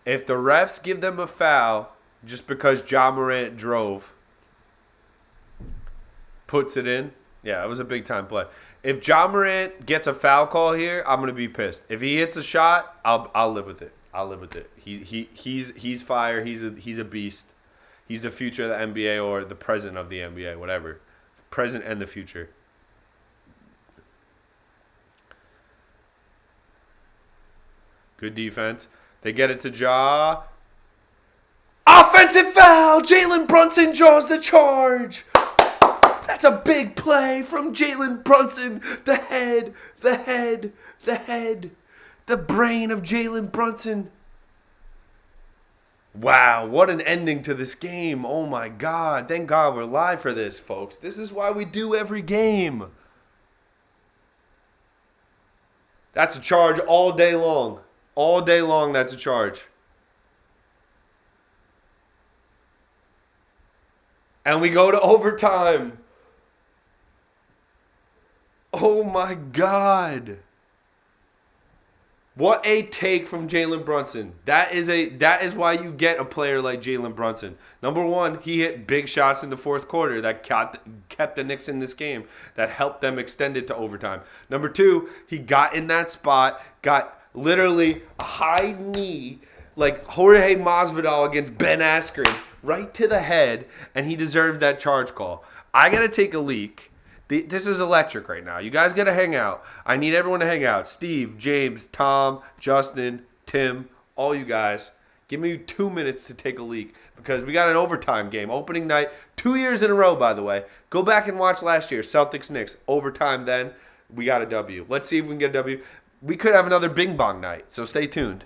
If the refs give them a foul just because Ja Morant drove, puts it in, yeah, it was a big time play. If Ja Morant gets a foul call here, I'm gonna be pissed. If he hits a shot, I'll live with it. He's fire. He's a beast. He's the future of the NBA or the present of the NBA, whatever. Present and the future. Good defense. They get it to Ja. Offensive foul! Jalen Brunson draws the charge. That's a big play from Jalen Brunson. The brain of Jalen Brunson. Wow, what an ending to this game. Oh my God. Thank God we're live for this, folks. This is why we do every game. That's a charge all day long. All day long, that's a charge. And we go to overtime. Oh my God. What a take from Jalen Brunson. That is why you get a player like Jalen Brunson. Number one, he hit big shots in the fourth quarter that kept the Knicks in this game, that helped them extend it to overtime. Number two, he got in that spot, got literally a high knee, like Jorge Masvidal against Ben Askren, right to the head, and he deserved that charge call. I got to take a leak. This is electric right now. You guys got to hang out. I need everyone to hang out. Steve, James, Tom, Justin, Tim, all you guys. Give me 2 minutes to take a leak because we got an overtime game. Opening night, 2 years in a row, by the way. Go back and watch last year. Celtics-Knicks. Overtime then. We got a W. Let's see if we can get a W. We could have another Bing Bong night, so stay tuned.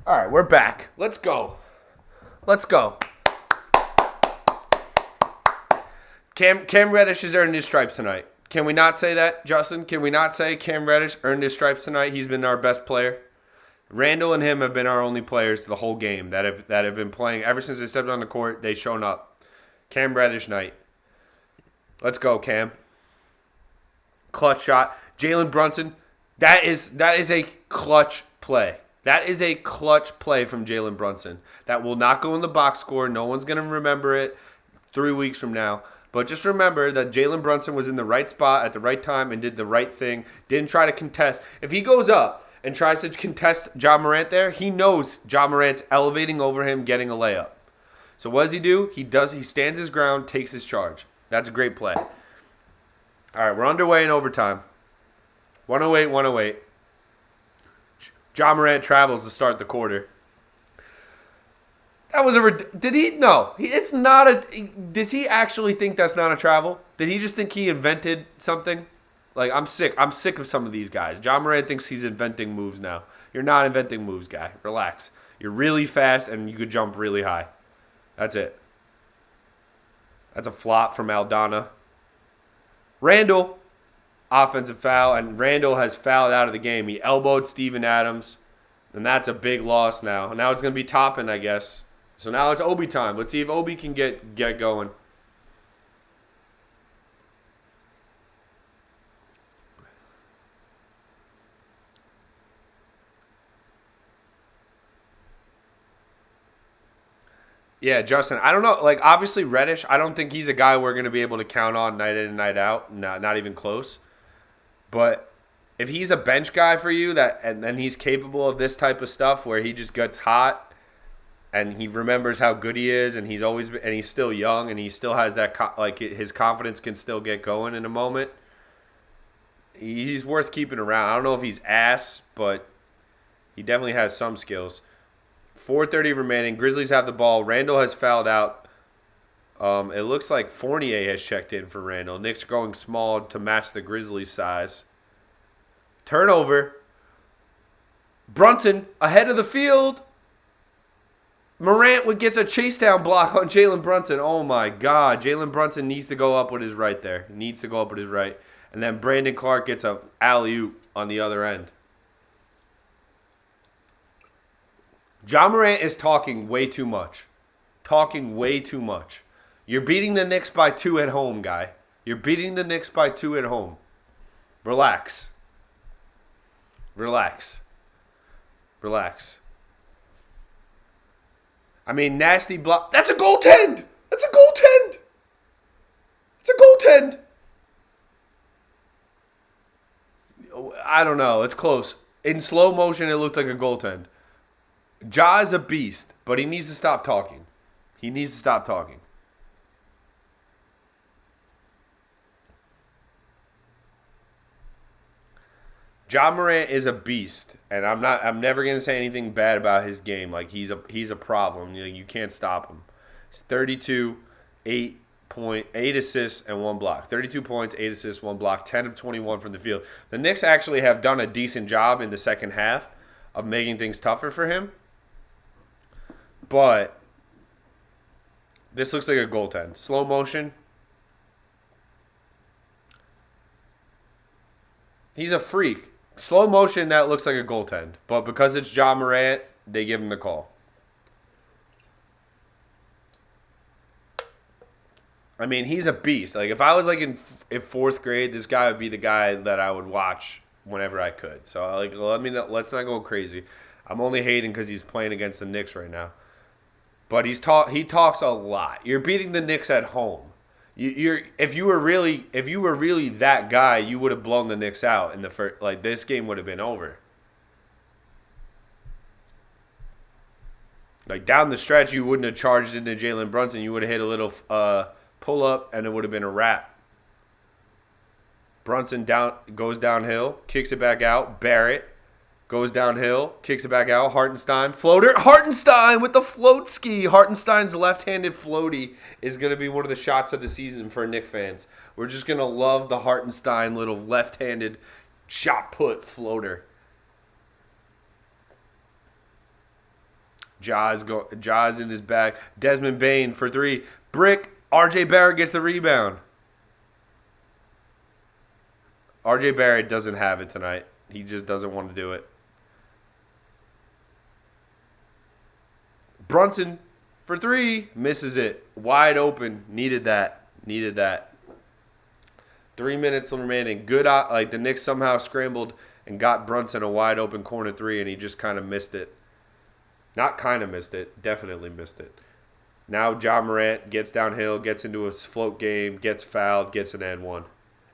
All right, we're back. Let's go. Let's go. Cam Reddish has earned his stripes tonight. Can we not say that, Justin? Can we not say Cam Reddish earned his stripes tonight? He's been our best player. Randall and him have been our only players the whole game that have been playing ever since they stepped on the court. They've shown up. Cam Reddish night. Let's go, Cam. Clutch shot. Jalen Brunson. That is a clutch play. That is a clutch play from Jalen Brunson. That will not go in the box score. No one's going to remember it 3 weeks from now. But just remember that Jalen Brunson was in the right spot at the right time and did the right thing. Didn't try to contest. If he goes up and tries to contest Ja Morant there, he knows Ja Morant's elevating over him, getting a layup. So what does he do? He stands his ground, takes his charge. That's a great play. All right, we're underway in overtime. 108. Ja Morant travels to start the quarter. That was did he? No. It's not a... Does he actually think that's not a travel? Did he just think he invented something? Like, I'm sick. I'm sick of some of these guys. Ja Morant thinks he's inventing moves now. You're not inventing moves, guy. Relax. You're really fast and you could jump really high. That's it. That's a flop from Aldana. Randall, offensive foul, and Randall has fouled out of the game. He elbowed Steven Adams, and that's a big loss now. Now it's going to be Toppin, I guess. So now it's Obi time. Let's see if Obi can get going. Yeah, Justin, I don't know. Like, obviously, Reddish, I don't think he's a guy we're going to be able to count on night in and night out. Not even close. But if he's a bench guy for you, and then he's capable of this type of stuff where he just gets hot and he remembers how good he is, and he's still young, and he still has that his confidence can still get going in a moment. He's worth keeping around. I don't know if he's ass, but he definitely has some skills. 4:30 remaining. Grizzlies have the ball. Randall has fouled out. It looks like Fournier has checked in for Randall. Knicks going small to match the Grizzlies' size. Turnover. Brunson ahead of the field. Morant gets a chase down block on Jalen Brunson. Oh my God. Jalen Brunson needs to go up with his right there. He needs to go up with his right. And then Brandon Clark gets a alley-oop on the other end. Ja Morant is talking way too much. You're beating the Knicks by 2 at home, guy. You're beating the Knicks by 2 at home. Relax. I mean, nasty block. That's a goaltend! I don't know. It's close. In slow motion, it looked like a goaltend. Ja is a beast, but he needs to stop talking. Ja Morant is a beast, and I'm never gonna say anything bad about his game. Like, he's a problem. You can't stop him. He's 32, 8 assists and 1 block. 32 points, 8 assists, 1 block, 10 of 21 from the field. The Knicks actually have done a decent job in the second half of making things tougher for him. But this looks like a goaltend. Slow motion. He's a freak. Slow motion, that looks like a goaltend. But because it's Ja Morant, they give him the call. I mean, he's a beast. Like, if I was like in 4th grade, this guy would be the guy that I would watch whenever I could. So like, let's not go crazy. I'm only hating because he's playing against the Knicks right now. But he talks a lot. You're beating the Knicks at home. If you were really that guy, you would have blown the Knicks out in the first. Like, this game would have been over. Like, down the stretch, you wouldn't have charged into Jalen Brunson. You would have hit a little pull up, and it would have been a wrap. Brunson goes downhill, kicks it back out. Barrett goes downhill, kicks it back out. Hartenstein, floater. Hartenstein with the float ski. Hartenstein's left-handed floaty is going to be one of the shots of the season for Knicks fans. We're just going to love the Hartenstein little left-handed shot put floater. Ja's in his bag. Desmond Bane for 3. Brick. RJ Barrett gets the rebound. RJ Barrett doesn't have it tonight. He just doesn't want to do it. Brunson for 3. Misses it. Wide open. Needed that. 3 minutes remaining. Good. Like the Knicks somehow scrambled and got Brunson a wide open corner 3, and he just kind of missed it. Not kind of missed it. Definitely missed it. Now Morant gets downhill, gets into his float game, gets fouled, gets an and 1.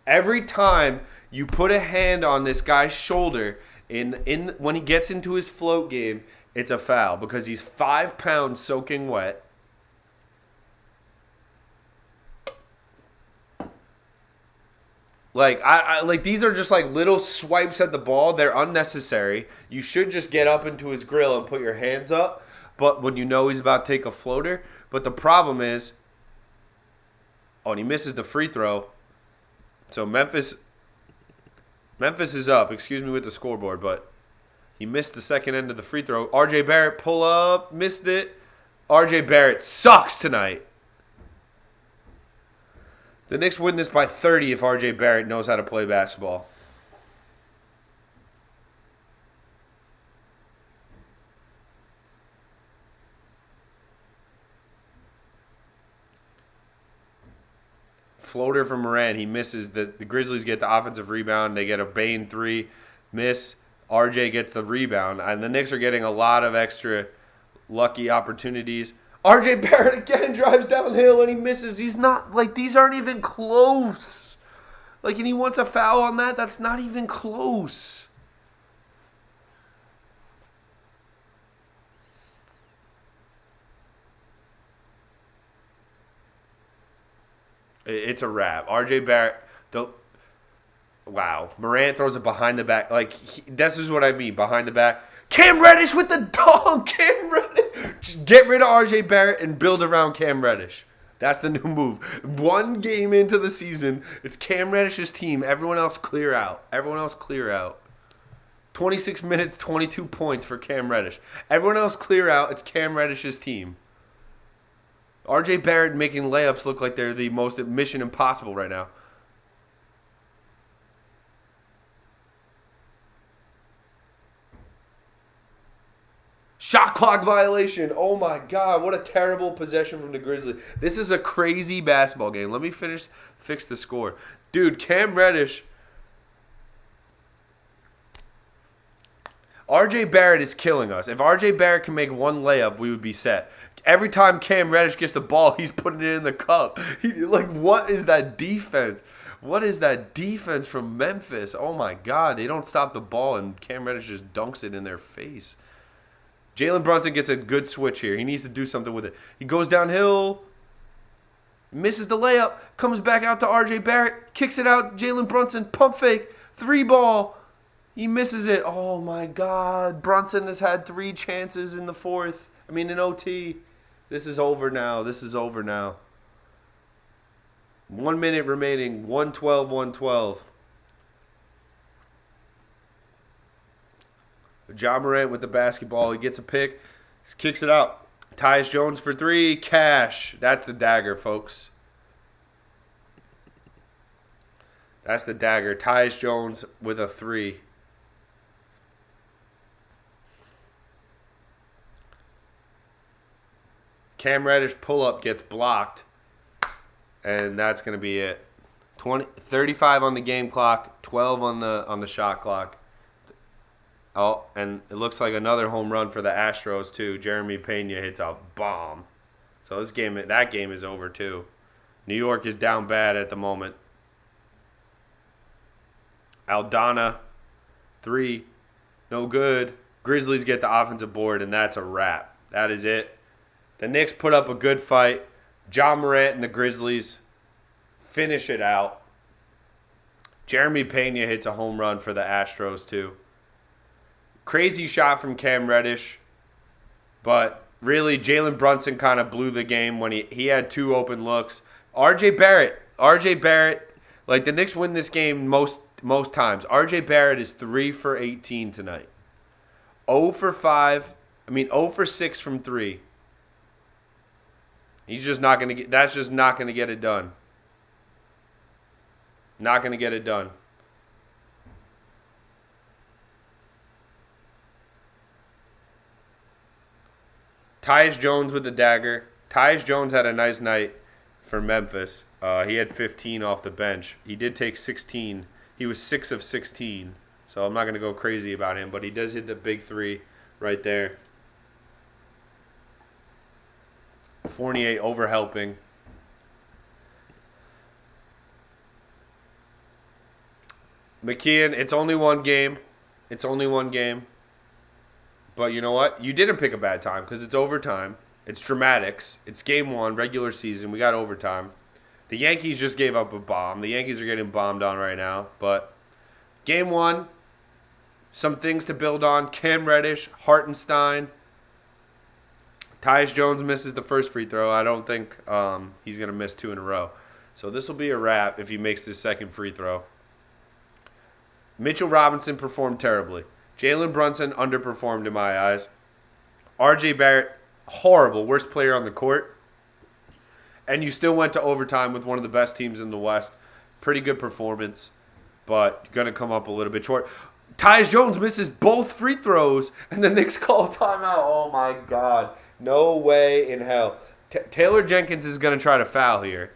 Every time you put a hand on this guy's shoulder when he gets into his float game, it's a foul because he's 5 pounds soaking wet. Like I like these are just like little swipes at the ball. They're unnecessary. You should just get up into his grill and put your hands up. But when you know he's about to take a floater, but the problem is, and he misses the free throw. So Memphis is up. Excuse me with the scoreboard, but he missed the second end of the free throw. RJ Barrett pull up, missed it. RJ Barrett sucks tonight. The Knicks win this by 30 if RJ Barrett knows how to play basketball. Floater from Morant. He misses. The Grizzlies get the offensive rebound. They get a Bane 3. Miss. RJ gets the rebound. And the Knicks are getting a lot of extra lucky opportunities. RJ Barrett again drives downhill and he misses. He's not, like, these aren't even close. Like, and he wants a foul on that? That's not even close. It's a wrap. RJ Barrett, wow. Morant throws it behind the back. Like, this is what I mean, behind the back. Cam Reddish with the dunk. Cam Reddish. Just get rid of RJ Barrett and build around Cam Reddish. That's the new move. 1 game into the season, it's Cam Reddish's team. Everyone else clear out. 26 minutes, 22 points for Cam Reddish. Everyone else clear out. It's Cam Reddish's team. RJ Barrett making layups look like they're the most mission impossible right now. Shot clock violation. Oh my God, what a terrible possession from the Grizzlies. This is a crazy basketball game. Let me fix the score. Dude, Cam Reddish. RJ Barrett is killing us. If RJ Barrett can make 1 layup, we would be set. Every time Cam Reddish gets the ball, he's putting it in the cup. What is that defense? What is that defense from Memphis? Oh my God, they don't stop the ball, and Cam Reddish just dunks it in their face. Jalen Brunson gets a good switch here. He needs to do something with it. He goes downhill, misses the layup, comes back out to RJ Barrett, kicks it out, Jalen Brunson, pump fake, 3 ball. He misses it. Oh my God. Brunson has had 3 chances in the fourth. In OT. This is over now. 1 minute remaining. 112. Morant with the basketball. He gets a pick. Kicks it out. Tyus Jones for 3. Cash. That's the dagger, folks. That's the dagger. Tyus Jones with a 3. Cam Reddish pull-up gets blocked. And that's going to be it. 35 on the game clock. 12 on the shot clock. Oh, and it looks like another home run for the Astros, too. Jeremy Pena hits a bomb. So that game is over, too. New York is down bad at the moment. Aldana, 3. No good. Grizzlies get the offensive board, and that's a wrap. That is it. The Knicks put up a good fight. Morant and the Grizzlies finish it out. Jeremy Pena hits a home run for the Astros, too. Crazy shot from Cam Reddish. But really, Jalen Brunson kind of blew the game when he had 2 open looks. RJ Barrett, like the Knicks win this game most times. RJ Barrett is 3 for 18 tonight. 0 for 5 I mean, 0 for 6 from 3. He's just not going to get, that's just not going to get it done. Not going to get it done. Tyus Jones with the dagger. Tyus Jones had a nice night for Memphis. He had 15 off the bench. He did take 16. He was 6 of 16. So I'm not going to go crazy about him, but he does hit the big 3 right there. Fournier overhelping. McKeon, it's only one game. It's only one game. But you know what? You didn't pick a bad time because it's overtime. It's dramatics. It's game 1, regular season. We got overtime. The Yankees just gave up a bomb. The Yankees are getting bombed on right now. But game 1, some things to build on. Cam Reddish, Hartenstein. Tyus Jones misses the first free throw. I don't think he's going to miss 2 in a row. So this will be a wrap if he makes this second free throw. Mitchell Robinson performed terribly. Jalen Brunson underperformed in my eyes. RJ Barrett, horrible, worst player on the court. And you still went to overtime with one of the best teams in the West. Pretty good performance, but going to come up a little bit short. Tyus Jones misses both free throws, and the Knicks call a timeout. Oh, my God. No way in hell. Taylor Jenkins is going to try to foul here.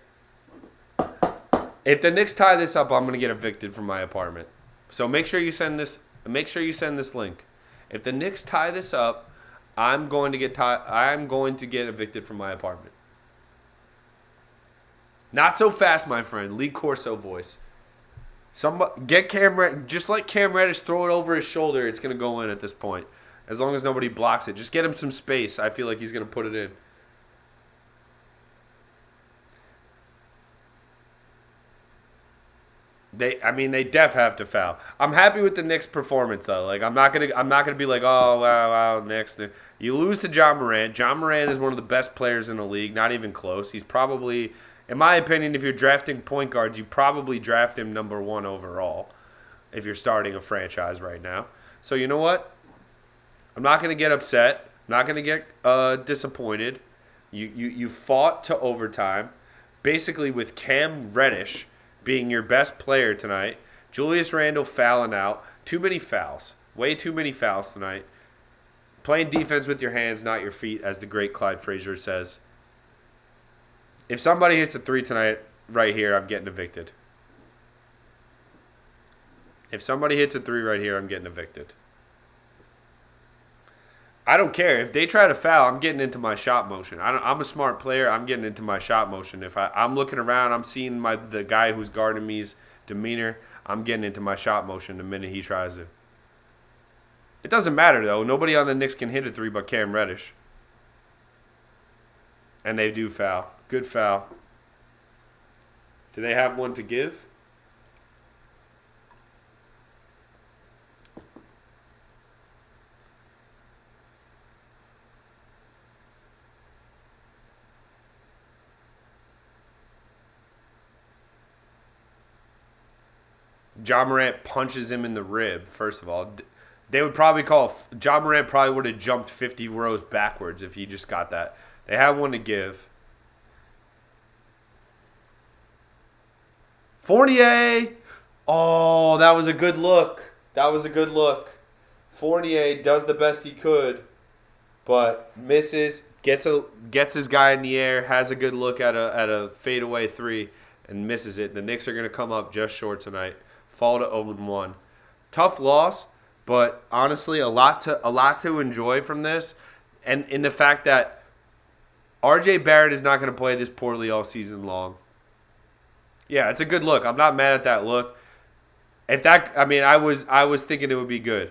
If the Knicks tie this up, I'm going to get evicted from my apartment. So make sure you send this. Make sure you send this link. If the Knicks tie this up, I'm going to get evicted from my apartment. Not so fast, my friend. Lee Corso voice. Get just let Cam Reddish throw it over his shoulder. It's going to go in at this point. As long as nobody blocks it. Just get him some space. I feel like he's going to put it in. They def have to foul. I'm happy with the Knicks' performance though. Like I'm not gonna be like, oh wow, Knicks. You lose to John Morant. John Morant is one of the best players in the league. Not even close. He's probably, in my opinion, if you're drafting point guards, you probably draft him number 1 overall. If you're starting a franchise right now, so you know what? I'm not gonna get upset. I'm not gonna get disappointed. You fought to overtime, basically with Cam Reddish being your best player tonight. Julius Randle fouling out. Too many fouls. Way too many fouls tonight. Playing defense with your hands, not your feet, as the great Clyde Frazier says. If somebody hits a 3 tonight, right here, I'm getting evicted. If somebody hits a 3 right here, I'm getting evicted. I don't care. If they try to foul, I'm getting into my shot motion. I'm a smart player. I'm getting into my shot motion. If I'm looking around, I'm seeing the guy who's guarding me's demeanor, I'm getting into my shot motion the minute he tries it. It doesn't matter, though. Nobody on the Knicks can hit a 3 but Cam Reddish. And they do foul. Good foul. Do they have one to give? John Morant punches him in the rib, first of all. They would probably John Morant probably would have jumped 50 rows backwards if he just got that. They have one to give. Fournier! Oh, that was a good look. That was a good look. Fournier does the best he could, but misses, gets his guy in the air, has a good look at a fadeaway 3, and misses it. The Knicks are going to come up just short tonight. Fall to 0-1. Tough loss, but honestly, a lot to enjoy from this, and in the fact that RJ Barrett is not going to play this poorly all season long. Yeah, it's a good look. I'm not mad at that look. I was thinking it would be good.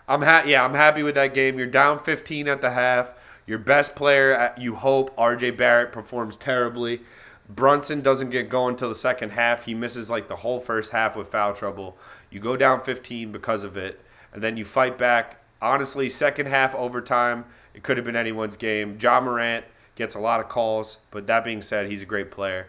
I'm happy with that game. You're down 15 at the half. Your best player, you hope, RJ Barrett, performs terribly. Brunson doesn't get going until the second half. He misses like the whole first half with foul trouble. You go down 15 because of it, and then you fight back. Honestly, second half overtime, it could have been anyone's game. John Morant gets a lot of calls, but that being said, he's a great player.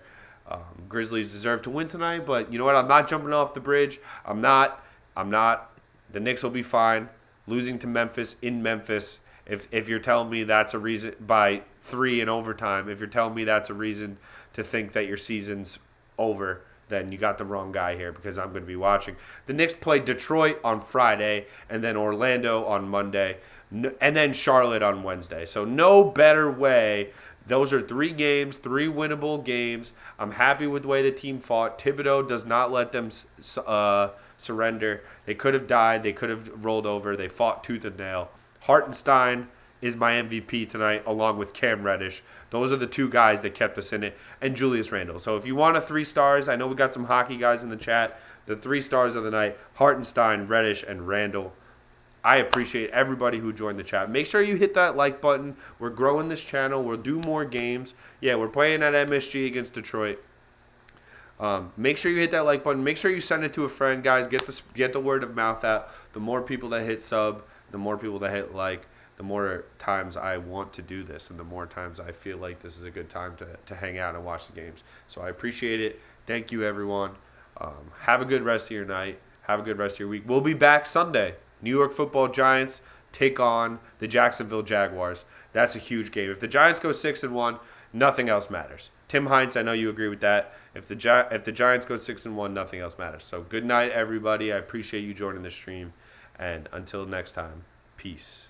Grizzlies deserve to win tonight, but you know what? I'm not jumping off the bridge. I'm not. The Knicks will be fine. Losing to Memphis in Memphis, If you're telling me that's a reason by 3 in overtime, if you're telling me that's a reason to think that your season's over, then you got the wrong guy here because I'm going to be watching. The Knicks play Detroit on Friday and then Orlando on Monday and then Charlotte on Wednesday. So no better way. Those are 3 games, 3 winnable games. I'm happy with the way the team fought. Thibodeau does not let them surrender. They could have died. They could have rolled over. They fought tooth and nail. Hartenstein is my MVP tonight, along with Cam Reddish. Those are the 2 guys that kept us in it, and Julius Randle. So if you want a 3 stars, I know we got some hockey guys in the chat. The 3 stars of the night, Hartenstein, Reddish, and Randle. I appreciate everybody who joined the chat. Make sure you hit that like button. We're growing this channel. We'll do more games. Yeah, we're playing at MSG against Detroit. Make sure you hit that like button. Make sure you send it to a friend, guys. Get the word of mouth out. The more people that hit sub, the more people that hit like, the more times I want to do this, and the more times I feel like this is a good time to hang out and watch the games. So I appreciate it. Thank you, everyone. Have a good rest of your night. Have a good rest of your week. We'll be back Sunday. New York Football Giants take on the Jacksonville Jaguars. That's a huge game. If the Giants go 6-1, nothing else matters. Tim Heinz, I know you agree with that. If the Giants go 6-1, nothing else matters. So good night, everybody. I appreciate you joining the stream, and until next time, peace.